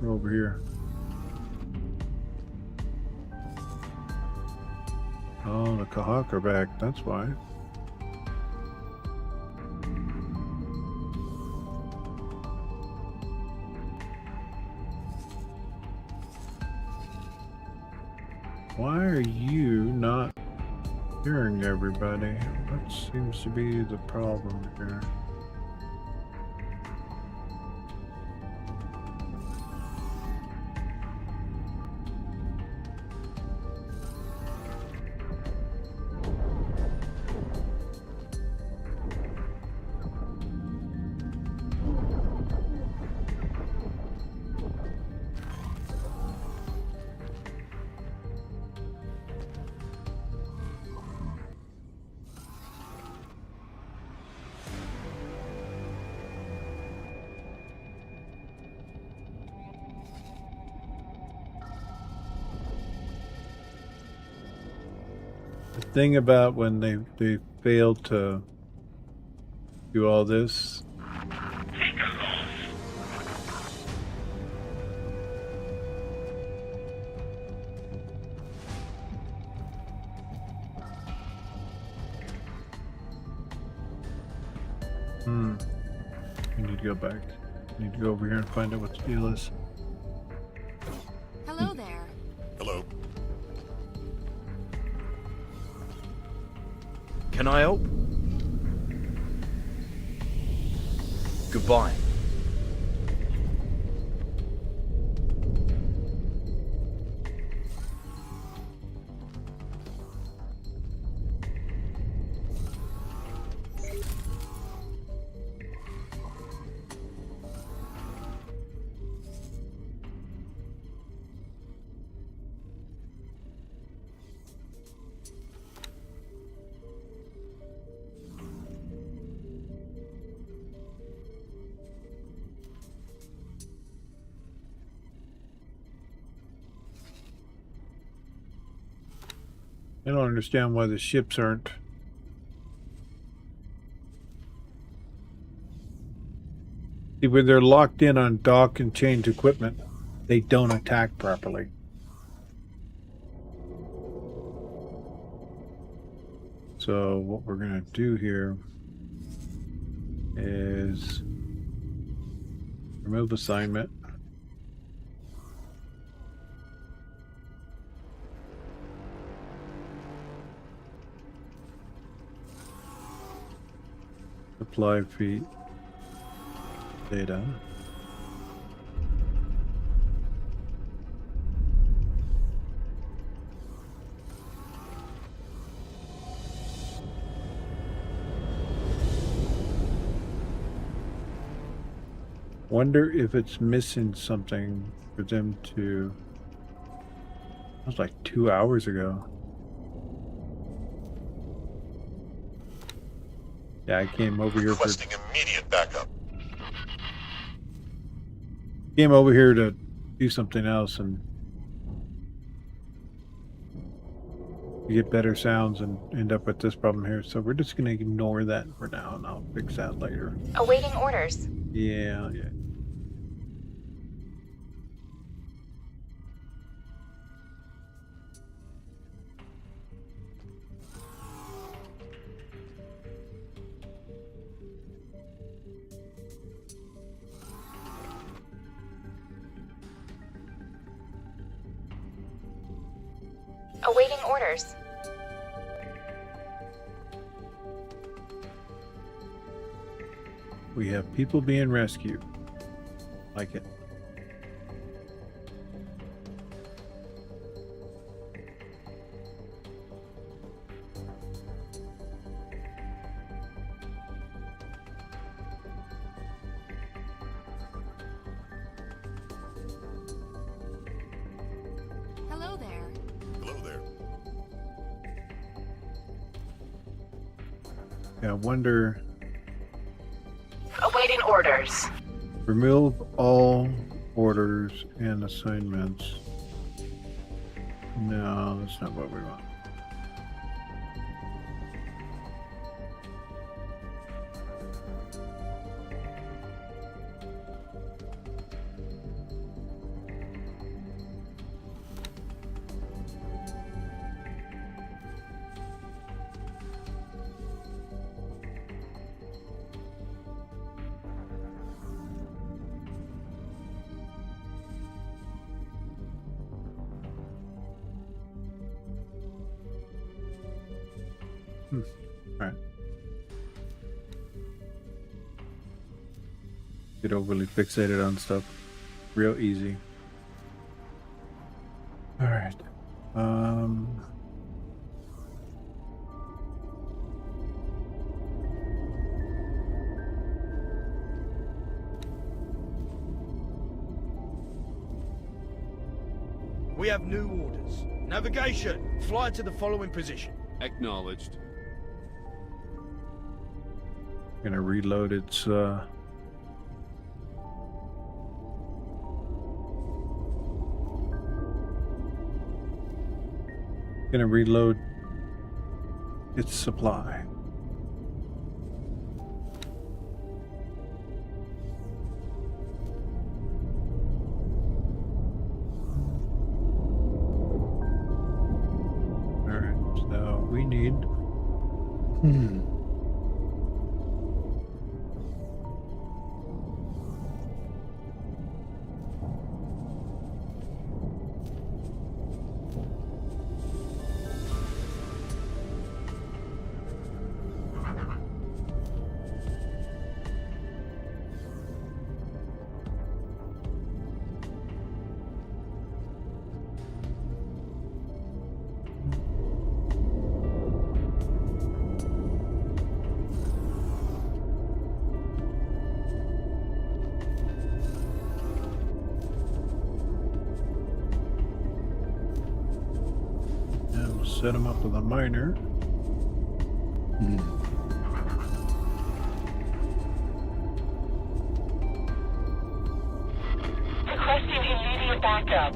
We're over here. Oh, the Kahak are back. That's why. Why are you not hearing everybody? What seems to be the problem here? Thing about when they failed to do all this. Take us off. I need to go back. I need to go over here and find out what the deal is. Hello there. Hello. Can I help? Goodbye. I don't understand why the ships aren't. See, when they're locked in on dock and change equipment, they don't attack properly. So what we're gonna do here is remove assignment. Apply feed data. Wonder if it's missing something for them to. That was like 2 hours ago. Yeah, I came over here for. Requesting immediate backup. Came over here to do something else and get better sounds and end up with this problem here. So we're just gonna ignore that for now, and I'll fix that later. Awaiting orders. Yeah. Awaiting orders. We have people being rescued. Like it. Hello there. Hello there. Yeah, I wonder. Awaiting orders. Remove all orders and assignments. No, that's not what we want. Alright. Get overly fixated on stuff. Real easy. Alright. We have new orders. Navigation! Fly to the following position. Acknowledged. Gonna reload its gonna reload its supply. Alright, so we need set them up with a miner. Requesting immediate backup.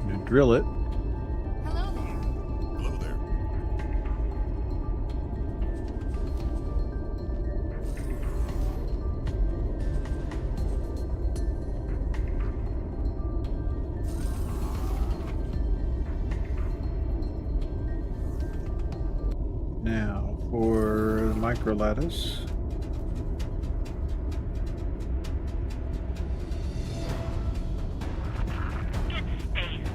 Gonna drill it. Hello there. Hello there. micro lattice. Get spaced.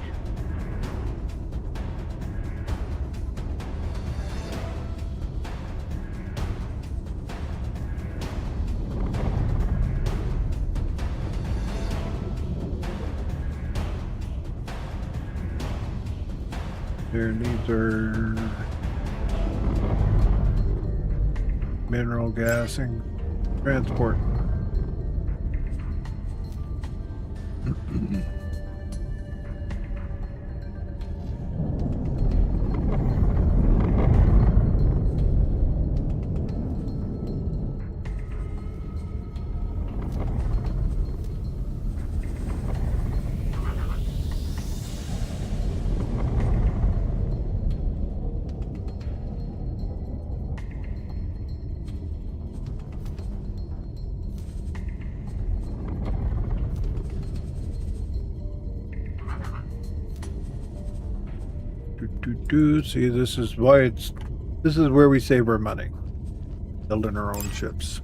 There, these are mineral gassing transport. See, this is why this is where we save our money. Building our own ships.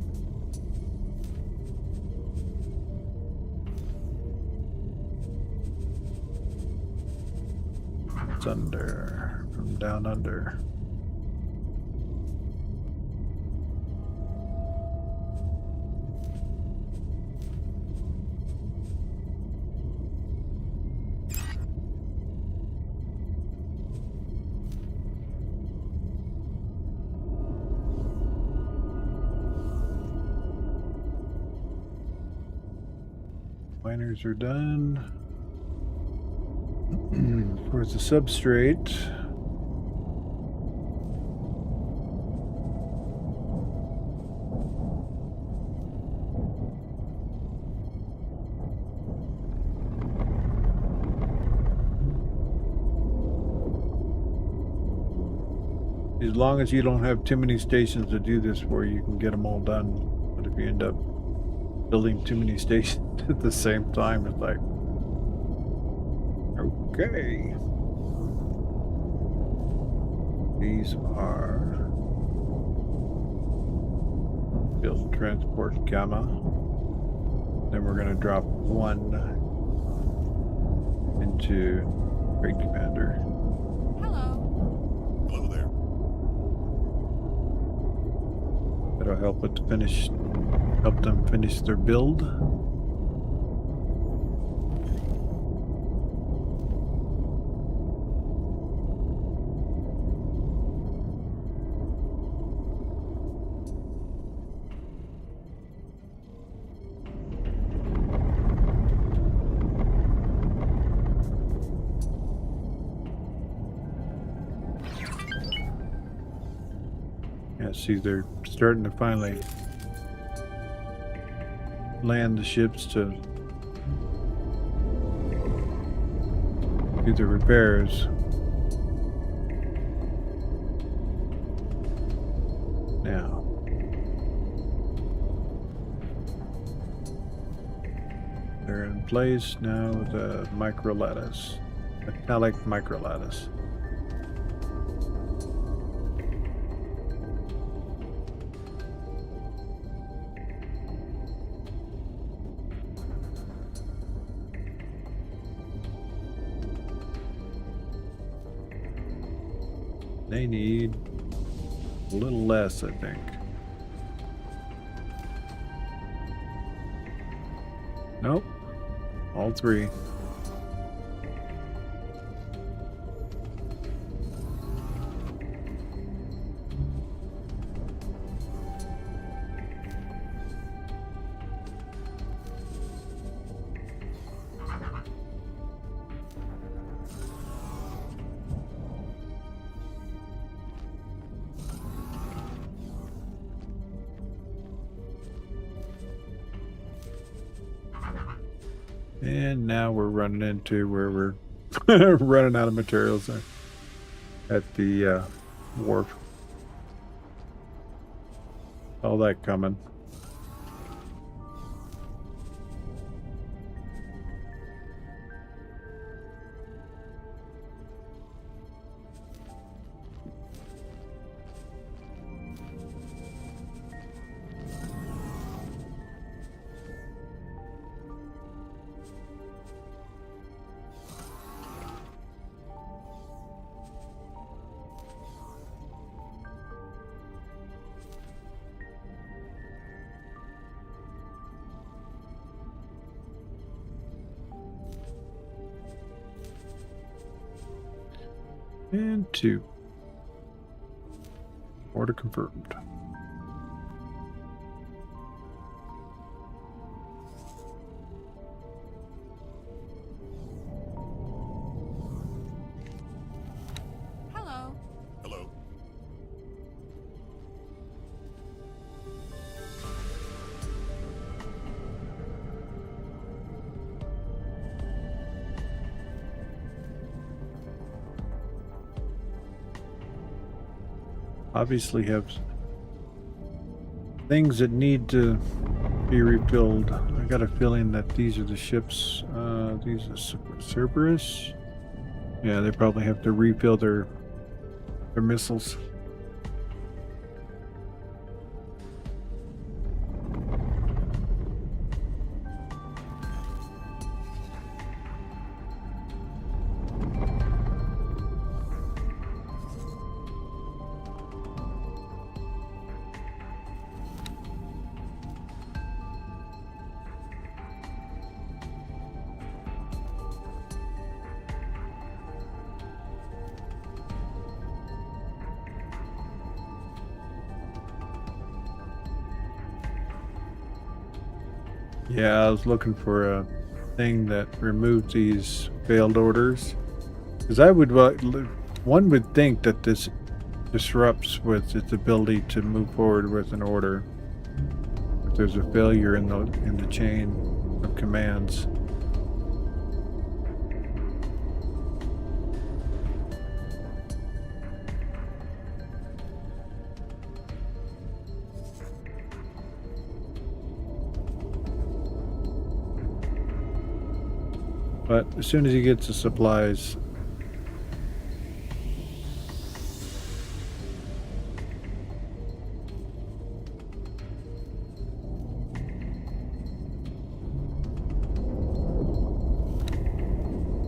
It's under, from down under. Miners are done. Towards the substrate. As long as you don't have too many stations to do this for, you can get them all done. But if you end up building too many stations at the same time, it's like, okay. These are build transport gamma. Then we're going to drop one into Great Commander. Hello. Hello there. That'll help it to finish, help them finish their build. See, they're starting to finally land the ships to do the repairs. Now, they're in place now. The micro lattice, metallic micro lattice. They need a little less, I think. Nope. All three. And now we're running into where we're running out of materials at the wharf. All that coming. And 2. Order confirmed. Hello. Hello. Obviously have things that need to be refilled. I got a feeling that these are the ships. These are Cerberus. Yeah, they probably have to refill their missiles. Yeah, I was looking for a thing that removed these failed orders. Because one would think that this disrupts with its ability to move forward with an order. If there's a failure in the chain of commands. But as soon as he gets the supplies,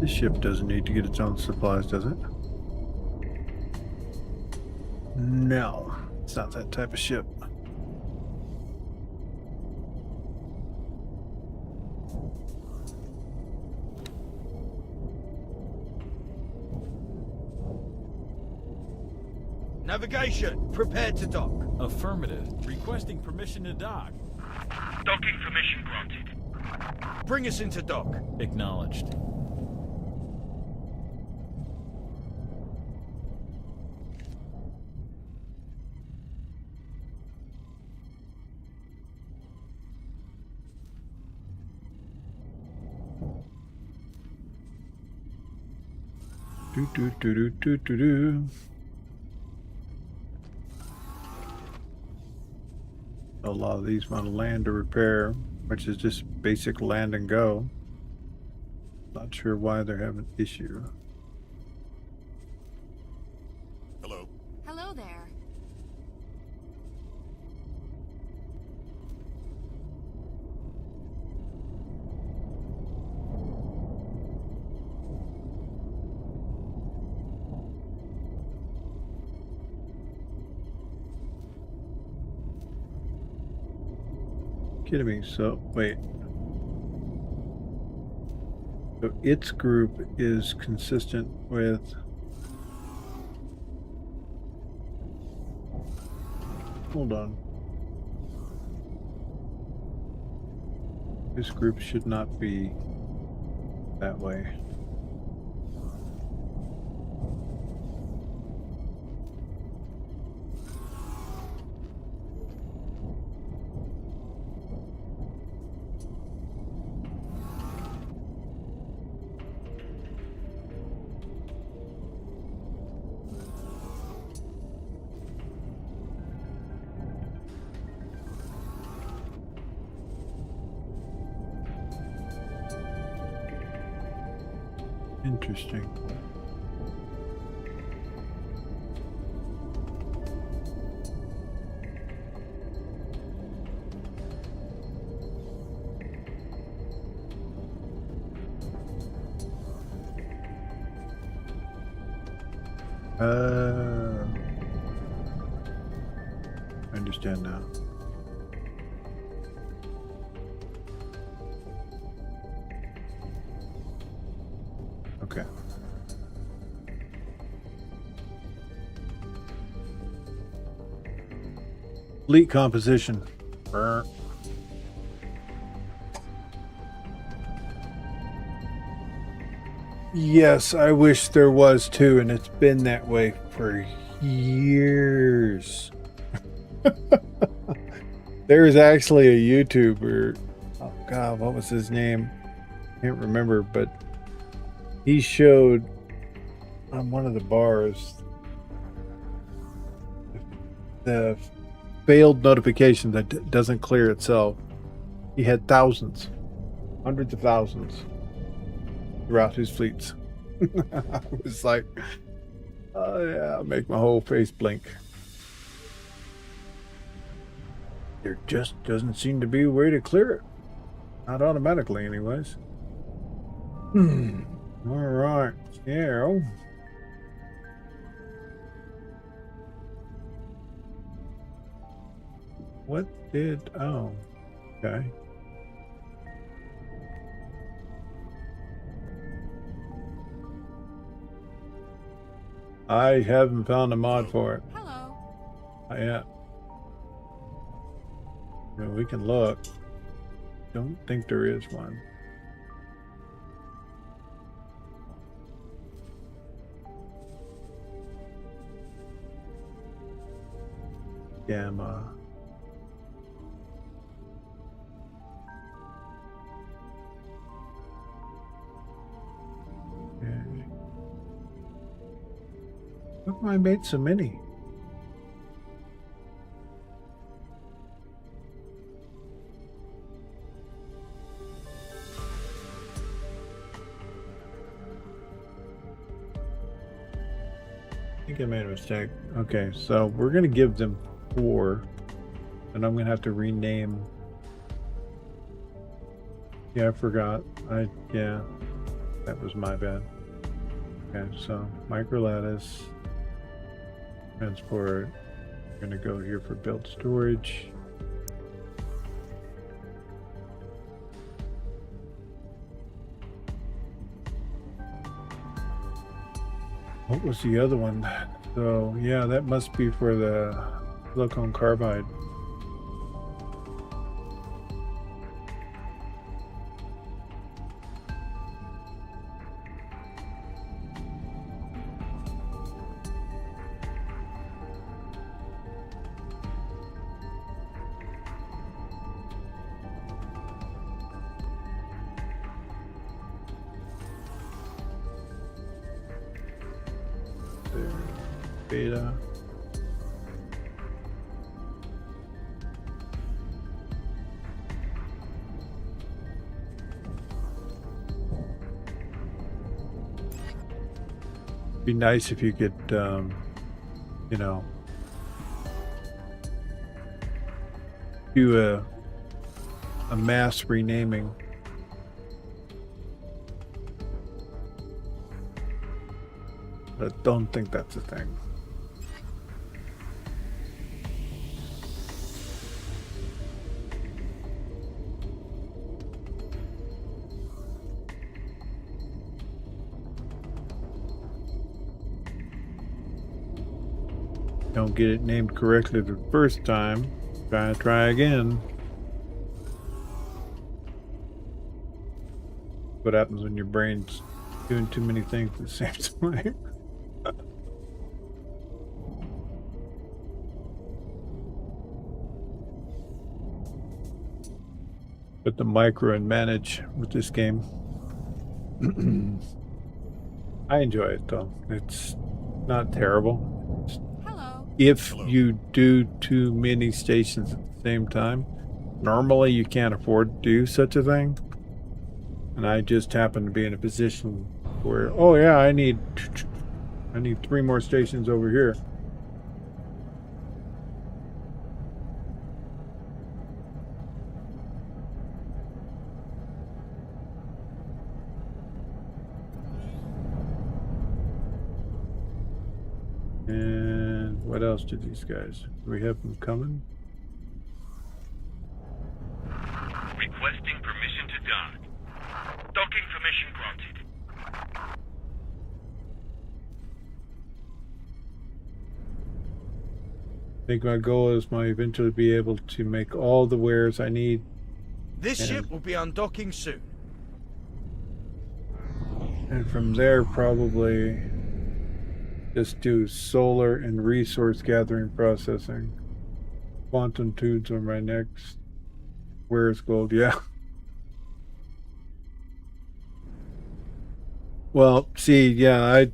this ship doesn't need to get its own supplies, does it? No, it's not that type of ship. Navigation, prepare to dock. Affirmative. Requesting permission to dock. Docking permission granted. Bring us into dock. Acknowledged. Do. A lot of these want to land to repair, which is just basic land and go. Not sure why they're having issue. Hello. Hello there. Kidding me? So wait. So its group is consistent with. Hold on. This group should not be that way. Interesting. I understand now. Okay. Fleet composition. Brr. Yes, I wish there was too, and it's been that way for years. There's actually a YouTuber. Oh God, what was his name? Can't remember, but he showed on one of the bars the failed notification that doesn't clear itself. He had thousands, hundreds of thousands throughout his fleets. I was like, oh yeah, make my whole face blink. There just doesn't seem to be a way to clear it. Not automatically, anyways. All right. Yeah. What did... Oh. Okay. I haven't found a mod for it. Hello. Not yet. Well, we can look. Don't think there is one. Gamma. Okay. Look, I made so many. I think I made a mistake. Okay, so we're gonna give them 4, and I'm gonna have to rename. Yeah, I forgot. Yeah, that was my bad. Okay, so microlattice, transport. We're gonna go here for build storage. What was the other one? So yeah, that must be for the silicon carbide. Beta. Be nice if you could, you know, do a mass renaming. But I don't think that's a thing. Don't get it named correctly the first time. Try again. What happens when your brain's doing too many things at the same time? Put the micro and manage with this game. I enjoy it though. It's not terrible. If you do too many stations at the same time, normally you can't afford to do such a thing. And I just happen to be in a position where, oh yeah, I need 3 more stations over here. And what else did these guys? Do we have them coming? Requesting permission to dock. Docking permission granted. I think my goal is my eventually be able to make all the wares I need. This ship will be undocking soon. And from there, probably just do solar and resource gathering processing. Quantum tubes are my next. Where's gold? Yeah. Well, see, yeah, I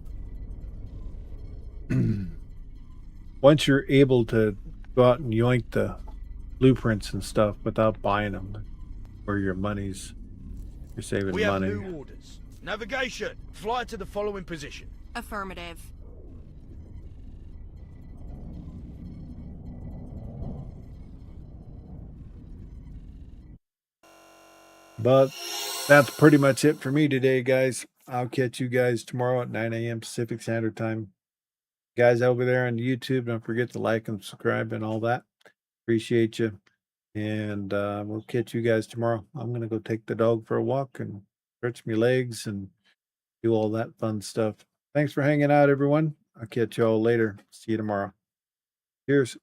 once you're able to go out and yoink the blueprints and stuff without buying them, where your money's, you're saving We have money. new orders. Navigation. Fly to the following position. Affirmative. But that's pretty much it for me today, guys. I'll catch you guys tomorrow at 9 a.m. Pacific Standard Time. Guys over there on YouTube, don't forget to like and subscribe and all that. Appreciate you. And we'll catch you guys tomorrow. I'm going to go take the dog for a walk and stretch my legs and do all that fun stuff. Thanks for hanging out, everyone. I'll catch you all later. See you tomorrow. Cheers.